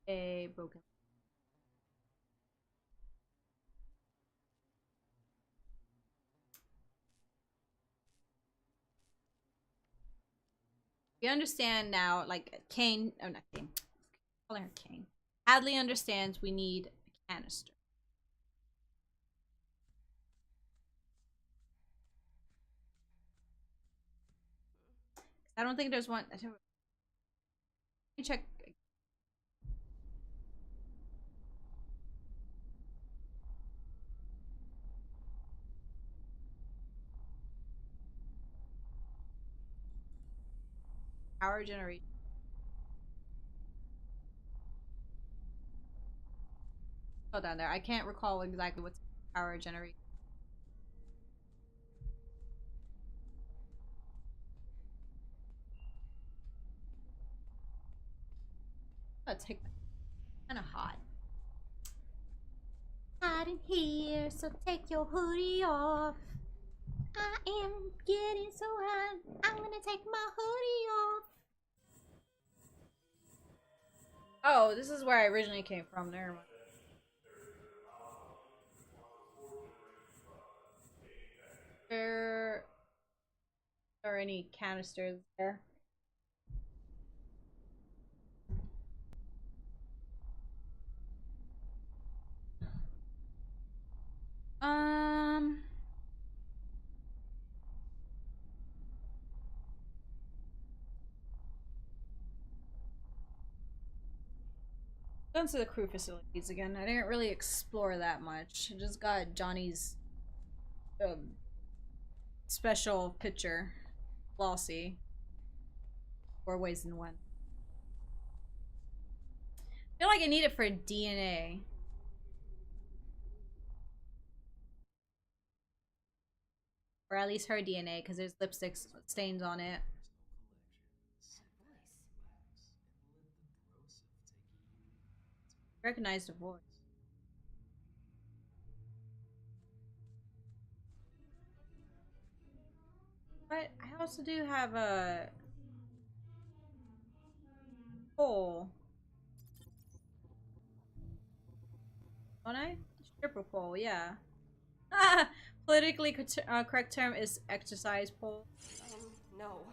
A broken. We understand now, like Cayne, oh not Cayne, calling her Cayne. Hadley understands we need a canister. I don't think there's one. Let me check. Power generation. Go down there. I can't recall exactly what's power generation. Let's take that. Kind of hot. Hot in here, so take your hoodie off. I am getting so hot. I'm gonna take my hoodie off. Oh, this is where I originally came from. Never mind. There are any canisters there? Um. Going to the crew facilities again. I didn't really explore that much. I just got Johnny's special picture, Flossie. 4 ways in 1. I feel like I need it for DNA. Or at least her DNA, because there's lipstick stains on it. Recognize the voice. But I also do have a pole. Don't I? Stripper pole, yeah. Politically correct term is exercise pole. No.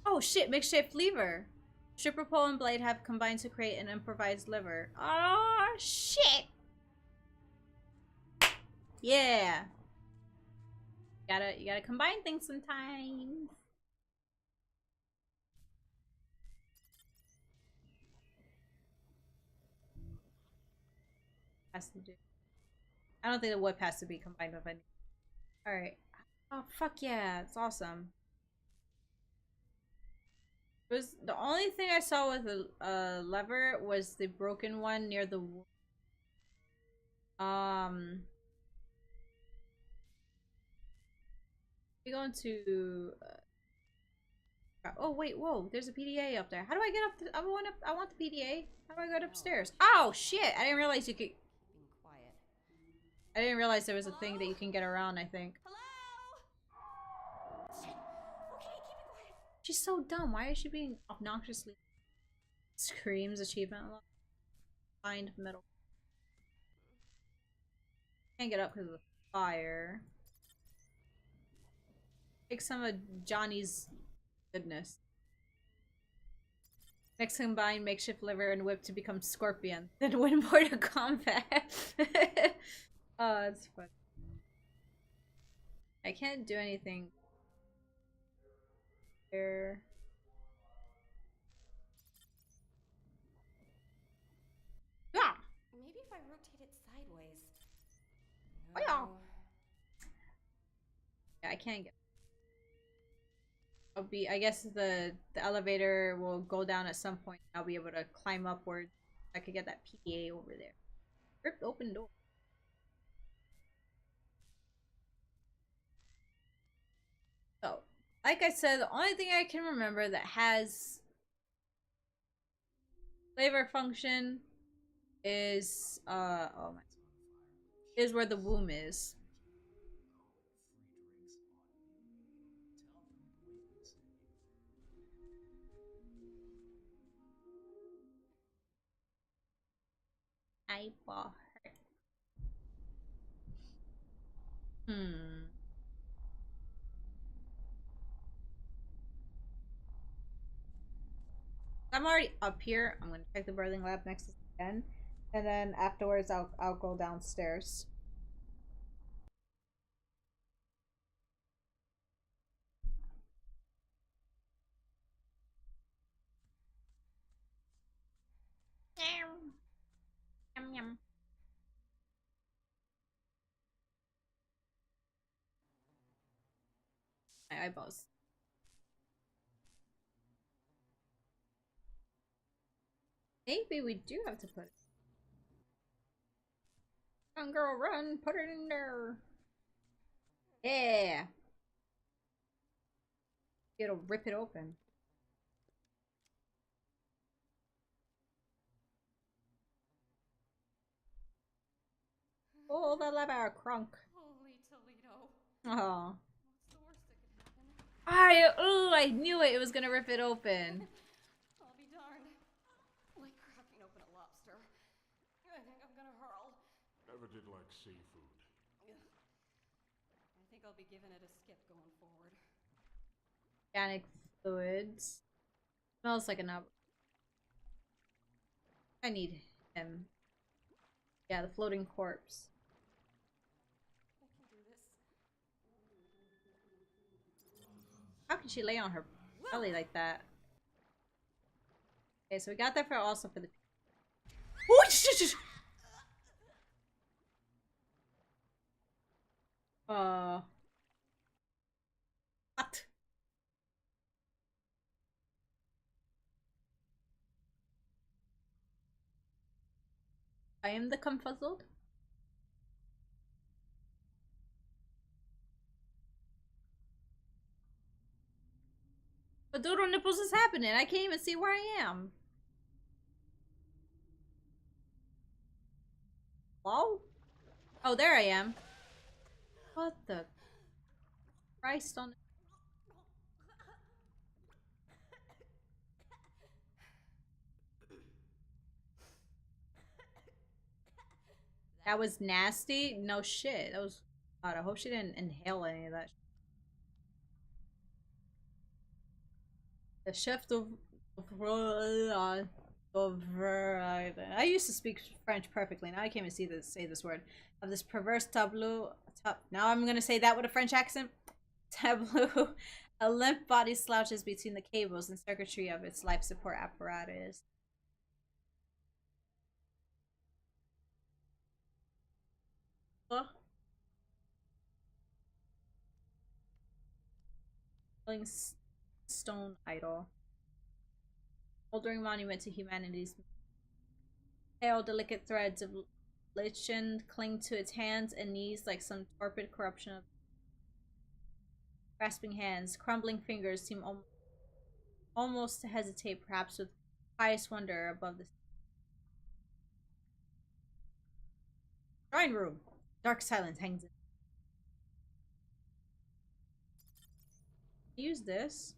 Oh shit, makeshift lever. Stripper pole and blade have combined to create an improvised lever. Oh shit! Yeah. You gotta combine things sometimes. Has to do. I don't think the whip has to be combined with anything. Alright. Oh fuck yeah, it's awesome. It was the only thing I saw with a lever was the broken one near the we going to oh wait, whoa, there's a PDA up there. How do I get up I want the PDA. How do I get upstairs? Oh shit, I didn't realize you could Being quiet. I didn't realize there was a thing that you can get around, I think. Hello? Shit. Okay, keep it quiet. She's so dumb. Why is she being obnoxiously screams achievement unlocked? Find middle. Can't get up because of the fire. Take some of Johnny's goodness. Next combine makeshift liver and whip to become Scorpion. Then win more to combat. Oh, that's funny. I can't do anything here. Yeah. Maybe if I rotate it sideways. Oh, yeah. Yeah, I can't get. I guess the elevator will go down at some point. I'll be able to climb upward. I could get that PDA over there. Ripped open door. So, like I said, the only thing I can remember that has flavor function is oh my, is where the womb is. Eyeball hurt. I'm already up here. I'm gonna check the birthing lab next to again, and then afterwards I'll go downstairs. Yum yum. My eyeballs. Maybe we do have to put it. Run, girl, run! Put it in there. Yeah. It'll rip it open. Oh, the lever, crunk. Holy Toledo. Oh. What's the worst that could happen? I knew it. It was gonna rip it open. I'll be darned. Like cracking open a lobster. I think I'm gonna hurl. Ever did like seafood? Ugh. I think I'll be giving it a skip going forward. Organic fluids. Smells like an. I need him. Yeah, the floating corpse. I can do this. How can she lay on her belly like that? Okay, so we got that for also for the. Oh, what? I am the confuzzled. But doodle nipples is happening. I can't even see where I am. Hello? Oh, there I am. What the Christ on? That was nasty. No shit. That was. God, I hope she didn't inhale any of that. The chef I used to speak French perfectly. Now I can't even say this word. Of this perverse tableau. Now I'm gonna say that with a French accent. Tableau. A limp body slouches between the cables and circuitry of its life support apparatus. Huh? Stone idol. Moldering monument to humanity's pale, delicate threads of lichen cling to its hands and knees like some torpid corruption of grasping hands. Crumbling fingers seem almost to hesitate, perhaps with pious wonder above the shrine room. Dark silence hangs in. Use this.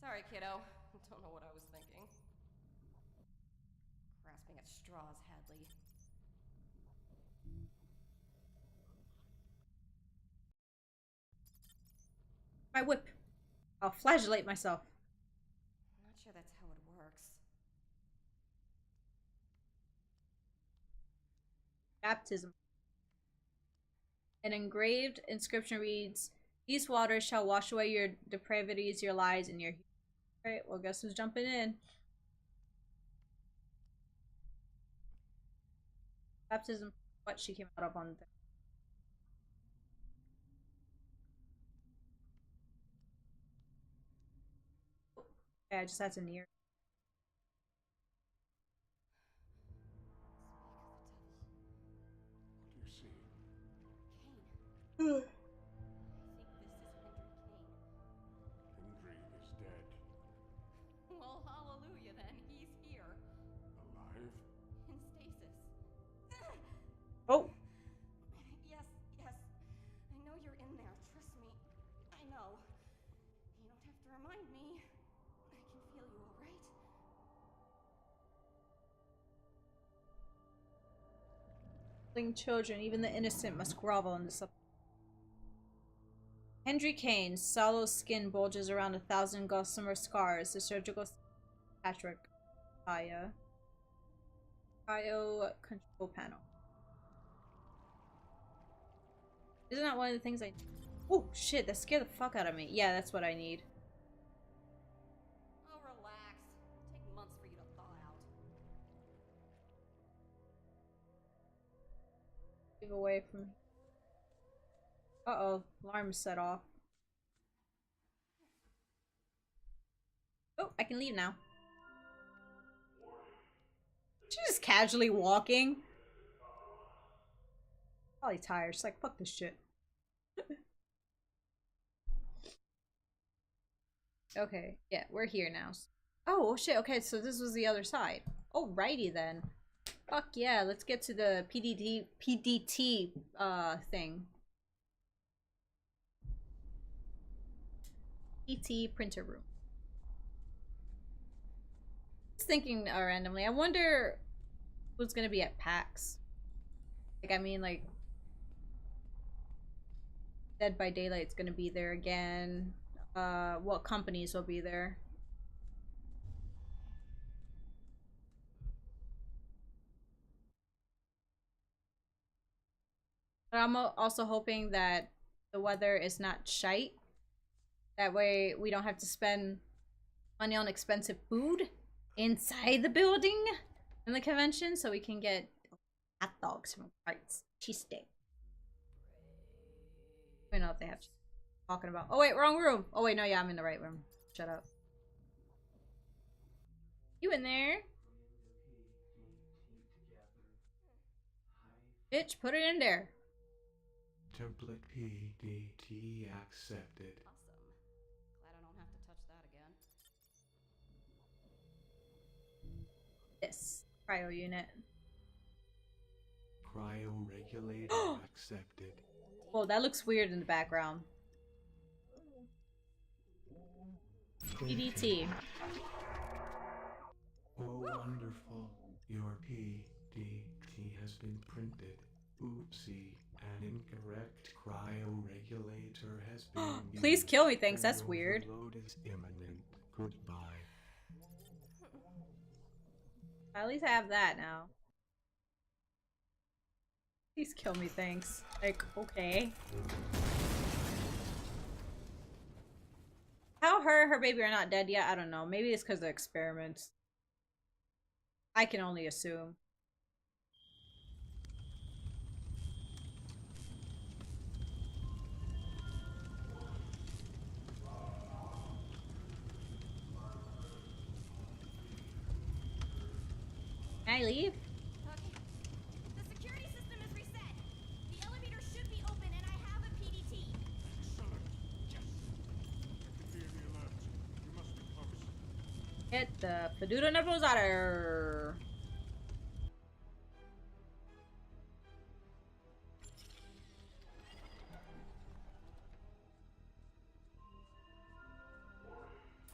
Sorry, kiddo. Don't know what I was thinking. Grasping at straws, Hadley. My whip. I'll flagellate myself. I'm not sure that's how it works. Baptism. An engraved inscription reads, "These waters shall wash away your depravities, your lies, and your..." Alright, well, guess who's jumping in? Baptism, what she came out of on the... Okay, I just had to near. What do you see? Cayne. I think this is Henry Cayne. Hendry is dead. Well, hallelujah then. He's here. Alive? In stasis. Oh! Yes, yes. I know you're in there. Trust me. I know. You don't have to remind me. I can feel you, all right? Children, even the innocent, must grovel in the sub. Henry Cayne, sallow skin bulges around 1,000 gossamer scars. The surgical Patrick Aya. Cryo control panel. Isn't that one of the things I... Oh, shit, that scared the fuck out of me. Yeah, that's what I need. Oh, relax. It'll take months for you to thaw out. Move away from... Uh-oh, alarm set off. Oh, I can leave now. She's just casually walking. Probably tired. She's like, fuck this shit. Okay, yeah, we're here now. Oh, shit, okay, so this was the other side. Alrighty then. Fuck yeah, let's get to the PDT thing. PT printer room. Just thinking randomly, I wonder who's gonna be at PAX. Like, I mean, like, Dead by Daylight's gonna be there again. What companies will be there? But I'm also hoping that the weather is not shite. That way we don't have to spend money on expensive food inside the building in the convention, so we can get hot dogs from Carts. Cheesesteak. I don't know if they have talking about. Oh wait, wrong room. Oh wait, no, yeah, I'm in the right room. Shut up. You in there? Bitch, put it in there. Template PDT accepted. Awesome. Glad I don't have to touch that again. This cryo unit. Cryo regulator accepted. Oh, that looks weird in the background. PDT. Oh, wonderful. Your PDT has been printed. Oopsie. An incorrect cryo regulator has been used. Please kill me, thanks. That's weird. Overload is imminent. Goodbye. At least I have that now. Please kill me, thanks. Like, okay. How her baby are not dead yet, I don't know. Maybe it's because of experiments. I can only assume. Can I leave? Okay. The security system is reset. The elevator should be open, and I have a PDT. Excellent. Yes. I can hear the alert. You must be close. Get the Padudo nipples out of her.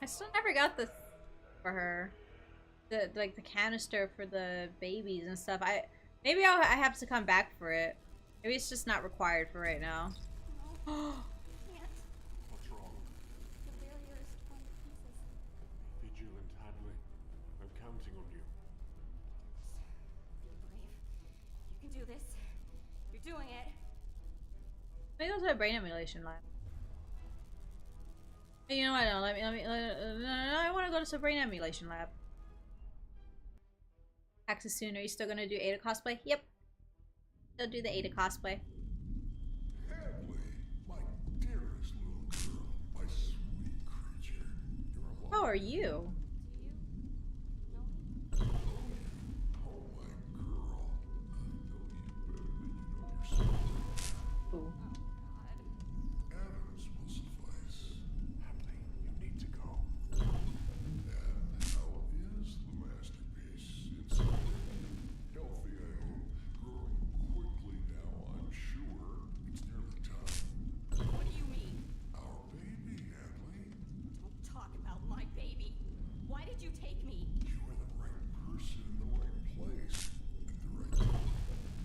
I still never got the for her. The like the canister for the babies and stuff. Maybe I have to come back for it. Maybe it's just not required for right now. No, can't. What's wrong? The barrier is torn to pieces. Vigilant, Hadley. I'm counting on you. Be brave. You can do this. You're doing it. Maybe go to a brain emulation lab. Hey, you know what? No, I want to go to some brain emulation lab. Access soon. Are you still gonna do Ada cosplay? Yep. Still do the Ada cosplay. Hadley, my dearest little girl, my sweet creature. You're a How are you? Do you know me? Oh, my girl. I know you better than you know yourself. Ooh. God. Adams will suffice. Hadley, you need to go. And how is the masterpiece inside? Healthy, I hope. Growing quickly now, I'm sure. It's nearly time. What do you mean? Our baby, Hadley. Don't talk about my baby. Why did you take me? You are the right person in the right place at the right time.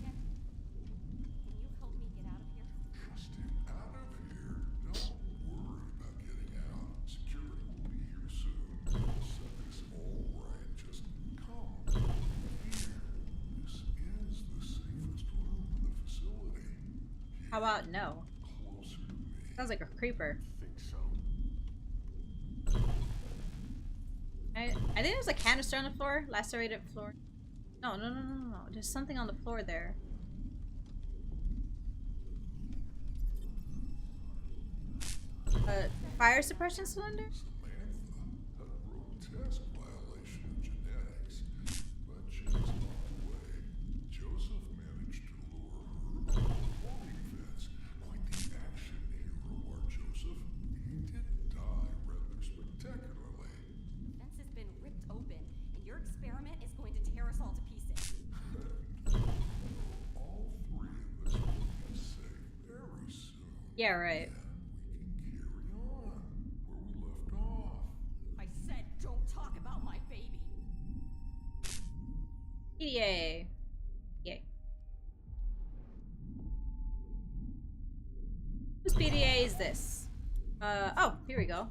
Can you help me get out of here? Just out of here. Don't worry about getting out. Security will be here soon. Set this all right. Just come here. This is the safest room in the facility. How about no? Closer to me. Sounds like a creeper. Think so. I think there's a canister on the floor. Lacerated floor. No. There's something on the floor there. Fire suppression cylinder? Samantha, a grotesque violation of genetics. But she's on the way. Joseph managed to lure her over the holding fence. Quite the action hero, our Joseph. He did die rather spectacularly. The fence has been ripped open, and your experiment is going to tear us all to pieces. All three of us will be safe very soon. Yeah, right. We can carry on where we left off. I said don't talk about my baby. PDA. Yay. this? Oh, here we go.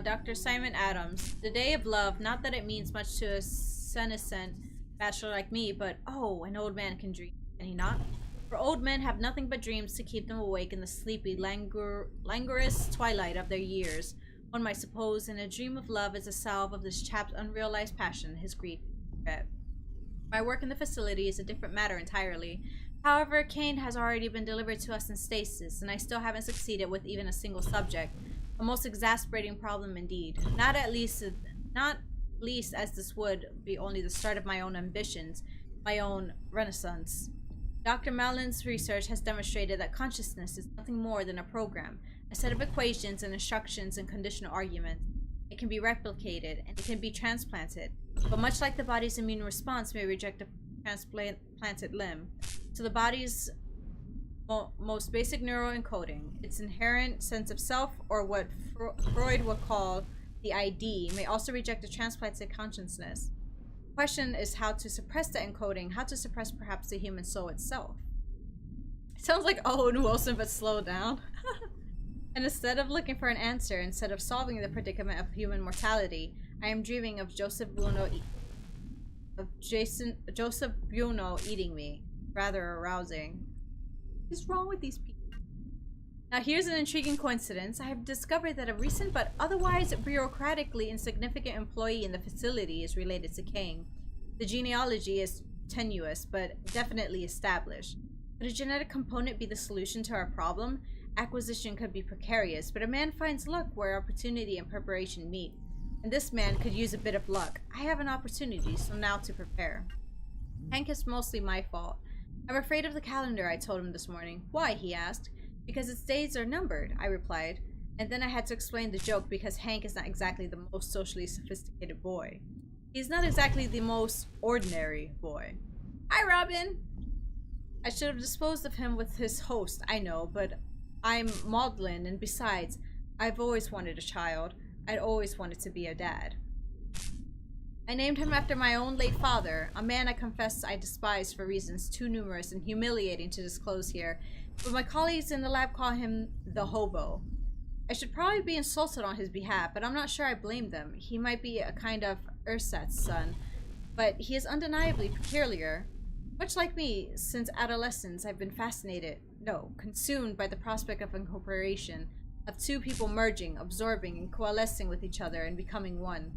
Dr. Simon Adams. The Day of Love, not that it means much to a senescent bachelor like me, but oh, an old man can dream, can he not? For old men have nothing but dreams to keep them awake in the sleepy, languorous twilight of their years. One might suppose, and a dream of love is a salve of this chap's unrealized passion, his grief, regret. My work in the facility is a different matter entirely. However, Cayne has already been delivered to us in stasis, and I still haven't succeeded with even a single subject. A most exasperating problem indeed. Not least as this would be only the start of my own ambitions, my own renaissance. Dr. Malin's research has demonstrated that consciousness is nothing more than a program, a set of equations and instructions and conditional arguments. It can be replicated and it can be transplanted, but much like the body's immune response may reject a transplanted limb, so the body's most basic neural encoding, its inherent sense of self, or what Freud would call the ID, may also reject a transplanted consciousness. The question is how to suppress the encoding, how to suppress perhaps the human soul itself. It sounds like Owen Wilson, but slow down. And instead of looking for an answer, instead of solving the predicament of human mortality, I am dreaming of Joseph Buono eating me. Rather arousing. What is wrong with these people? Now here's an intriguing coincidence. I have discovered that a recent but otherwise bureaucratically insignificant employee in the facility is related to Cayne. The genealogy is tenuous, but definitely established. Could a genetic component be the solution to our problem? Acquisition could be precarious, but a man finds luck where opportunity and preparation meet. And this man could use a bit of luck. I have an opportunity, so now to prepare. Hank is mostly my fault. I'm afraid of the calendar, I told him this morning. Why, he asked. Because its days are numbered, I replied. And then I had to explain the joke because Hank is not exactly the most socially sophisticated boy. He's not exactly the most ordinary boy. Hi, Robin! I should have disposed of him with his host, I know, but I'm maudlin, and besides, I've always wanted a child. I'd always wanted to be a dad. I named him after my own late father, a man I confess I despise for reasons too numerous and humiliating to disclose here, but my colleagues in the lab call him the hobo. I should probably be insulted on his behalf, but I'm not sure I blame them. He might be a kind of ersatz son, but he is undeniably peculiar. Much like me, since adolescence I've been consumed by the prospect of incorporation, of two people merging, absorbing, and coalescing with each other and becoming one.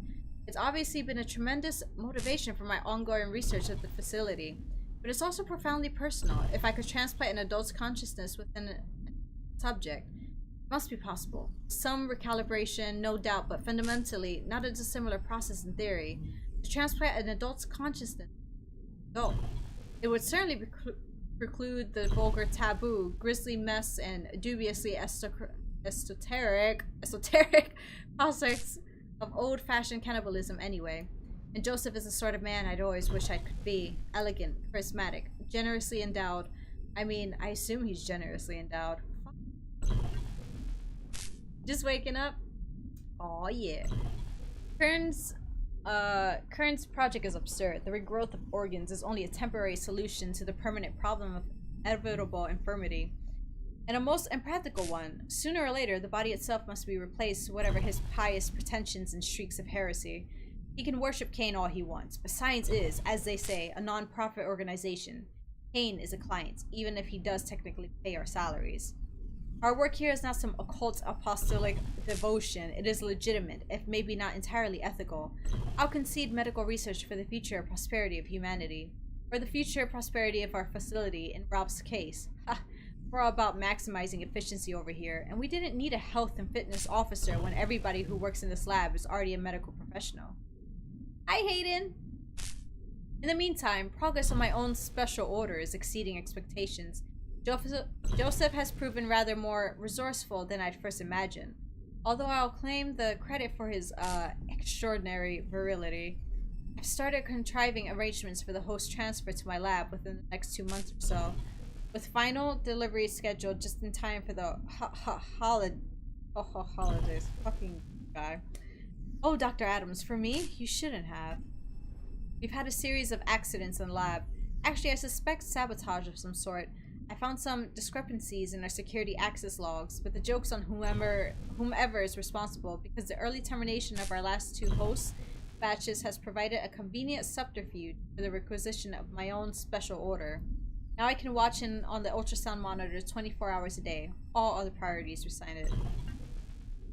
It's obviously been a tremendous motivation for my ongoing research at the facility, but it's also profoundly personal. If I could transplant an adult's consciousness within a subject, it must be possible. Some recalibration, no doubt, but fundamentally not a dissimilar process in theory. To transplant an adult's consciousness, no. It would certainly preclude the vulgar taboo, grisly mess, and dubiously esoteric prospects of old-fashioned cannibalism anyway. And Joseph is the sort of man I'd always wish I could be. Elegant, charismatic, generously endowed. I mean, I assume he's generously endowed. Just waking up? Aw, yeah. Kern's project is absurd. The regrowth of organs is only a temporary solution to the permanent problem of inevitable infirmity. And a most impractical one. Sooner or later, the body itself must be replaced, whatever his pious pretensions and streaks of heresy. He can worship Cayne all he wants, but science is, as they say, a non-profit organization. Cayne is a client, even if he does technically pay our salaries. Our work here is not some occult apostolic devotion. It is legitimate, if maybe not entirely ethical. I'll concede medical research for the future prosperity of humanity. For the future prosperity of our facility, in Rob's case. Ha! We're all about maximizing efficiency over here, and we didn't need a health and fitness officer when everybody who works in this lab is already a medical professional. Hi, Hayden! In the meantime, progress on my own special order is exceeding expectations. Joseph has proven rather more resourceful than I'd first imagined. Although I'll claim the credit for his extraordinary virility, I've started contriving arrangements for the host transfer to my lab within the next 2 months or so, with final delivery scheduled just in time for the holidays. Fucking guy. Oh, Dr. Adams, for me? You shouldn't have. We've had a series of accidents in the lab. Actually, I suspect sabotage of some sort. I found some discrepancies in our security access logs, but the joke's on whomever is responsible, because the early termination of our last 2 host batches has provided a convenient subterfuge for the requisition of my own special order. Now I can watch in on the ultrasound monitor 24 hours a day. All other priorities recited.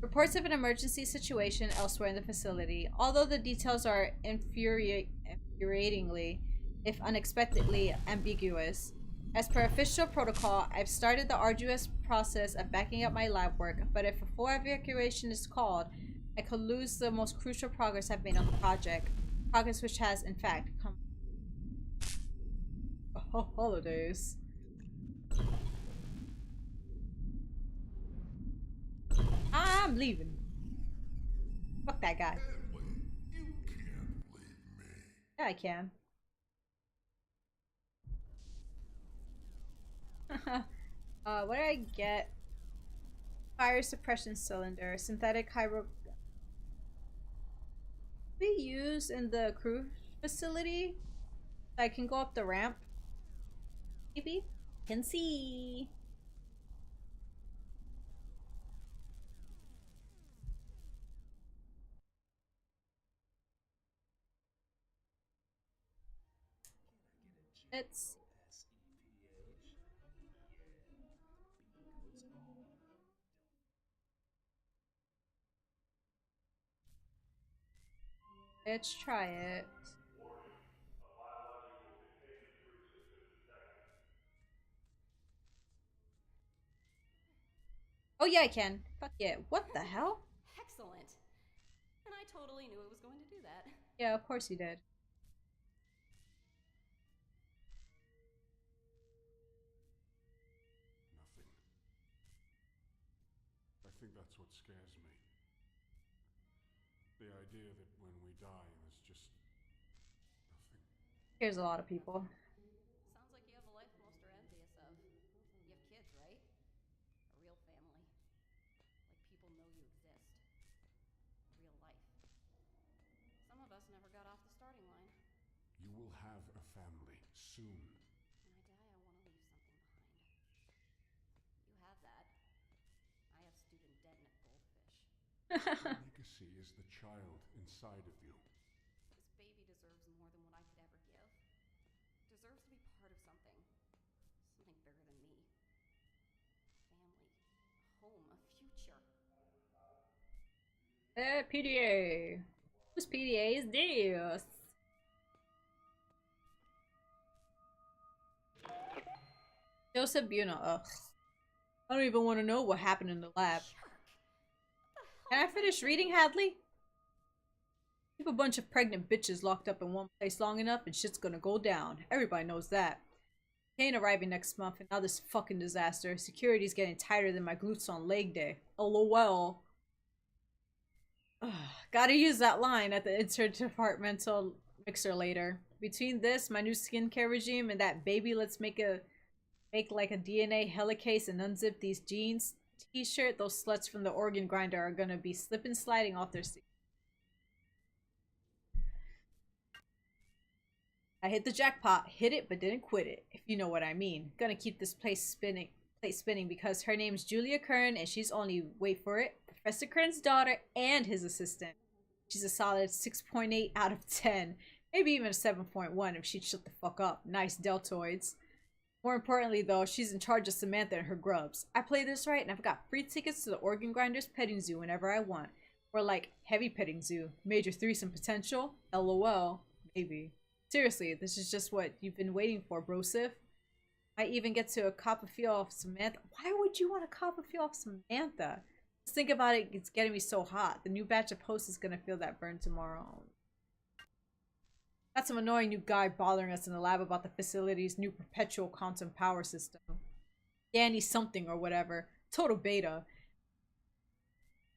Reports of an emergency situation elsewhere in the facility, although the details are infuriatingly, if unexpectedly, ambiguous. As per official protocol, I've started the arduous process of backing up my lab work, but if a full evacuation is called, I could lose the most crucial progress I've made on the project. Progress which has, in fact, come... holidays. I'm leaving. Fuck that guy. You can't leave me. Yeah, I can. What did I get? Fire suppression cylinder, synthetic hydro. We use in the crew facility. I can go up the ramp. Maybe can see. Let's. Let's try it. Oh yeah, I can. Fuck yeah. What the hell? Excellent. And I totally knew it was going to do that. Yeah, of course you did. Nothing. I think that's what scares me. The idea that when we die, there's just nothing. Here's a lot of people. Sounds like you have a life most are envious of. You have kids, right? A real family. Like people know you exist. Real life. Some of us never got off the starting line. You will have a family soon. When I die, I want to leave something behind. You have that. I have student debt and a goldfish. Your legacy is the child inside of you. This baby deserves more than what I could ever give. It deserves to be part of something. Something bigger than me. Family. A home. A future. PDA. Whose PDA is this? Joseph Buno. Ugh. I don't even want to know what happened in the lab. Can I finish reading, Hadley? Keep a bunch of pregnant bitches locked up in one place long enough and shit's gonna go down. Everybody knows that. Cayne arriving next month and now this fucking disaster. Security's getting tighter than my glutes on leg day. LOL. Ugh, gotta use that line at the interdepartmental mixer later. Between this, my new skincare regime, and that baby let's make like a DNA helicase and unzip these jeans t-shirt, those sluts from the organ grinder are gonna be slipping sliding off their seats. I hit the jackpot, hit it but didn't quit it, if you know what I mean. Gonna keep this plate spinning because her name's Julia Kern and she's only, wait for it, Professor Kern's daughter and his assistant. She's a solid 6.8 out of 10. Maybe even a 7.1 if she'd shut the fuck up. Nice deltoids. More importantly though, she's in charge of Samantha and her grubs. I play this right and I've got free tickets to the Organ Grinders petting zoo whenever I want. Or like, heavy petting zoo. Major threesome potential? LOL. Maybe. Seriously, this is just what you've been waiting for, brosif. Might even get to a cop a feel off Samantha. Why would you want to cop a feel off Samantha? Just think about it, it's getting me so hot. The new batch of posts is gonna feel that burn tomorrow. Got some annoying new guy bothering us in the lab about the facility's new perpetual quantum power system. Danny something or whatever. Total beta.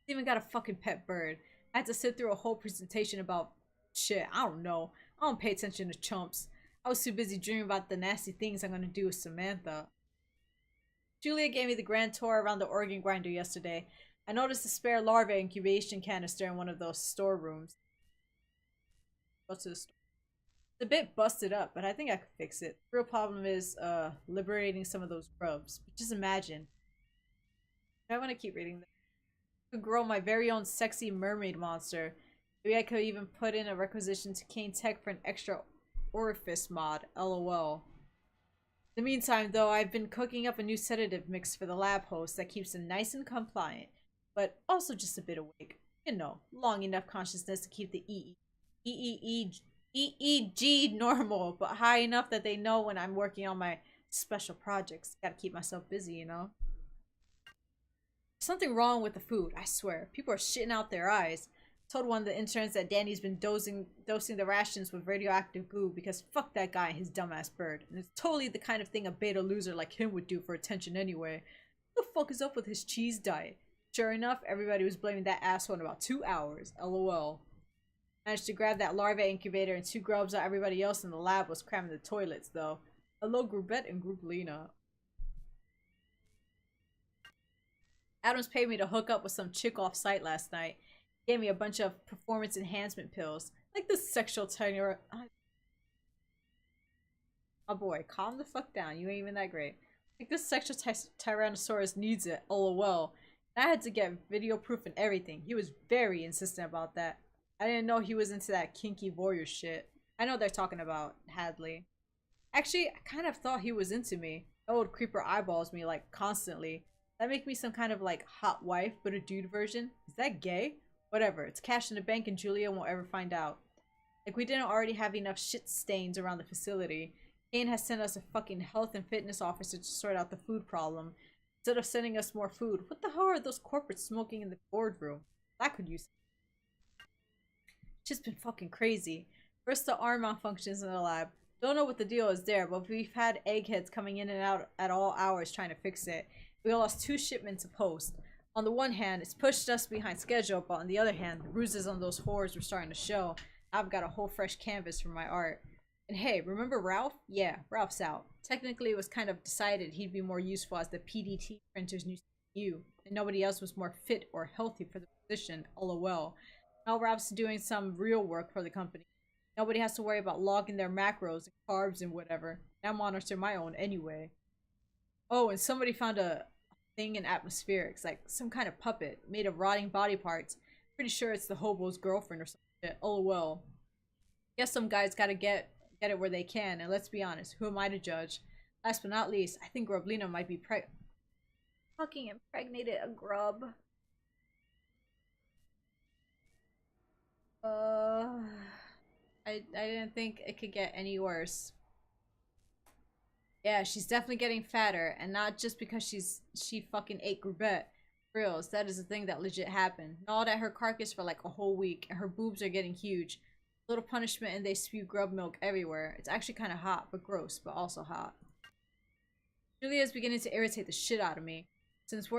Even got a fucking pet bird. I had to sit through a whole presentation about shit, I don't know. I don't pay attention to chumps. I was too busy dreaming about the nasty things I'm gonna do with Samantha. Julia gave me the grand tour around the organ grinder yesterday. I noticed a spare larva incubation canister in one of those storerooms. Go to the store. It's a bit busted up, but I think I could fix it. The real problem is liberating some of those grubs. But just imagine. I want to keep reading this. I could grow my very own sexy mermaid monster. Maybe I could even put in a requisition to Cayne Tech for an extra orifice mod. LOL. In the meantime, though, I've been cooking up a new sedative mix for the lab host that keeps them nice and compliant, but also just a bit awake. You know, long enough consciousness to keep the EEG normal, but high enough that they know when I'm working on my special projects. Gotta keep myself busy, you know? Something wrong with the food, I swear. People are shitting out their eyes. Told one of the interns that Danny's been dosing the rations with radioactive goo because fuck that guy and his dumbass bird. And it's totally the kind of thing a beta loser like him would do for attention anyway. What the fuck is up with his cheese diet? Sure enough, everybody was blaming that asshole in about 2 hours. LOL. Managed to grab that larva incubator and 2 grubs while everybody else in the lab was cramming the toilets, though. Hello, Groupette and Group Lena. Adams paid me to hook up with some chick off site last night. He gave me a bunch of performance enhancement pills. Like this sexual tyrannosaurus. Oh boy, calm the fuck down. You ain't even that great. Like this sexual tyrannosaurus needs it. LOL. And I had to get video proof and everything. He was very insistent about that. I didn't know he was into that kinky voyeur shit. I know they're talking about Hadley. Actually, I kind of thought he was into me. The old creeper eyeballs me like constantly. That make me some kind of like hot wife, but a dude version? Is that gay? Whatever, it's cash in the bank and Julia won't ever find out. Like we didn't already have enough shit stains around the facility. Cayne has sent us a fucking health and fitness officer to sort out the food problem. Instead of sending us more food, what the hell are those corporates smoking in the boardroom? That could use. Just been fucking crazy. First the arm malfunctions in the lab. Don't know what the deal is there, but we've had eggheads coming in and out at all hours trying to fix it. We lost 2 shipments of post. On the one hand, it's pushed us behind schedule, but on the other hand, the bruises on those whores were starting to show. I've got a whole fresh canvas for my art. And hey, remember Ralph? Yeah, Ralph's out. Technically, it was kind of decided he'd be more useful as the PDT printer's new CPU, and nobody else was more fit or healthy for the position, LOL. Now Ralph's doing some real work for the company. Nobody has to worry about logging their macros and carbs and whatever. I monitor my own anyway. Oh, and somebody found a thing in atmospherics, like some kind of puppet made of rotting body parts. Pretty sure it's the hobo's girlfriend or something. LOL. Guess some guys gotta get it where they can, and let's be honest, who am I to judge? Last but not least, I think Groblina might be fucking impregnated a grub. I didn't think it could get any worse. Yeah, she's definitely getting fatter, and not just because she fucking ate Groupette. Reals, that is a thing that legit happened. Gnawed at her carcass for like a whole week, and her boobs are getting huge. Little punishment, and they spew grub milk everywhere. It's actually kind of hot, but gross, but also hot. Julia is beginning to irritate the shit out of me. Since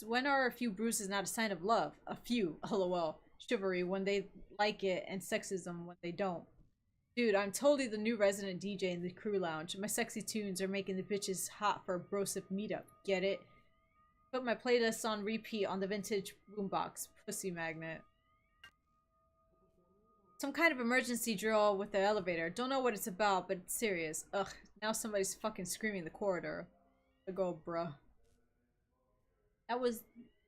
when are a few bruises not a sign of love? A few, lol. Chivalry when they like it, and sexism when they don't. Dude, I'm totally the new resident DJ in the crew lounge. My sexy tunes are making the bitches hot for a brosip meetup. Get it? Put my playlist on repeat on the vintage boombox. Pussy magnet. Some kind of emergency drill with the elevator. Don't know what it's about, but it's serious. Ugh, now somebody's fucking screaming in the corridor. Go, bruh. That was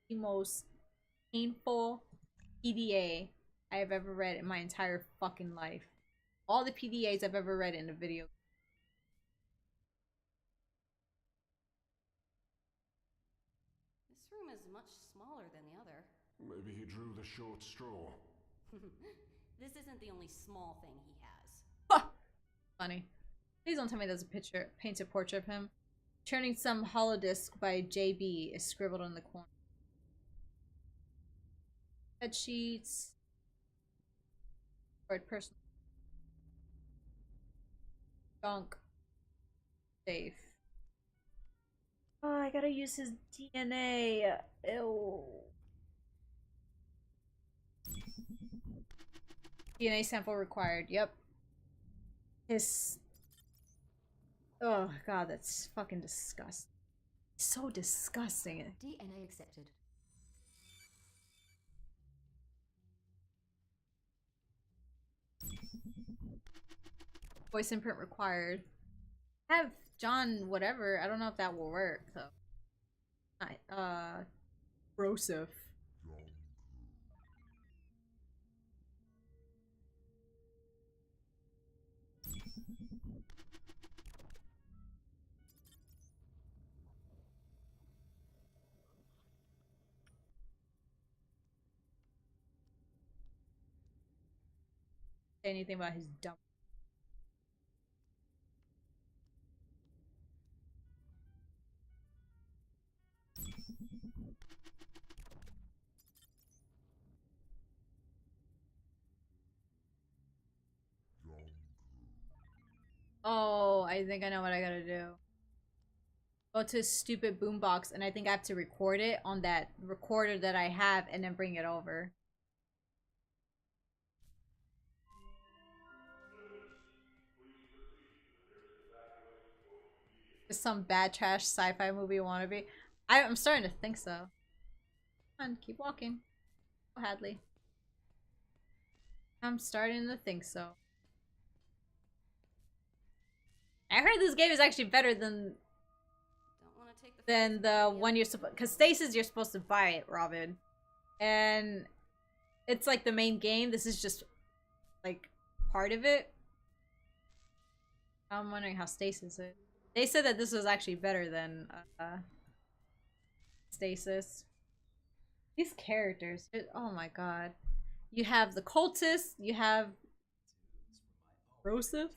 the most painful PDA I have ever read in my entire fucking life. All the PDAs I've ever read in a video. This room is much smaller than the other. Maybe he drew the short straw. This isn't the only small thing he has. Ha! Funny. Please don't tell me there's a painted portrait of him. Turning some holodisc by JB is scribbled in the corner. Bed sheets. Word personal. Junk. Safe. Oh, I gotta use his DNA. Ew. DNA sample required. Yep. His. Oh god, that's fucking disgusting. So disgusting. DNA accepted. Voice imprint required. I have John whatever. I don't know if that will work though. Broseph. Say anything about his dumb. Oh, I think I know what I gotta do. Go to his stupid boombox, and I think I have to record it on that recorder that I have, and then bring it over. It's some bad trash sci-fi movie wannabe. I'm starting to think so. Come on, keep walking. Go, Hadley. I'm starting to think so. I heard this game is actually better than the one you're supposed, because Stasis you're supposed to buy it, Robin, and it's like the main game. This is just like part of it. I'm wondering how Stasis is. They said that this was actually better than Stasis. These characters, oh my god. You have the cultist, you have Broseph.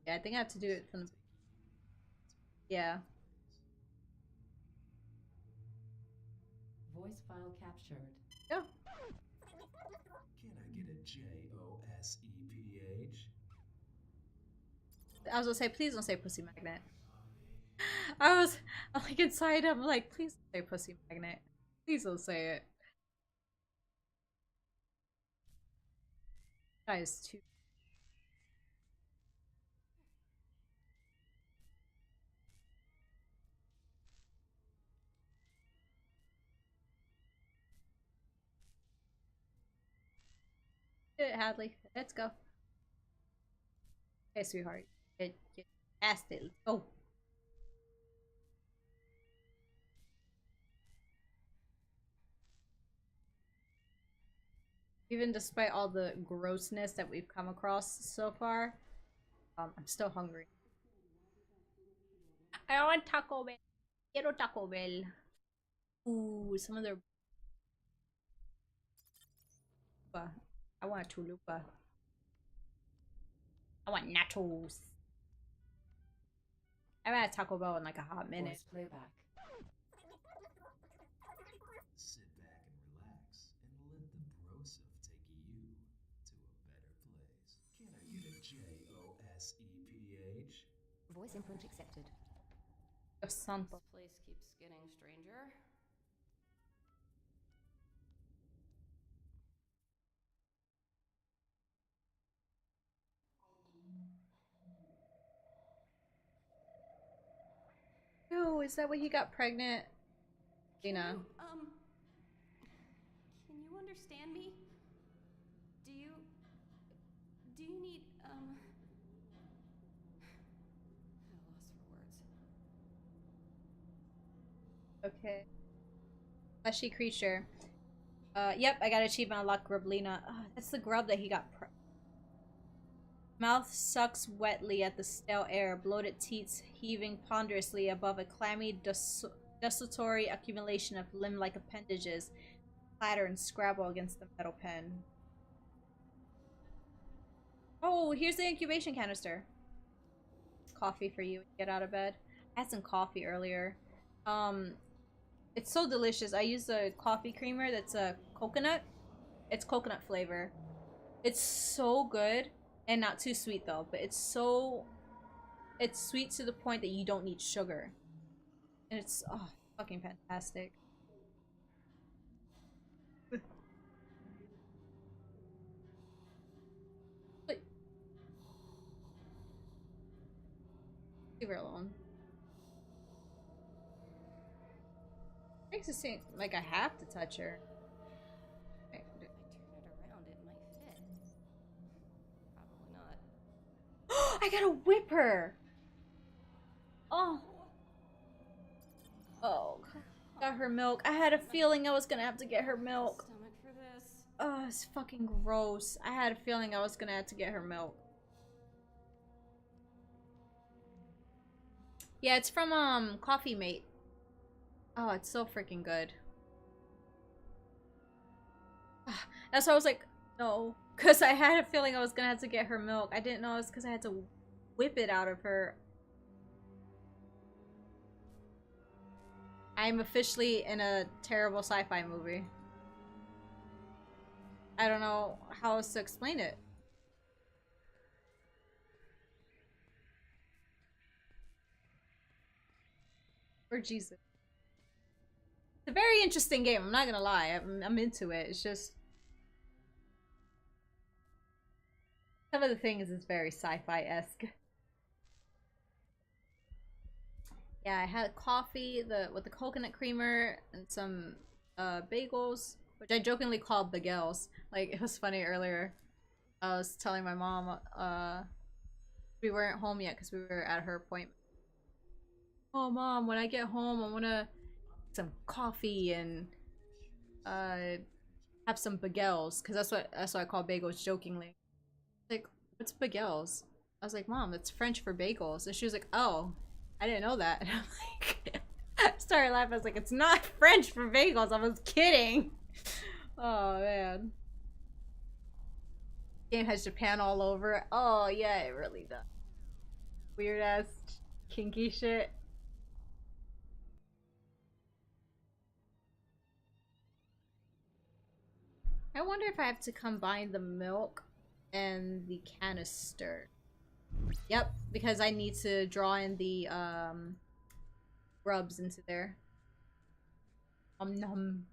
Yeah, I think I have to do it from the... Yeah. Voice file captured. Yeah. Can I get a JOSEPH? I was gonna say, please don't say pussy magnet. I'm like inside, I'm like, please don't say pussy magnet. Please don't say it. That is too... Hadley, let's go. Okay, sweetheart. Get past it. Let's go. Even despite all the grossness that we've come across so far, I'm still hungry. I want Taco Bell. Quiero Taco Bell. Ooh, some of their... I want a chalupa. I want nachos. I haven't had Taco Bell in like a hot minute. Voice playback. Sit back and relax and let the Broseph take you to a better place. Can I get a JOSEPH? Voice input accepted. This place keeps getting stranger. Oh, is that what he got pregnant? Xeno. Can you understand me? Do you need, at a loss for words. Okay. Fleshy creature. Yep, I got achievement unlock Grublina. Oh, that's the grub that he got Mouth sucks wetly at the stale air, bloated teats heaving ponderously above a clammy, desultory accumulation of limb-like appendages clatter and scrabble against the metal pen. Oh, here's the incubation canister. Coffee for you when you get out of bed. I had some coffee earlier. It's so delicious. I use a coffee creamer that's a coconut. It's coconut flavor. It's so good. And not too sweet though, but it's sweet to the point that you don't need sugar. And it's fucking fantastic. But leave her alone. Makes it seem like I have to touch her. If I turn it around, it might fit. I gotta whip her. Oh. Oh. Got her milk. I had a feeling I was gonna have to get her milk. Stomach for this. Oh, it's fucking gross. I had a feeling I was gonna have to get her milk. Yeah, it's from Coffee Mate. Oh, it's so freaking good. That's why I was like, no. Because I had a feeling I was gonna have to get her milk. I didn't know it was because I had to whip it out of her. I'm officially in a terrible sci-fi movie. I don't know how else to explain it. Or Jesus. It's a very interesting game, I'm not gonna lie. I'm into it. It's just some of the things is very sci-fi-esque. Yeah, I had coffee with the coconut creamer and some bagels, which I jokingly called bagels. Like, it was funny earlier. I was telling my mom we weren't home yet because we were at her appointment. Oh, Mom, when I get home, I want to some coffee and have some bagels, because that's what I call bagels jokingly. Like, what's bagels? I was like, Mom, that's French for bagels. And she was like, oh, I didn't know that. And I'm like, I started laughing. I was like, it's not French for bagels. I was kidding. Oh, man. Game has Japan all over it. Oh, yeah, it really does. Weird ass kinky shit. I wonder if I have to combine the milk and the canister. Yep, because I need to draw in the rubs into there. Nom.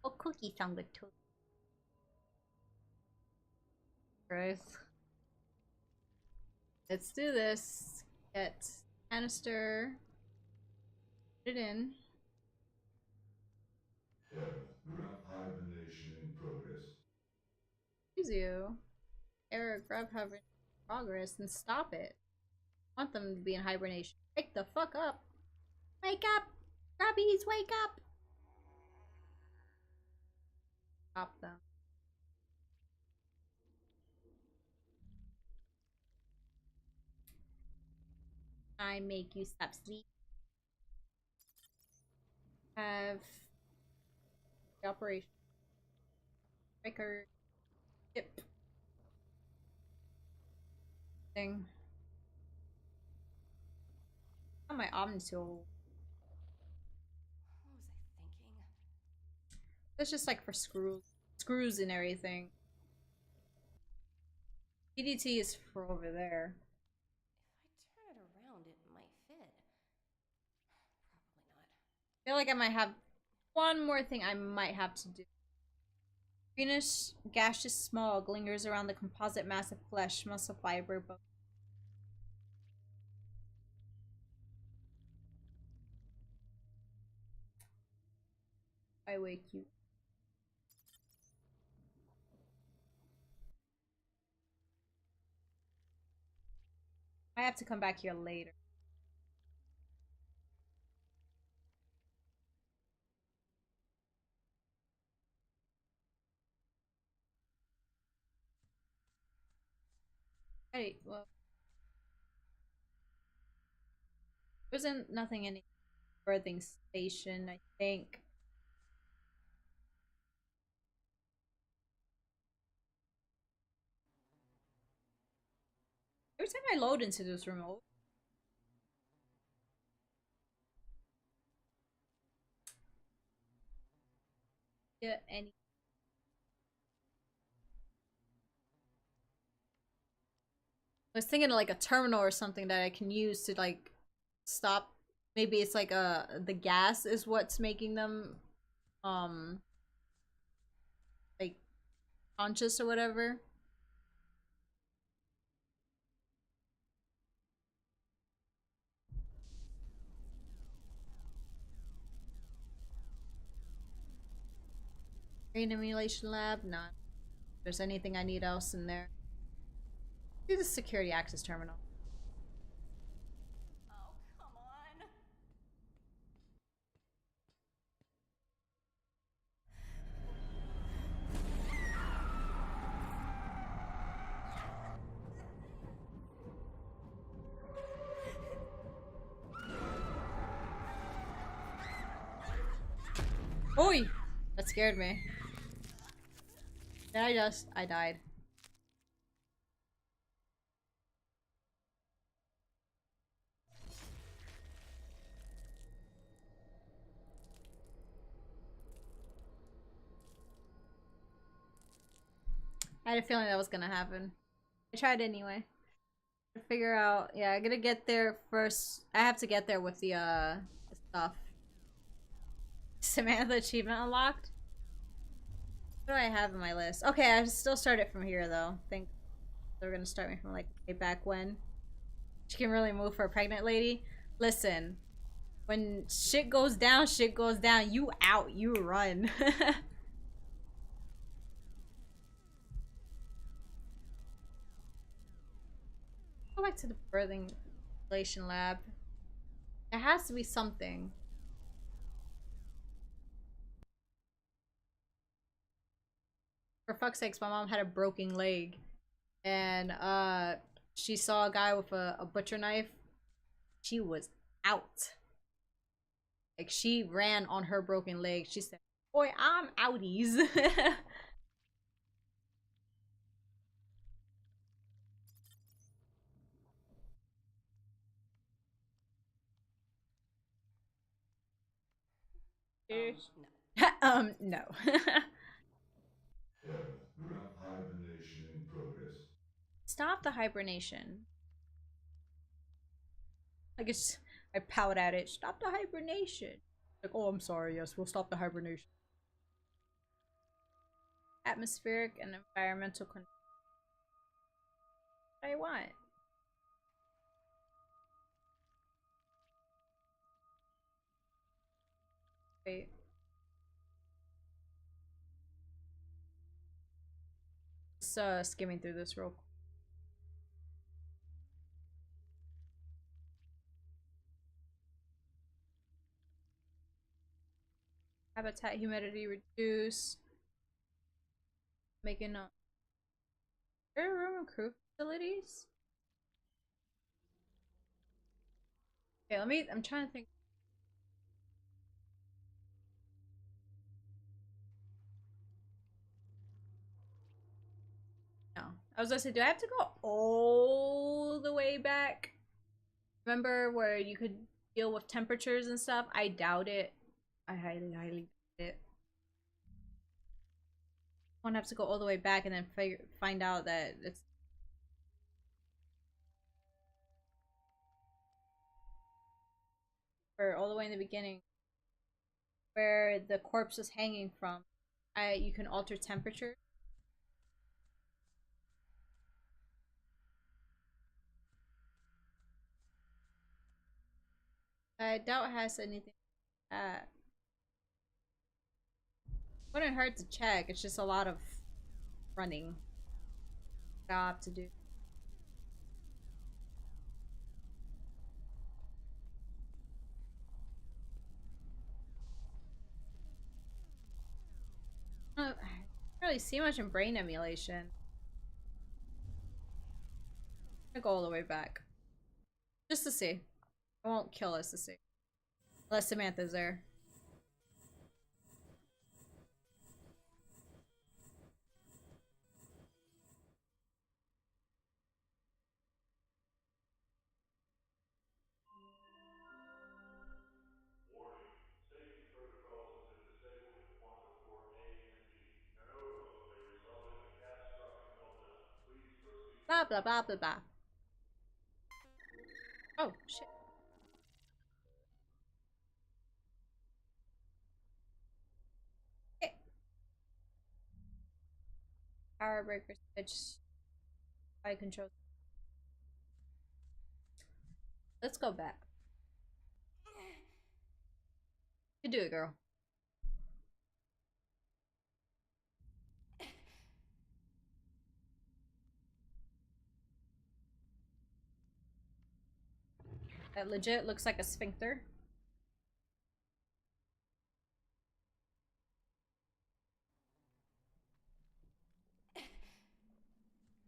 Oh, cookie sound good too. Guys, let's do this. Get canister. Put it in. Hibernation in progress. Excuse you. Error, grab hibernation progress and stop it. I want them to be in hibernation. Wake the fuck up. Wake up! Grubbies, wake up! Stop them. I make you stop sleep. Have the operation. Record. Yep. Thing. On my Omni tool. What was I thinking? That's just like for screws and everything. PDT is for over there. If I turn it around, it might fit. Probably not. I feel like I might have one more thing I might have to do. Greenish gaseous smog lingers around the composite mass of flesh, muscle fiber, bone. I wake you. I have to come back here later. Hey, well, there wasn't nothing in the birthing station, I think. Every time I load into this remote, get any. I was thinking of like a terminal or something that I can use to like stop. Maybe it's like the gas is what's making them like conscious or whatever. Brain emulation lab, none. If there's anything I need else in there. Do the security access terminal. Oi! That scared me. Then I died. I had a feeling that was gonna happen. I tried anyway. To figure out, yeah, I gotta get there first. I have to get there with the stuff. Samantha achievement unlocked? What do I have in my list? Okay, I still start it from here though. I think they're gonna start me from like way back when. She can really move for a pregnant lady. Listen, when shit goes down, you out, you run. Go back to the birthing relation lab. There has to be something. For fuck's sakes, my mom had a broken leg. And she saw a guy with a butcher knife. She was out. Like she ran on her broken leg. She said, "Boy, I'm outies." No. Hibernation in progress. Stop the hibernation. Like it's, I pout at it. Stop the hibernation. Like, oh, I'm sorry. Yes, we'll stop the hibernation. Atmospheric and environmental control. What do I want? Wait. Just skimming through this real quick. Habitat humidity reduce. Making a. There are room and crew facilities? Okay, I'm trying to think. No. I was gonna say, do I have to go all the way back? Remember where you could deal with temperatures and stuff? I doubt it. I highly doubt it. I want to have to go all the way back and then find out that it's or all the way in the beginning where the corpse is hanging from. You can alter temperature. I doubt it has anything like that. Wouldn't hurt to check. It's just a lot of running job to do. I don't really see much in brain emulation. I'm gonna go all the way back. Just to see. I won't kill us to see. Unless Samantha's there. Blah blah blah blah blah. Oh shit. Okay. Power breaker switch. Fire control. Let's go back. You do it, girl. That legit looks like a sphincter.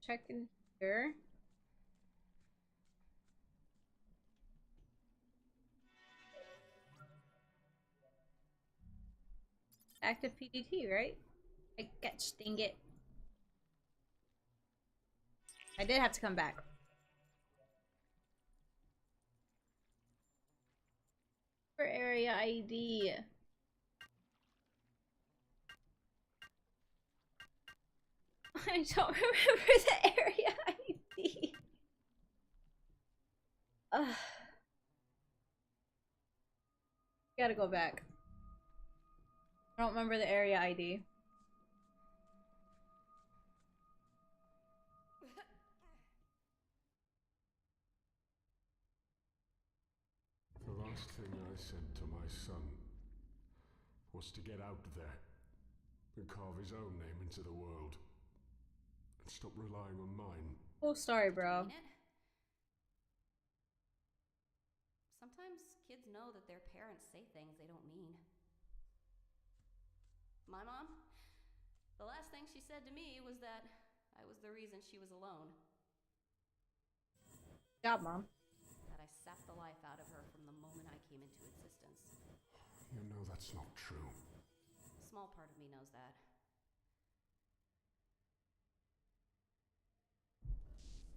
Check in here. active PDT, right? I got dang it. I did have to come back. For area ID. I don't remember the area ID. Ugh. Gotta go back. I don't remember the area ID. The last thing I said to my son was to get out there and carve his own name into the world and stop relying on mine. Oh, sorry, bro. Sometimes kids know that their parents say things they don't mean. My mom, the last thing she said to me was that I was the reason she was alone. Good job, Mom. That I sapped the life out of her from the moment I came into existence. You know that's not true. A small part of me knows that.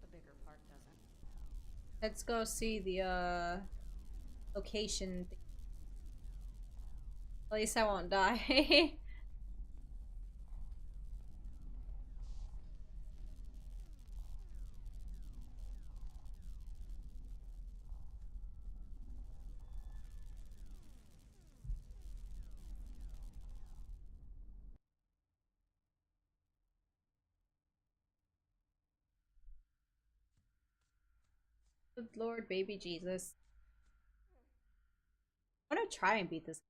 The bigger part doesn't. Let's go see the location. At least I won't die. Good Lord, baby Jesus. I want to try and beat this.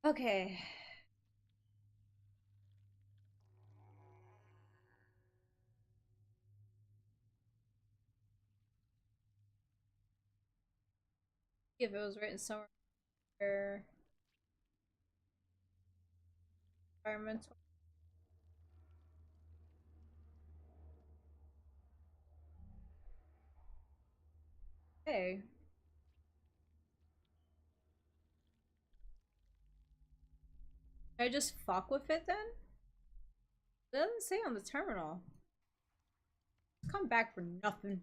Okay. If it was written somewhere. Environmental. Hey. Should I just fuck with it then? It doesn't say on the terminal. Come back for nothing.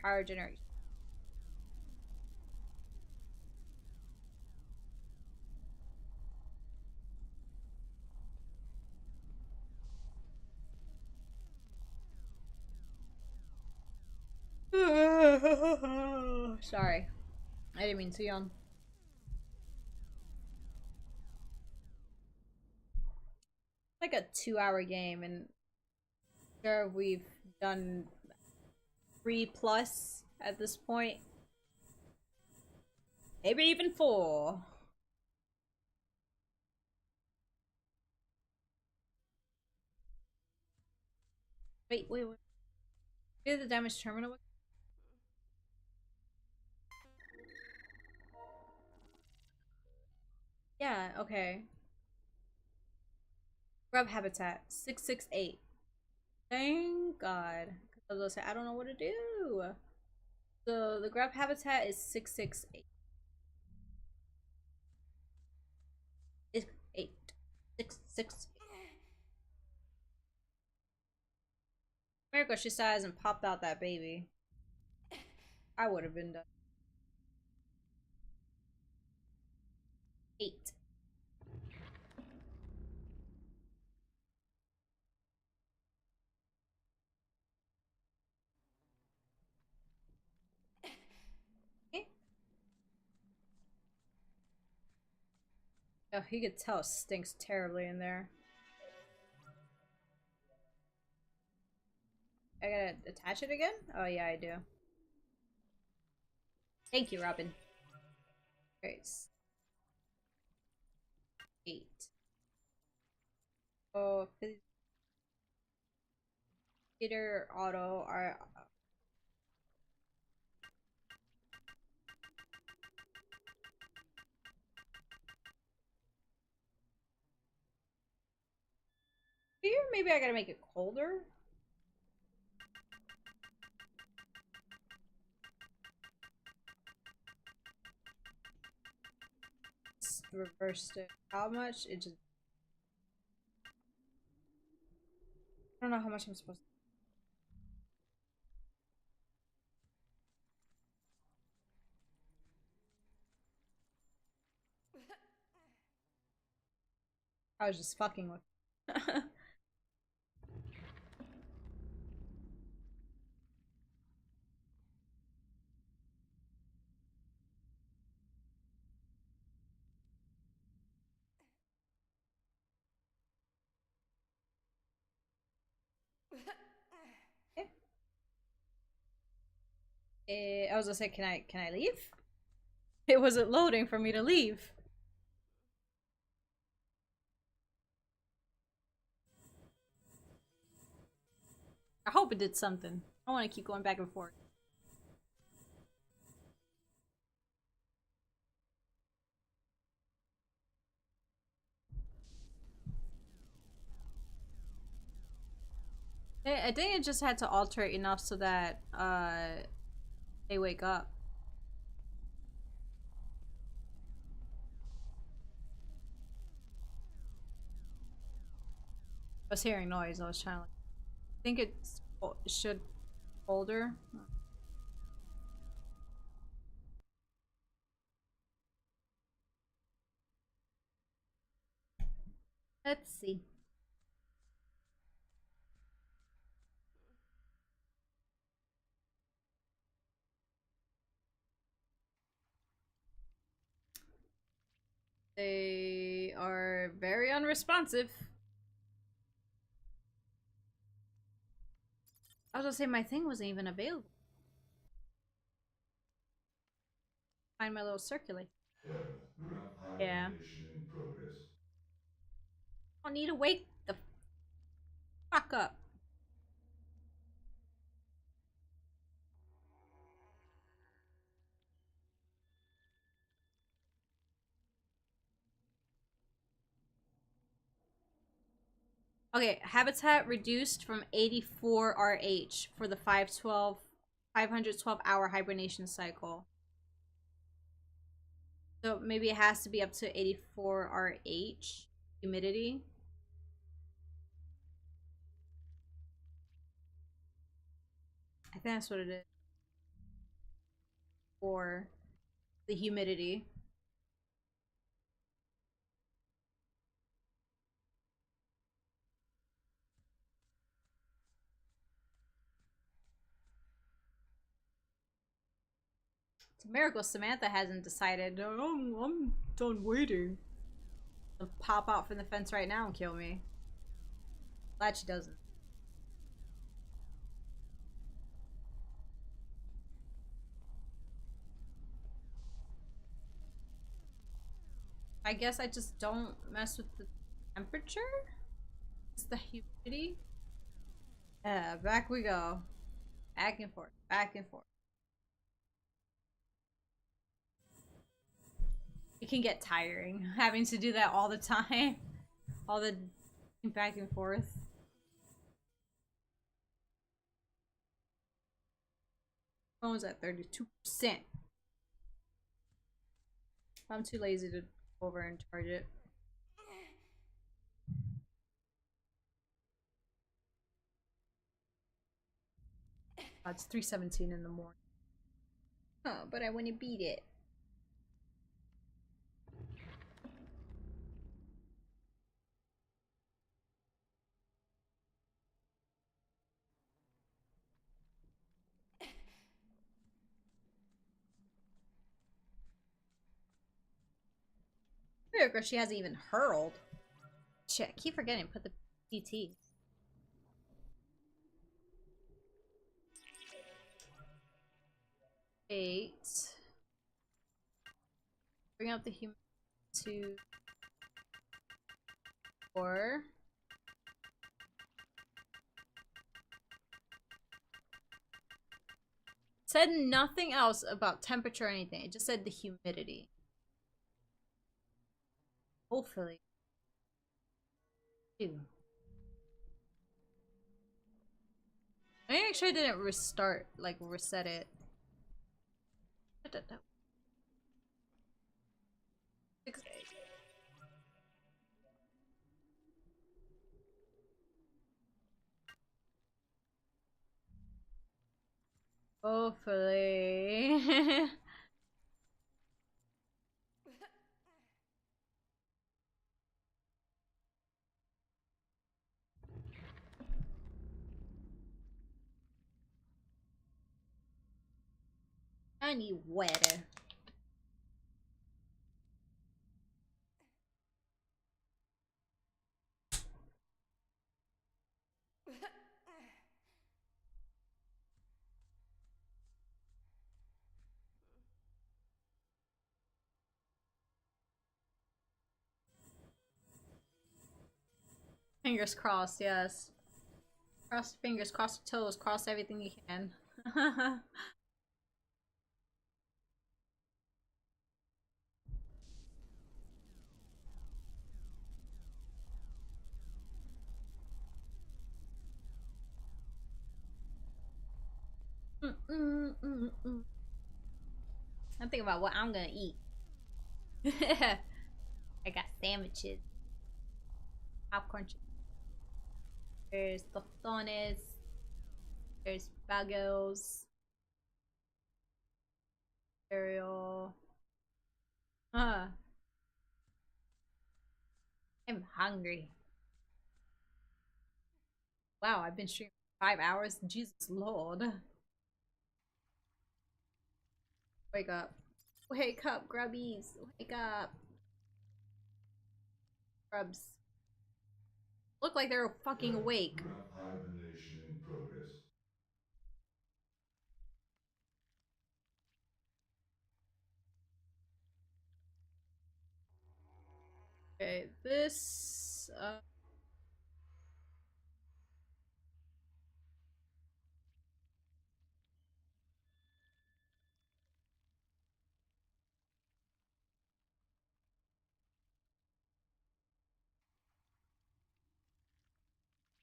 Power generation. Sorry. I didn't mean to yawn. Like a 2-hour game, and sure we've done 3+ at this point. Maybe even 4. Wait. Did the damage terminal? Yeah, okay. Grub habitat 668. Thank God. I was gonna say I don't know what to do. So the grub habitat is 668. It's 668. Miracle she still hasn't popped out that baby. I would have been done. 8. Okay. Oh, you could tell it stinks terribly in there. I gotta attach it again? Oh yeah, I do. Thank you, Robin. Great. 8. Oh, Peter, auto are Here, maybe I gotta make it colder. It's reversed it. How much? It just. I don't know how much I'm supposed to. I was just fucking with. I was gonna say, can I leave? It wasn't loading for me to leave. I hope it did something. I want to keep going back and forth. I think it just had to alter it enough so that they wake up. I was hearing noise. I was trying to. I think it should older. Let's see. They are very unresponsive. I was gonna say my thing wasn't even available. Find my little circulate. Yeah. In progress. I don't need to wake the fuck up. Okay, habitat reduced from 84 RH for the 512 hour hibernation cycle. So maybe it has to be up to 84 RH humidity. I think that's what it is. For the humidity. It's a miracle Samantha hasn't decided, oh, I'm done waiting. To pop out from the fence right now and kill me. Glad she doesn't. I guess I just don't mess with the temperature? It's the humidity? Yeah, back we go. Back and forth, back and forth. It can get tiring having to do that all the time. All the back and forth. Phone's at 32%. I'm too lazy to go over and charge it. Oh, it's 3:17 in the morning. Oh, but I want to beat it. Miracle she hasn't even hurled. Shit, I keep forgetting to put the PT. Eight. Bring up the human to 4. Said nothing else about temperature or anything. It just said the humidity. Hopefully. 2. I make sure I didn't restart, like reset it. Hopefully. I need water. Fingers crossed, yes. Cross your fingers, cross your toes, cross everything you can. I'm thinking about what I'm gonna eat. I got sandwiches, popcorn chicken. There's tostones. There's bagels. Cereal. I'm hungry. Wow, I've been streaming for 5 hours. Jesus Lord. Wake up. Wake up, grubbies. Wake up. Grubs. Look like they're fucking awake. Hibernation in progress. Okay, this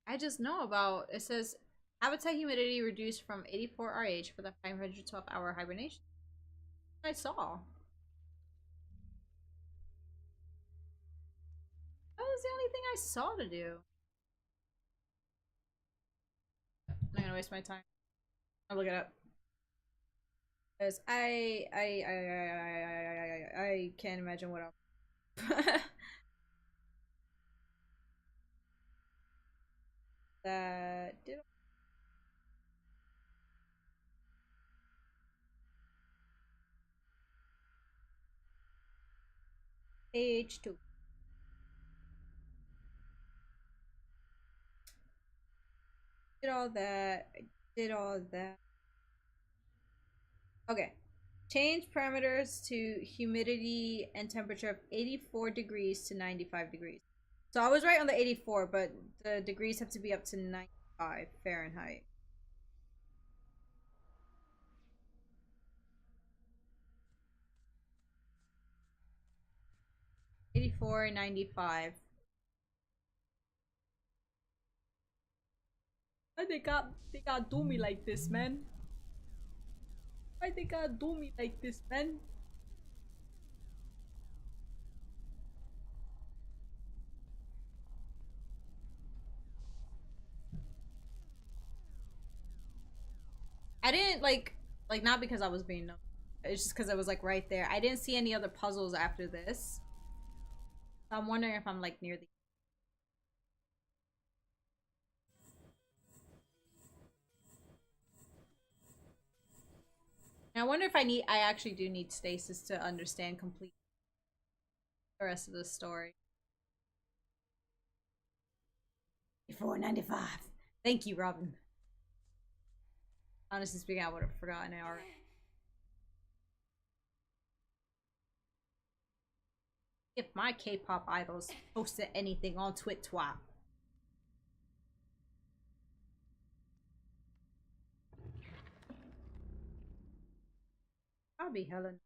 I just know about. It says habitat humidity reduced from 84 RH for the 512-hour hibernation. I saw. That was the only thing I saw to do. I'm not gonna waste my time. I'll look it up. Because I can't imagine what else. That did page 2. Did all that. I did all that. Okay. Change parameters to humidity and temperature of 84 degrees to 95 degrees. So I was right on the 84, but the degrees have to be up to 95 Fahrenheit. '84, 95. Why they gotta do me like this, man? Why they gotta do me like this, man? I didn't like not because I was being no. It's just because I was like right there. I didn't see any other puzzles after this. So I'm wondering if I'm like near the. And I wonder if I actually do need stasis to understand complete the rest of the story. 495. Thank you, Robin. Honestly speaking, I would have forgotten it already. If my K-pop idols posted anything on TwitTwat. I'll be Helen.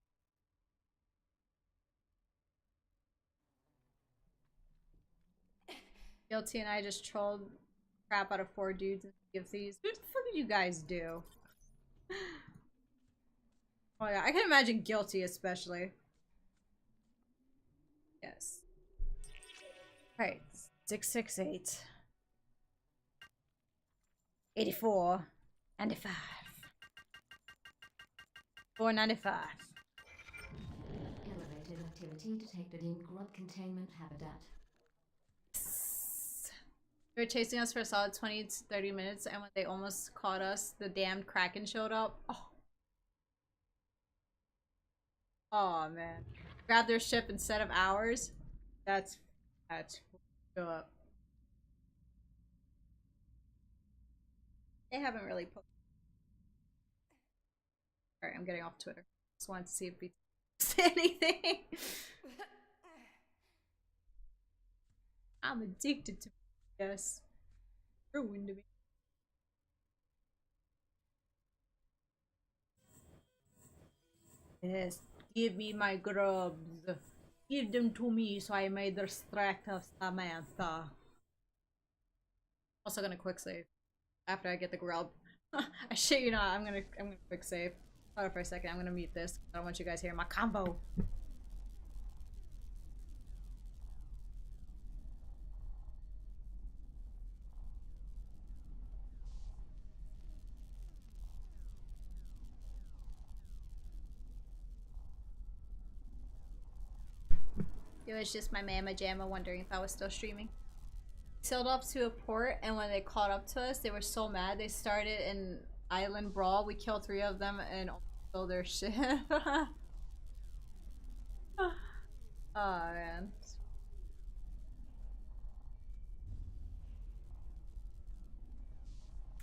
Guilty and I just trolled crap out of 4 dudes and give these. What the fuck did you guys do? Oh yeah, I can imagine guilty especially. Yes. Alright, 668. 84. 95. 495. Elevated activity detected in grub containment habitat. They were chasing us for a solid 20 to 30 minutes, and when they almost caught us, the damned Kraken showed up. Oh man. Grabbed their ship instead of ours. That's up. They haven't really put. Alright, I'm getting off Twitter. Just wanted to see if we say anything. I'm addicted to yes. Ruined me. Yes, give me my grubs. Give them to me so I may distract Samantha. Also gonna quick save after I get the grub. I shit you not. I'm gonna quick save. Hold on for a second. I'm gonna mute this. I don't want you guys hearing my combo. It was just my mama jamma wondering if I was still streaming. Sailed up to a port, and when they caught up to us, they were so mad. They started an island brawl. We killed 3 of them and stole their ship. Oh man.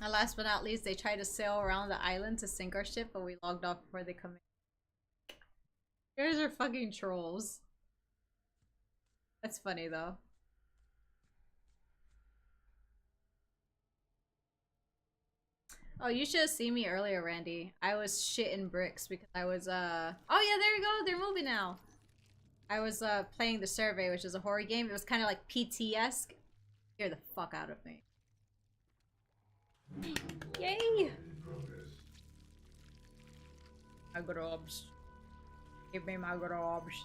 And last but not least, they tried to sail around the island to sink our ship, but we logged off before they come in. Here's our fucking trolls. That's funny though. Oh, you should have seen me earlier, Randy. I was shitting bricks because I was oh yeah, there you go. They're moving now. I was playing The Survey, which is a horror game. It was kind of like PT-esque. Scare the fuck out of me. Yay! My grubs. Give me my grubs.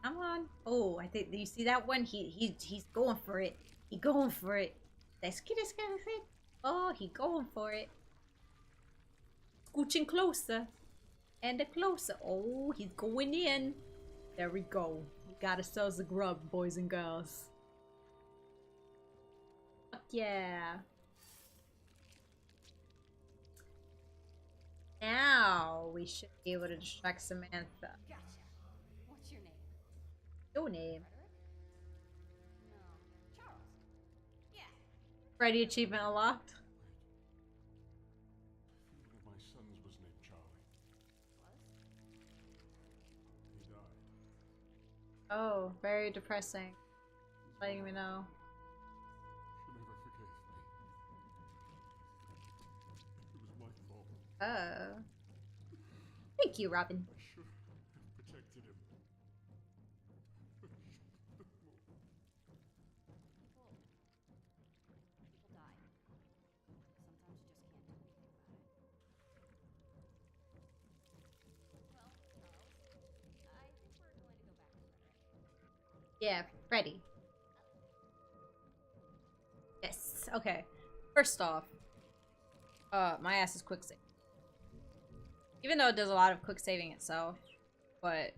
Come on. Oh, I think, do you see that one? He's going for it. He going for it. Let's get this kind of thing. Oh, he going for it. Scooching closer. And closer. Oh, he's going in. There we go. We got ourselves a grub, boys and girls. Fuck yeah. Now we should be able to distract Samantha. Gotcha. What's your name? Your name? Frederick? No. Charles. Yeah. Freddy achievement unlocked. One of my sons was named Charlie. He died. Oh, very depressing. Letting me know. She never forgave me. It was my fault. Oh. Thank you, Robin. I should have protected him. People die. Sometimes you just can't do anything about it. Well, Charles, I think we're going to go back to Frederick. Yeah, Freddy. Yes, okay. First off, my ass is quick save. Even though it does a lot of quick saving itself, but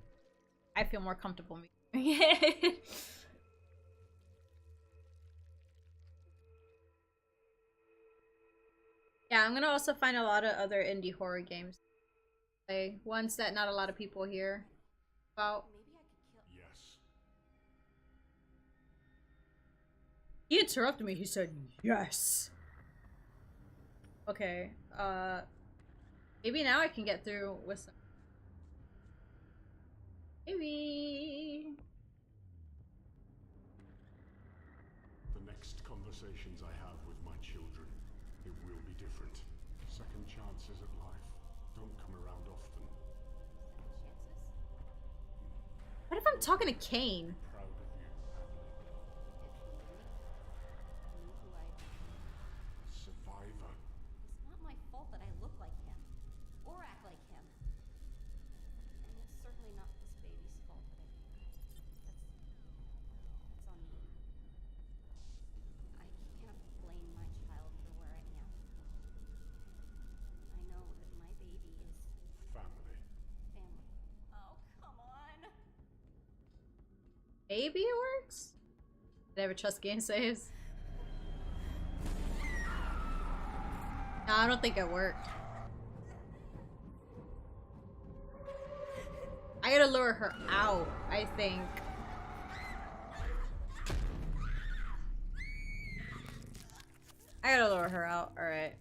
I feel more comfortable making it. Yeah, I'm gonna also find a lot of other indie horror games. Play ones that not a lot of people hear about. Maybe I could kill. Yes. He interrupted me. He said, yes. Okay, maybe now I can get through with some. Maybe. The next conversations I have with my children, it will be different. Second chances at life don't come around often. What if I'm talking to Cayne? Proud of you. Maybe it works? Did I ever trust game saves? No, I don't think it worked. I gotta lure her out, I think. I gotta lure her out, alright.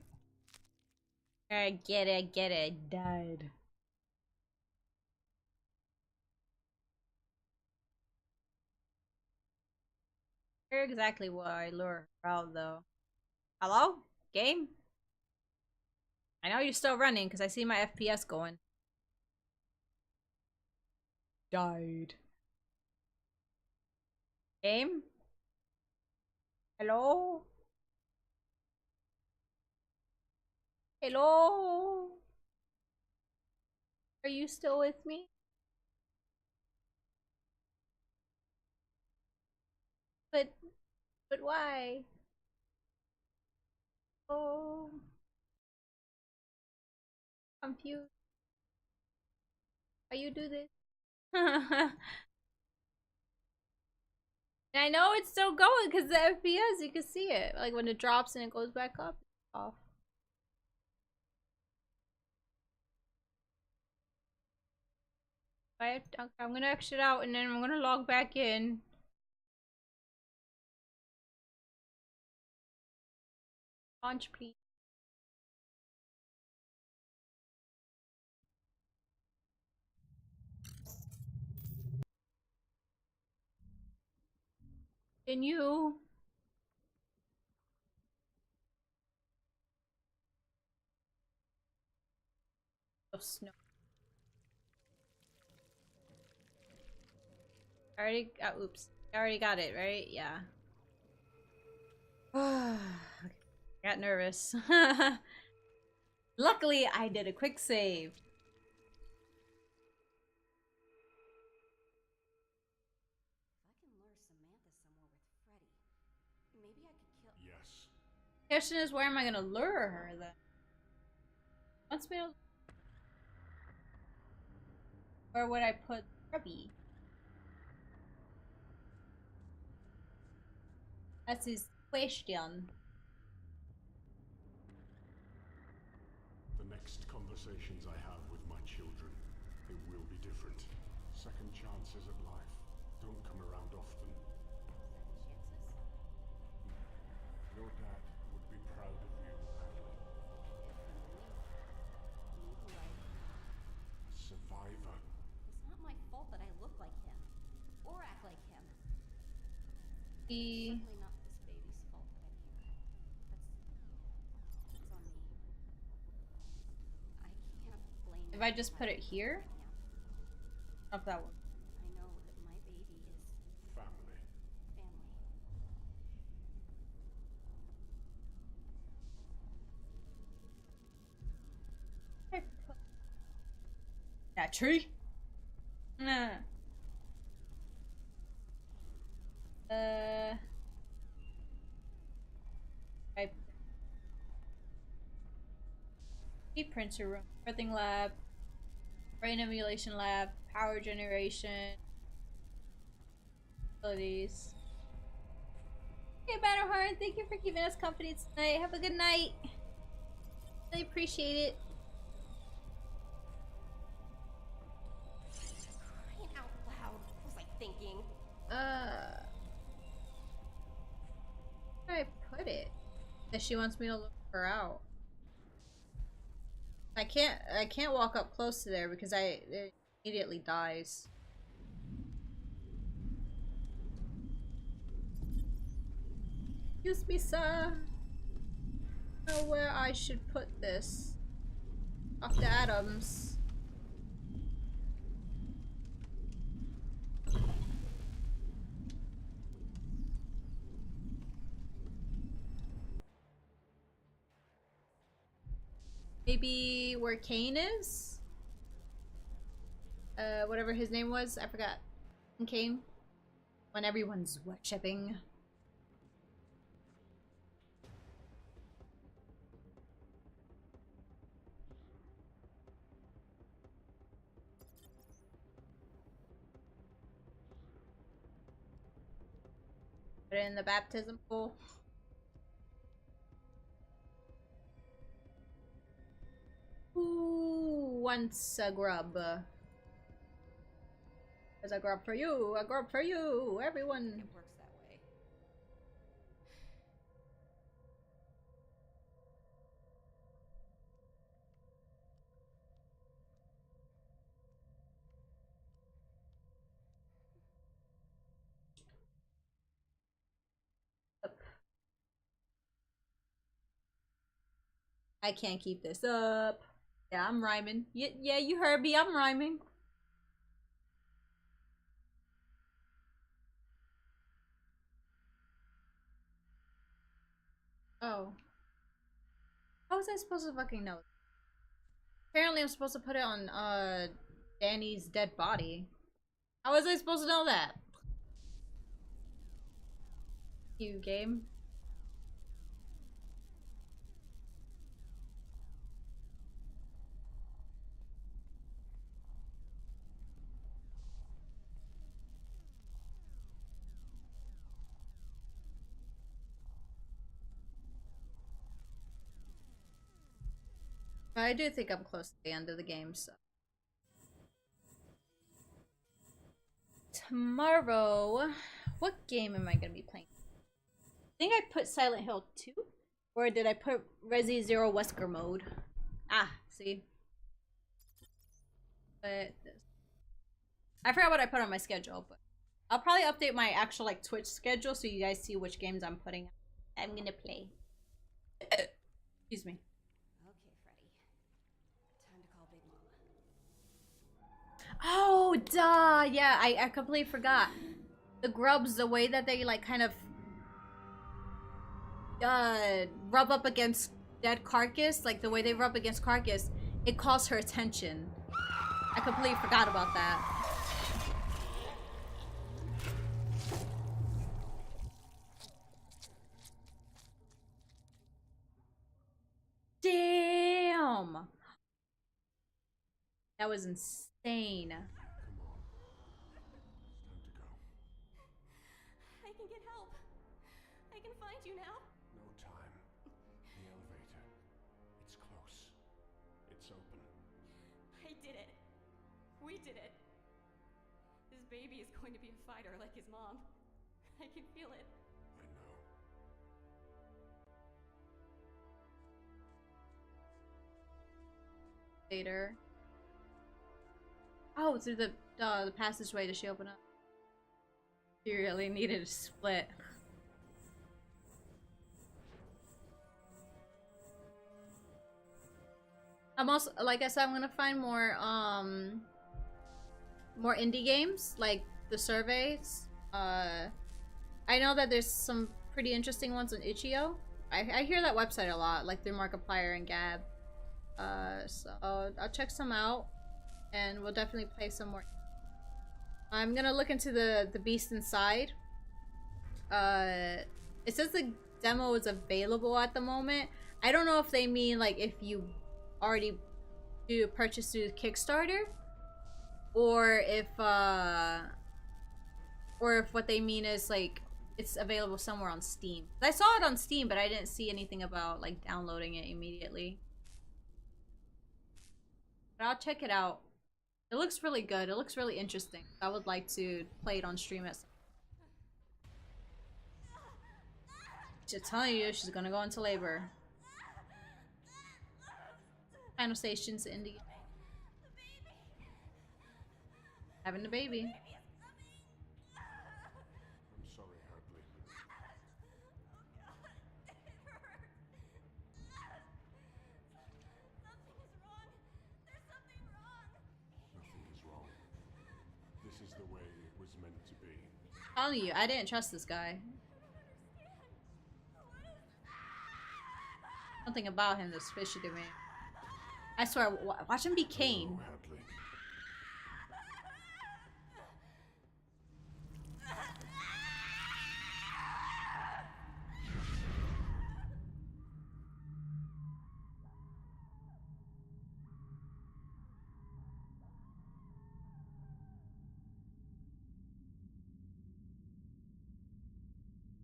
Alright, get it, died. Where exactly will I lure her out, though? Hello? Game? I know you're still running, because I see my FPS going. Died. Game? Hello? Hello? Are you still with me? But why? Oh, confused. Why you do this? I know it's still going because the FPS, you can see it. Like when it drops and it goes back up, it's off. Okay, I'm gonna exit out and then I'm gonna log back in. Launch P. Continue. Oh, snow. I already oops. I already got it, right? Yeah. I got nervous. Luckily, I did a quick save. If I can lure Samantha somewhere with Freddy, maybe I could kill. Yes. Question is, where am I gonna lure her then? Wants me to. Where would I put Grubby? That's his question. The next conversations I have with my children, they will be different. Second chances at life don't come around often. Your dad would be proud of you, Adley. A survivor. It's not my fault that I look like him or act like him. He. Certainly not this baby's fault that I'm here. That's on me. I can't blame. If I just put it here? Not that one. I know that my baby is Family. family. That tree? Nah. Printer room, birthing lab, brain emulation lab, power generation, facilities. Okay, Battleheart, thank you for keeping us company tonight. Have a good night. Really appreciate it. Crying out loud. What was I thinking? Where did I put it? That she wants me to look her out. I can't walk up close to there because it immediately dies. Excuse me, sir. I don't know where I should put this. Dr. Adams. Maybe where Cayne is? Whatever his name was, I forgot. Cayne? When everyone's worshipping. Put it in the baptism pool. Ooh, once a grub. There's a grub for you, a grub for you, everyone. It works that way. I can't keep this up. Yeah, I'm rhyming. Yeah, you heard me. I'm rhyming. Oh. How was I supposed to fucking know? Apparently I'm supposed to put it on, Danny's dead body. How was I supposed to know that? You game. I do think I'm close to the end of the game, so. Tomorrow, what game am I gonna be playing? I think I put Silent Hill 2? Or did I put Resi Zero Wesker mode? Ah, see? But I forgot what I put on my schedule, but I'll probably update my actual like Twitch schedule so you guys see which games I'm gonna play. Excuse me. Okay, Freddy. Time to call Big Mama. Oh, duh! Yeah, I completely forgot. The grubs, the way that they like kind of rub up against dead carcass, like the way they rub against carcass, it calls her attention. I completely forgot about that. Damn! That was insane. Come on. It's time to go. I can get help. I can find you now. No time. The elevator. It's close. It's open. I did it. We did it. This baby is going to be a fighter like his mom. I can feel it. I know. Later. Oh, through the passageway does she open up? She really needed a split. I'm also, like I said, I'm gonna find more indie games, like the surveys. I know that there's some pretty interesting ones on Itch.io. I hear that website a lot, like through Markiplier and Gab. So I'll check some out, and we'll definitely play some more. I'm gonna look into the Beast Inside. It says the demo is available at the moment. I don't know if they mean like if you already do purchase through Kickstarter, or if what they mean is like it's available somewhere on Steam. I saw it on Steam, but I didn't see anything about like downloading it immediately. But I'll check it out. It looks really good. It looks really interesting. I would like to play it on stream at some. She's telling you she's gonna go into labor. Final stations in the having a baby. I'm sorry, Hadley. Nothing is wrong. This is the way it was meant to be. I'm telling you, I didn't trust this guy. Something about him that's fishy to me. I swear, watch him be Cayne. Oh, Hadley.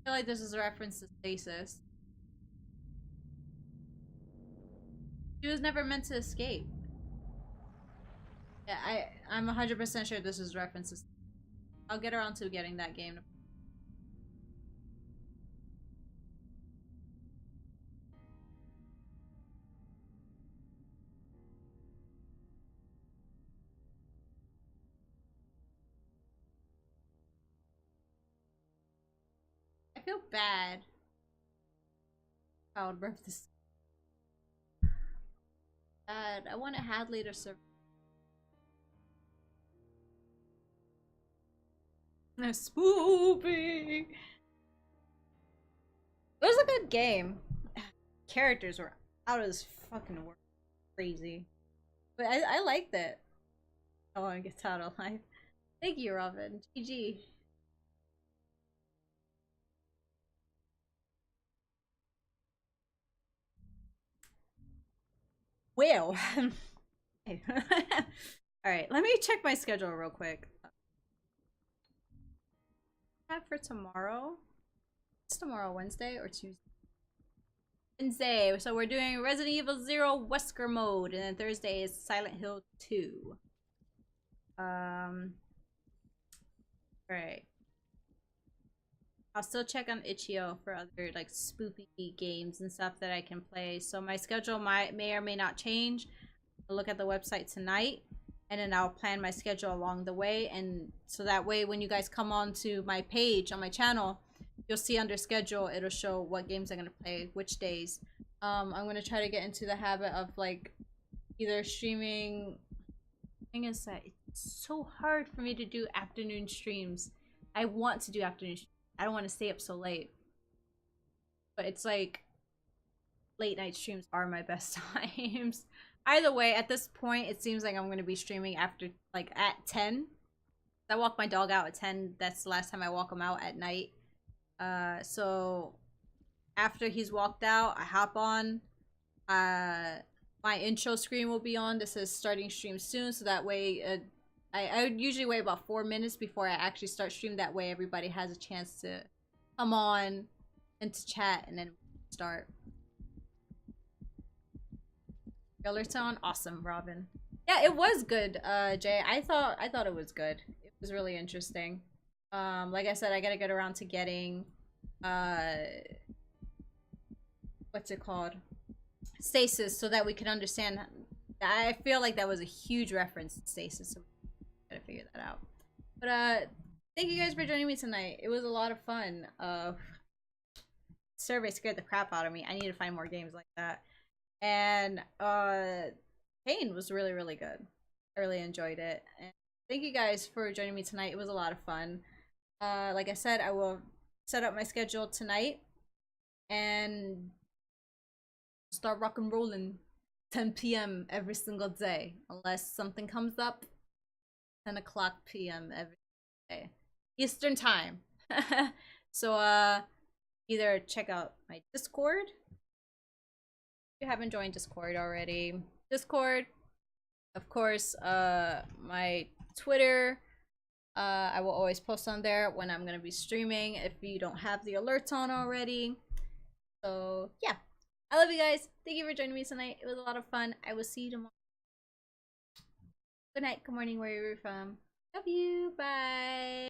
feel like this is a reference to Stasis. She was never meant to escape. Yeah, I'm 100% sure this is references. I'll get around to getting that game. I feel bad. Childbirth is bad. I want a Hadley to serve. No, spoopy. It was a good game. Characters were out of this fucking world. Crazy. But I liked it. I want to get out of life. Thank you, Robin. GG. Well. Alright, let me check my schedule real quick. For tomorrow? It's tomorrow, Wednesday or Tuesday? Wednesday. So we're doing Resident Evil 0 Wesker mode, and then Thursday is Silent Hill 2. Alright. I'll still check on Itch.io for other like spoopy games and stuff that I can play. So my schedule may or may not change. I'll look at the website tonight, and then I'll plan my schedule along the way, and so that way when you guys come on to my page on my channel, you'll see under schedule, it'll show what games I'm gonna play, which days. I'm gonna try to get into the habit of like either streaming. The thing is that it's so hard for me to do afternoon streams. I want to do afternoon streams. I don't want to stay up so late, but it's like late night streams are my best times. Either way, at this point, it seems like I'm going to be streaming after, like, at 10. I walk my dog out at 10. That's the last time I walk him out at night. So after he's walked out, I hop on. My intro screen will be on. This is starting stream soon, so that way, I would usually wait about 4 minutes before I actually start stream. That way everybody has a chance to come on and to chat, and then start. Alerts on? Awesome, Robin. Yeah, it was good, Jay. I thought it was good. It was really interesting. Like I said, I gotta get around to getting what's it called? Stasis, so that we can understand. I feel like that was a huge reference to Stasis, so we gotta figure that out. But thank you guys for joining me tonight. It was a lot of fun. Survey scared the crap out of me. I need to find more games like that. And Cayne was really, really good. I really enjoyed it. And thank you guys for joining me tonight. It was a lot of fun. Like I said, I will set up my schedule tonight and start rock and rolling 10 p.m. every single day, unless something comes up. 10 o'clock p.m. every day, Eastern time. So either check out my Discord if you haven't joined Discord already. Discord, of course, my Twitter. I will always post on there when I'm gonna be streaming if you don't have the alerts on already. So yeah, I love you guys. Thank you for joining me tonight. It was a lot of fun. I will see you tomorrow. Good night, good morning, wherever you're from. Love you. Bye.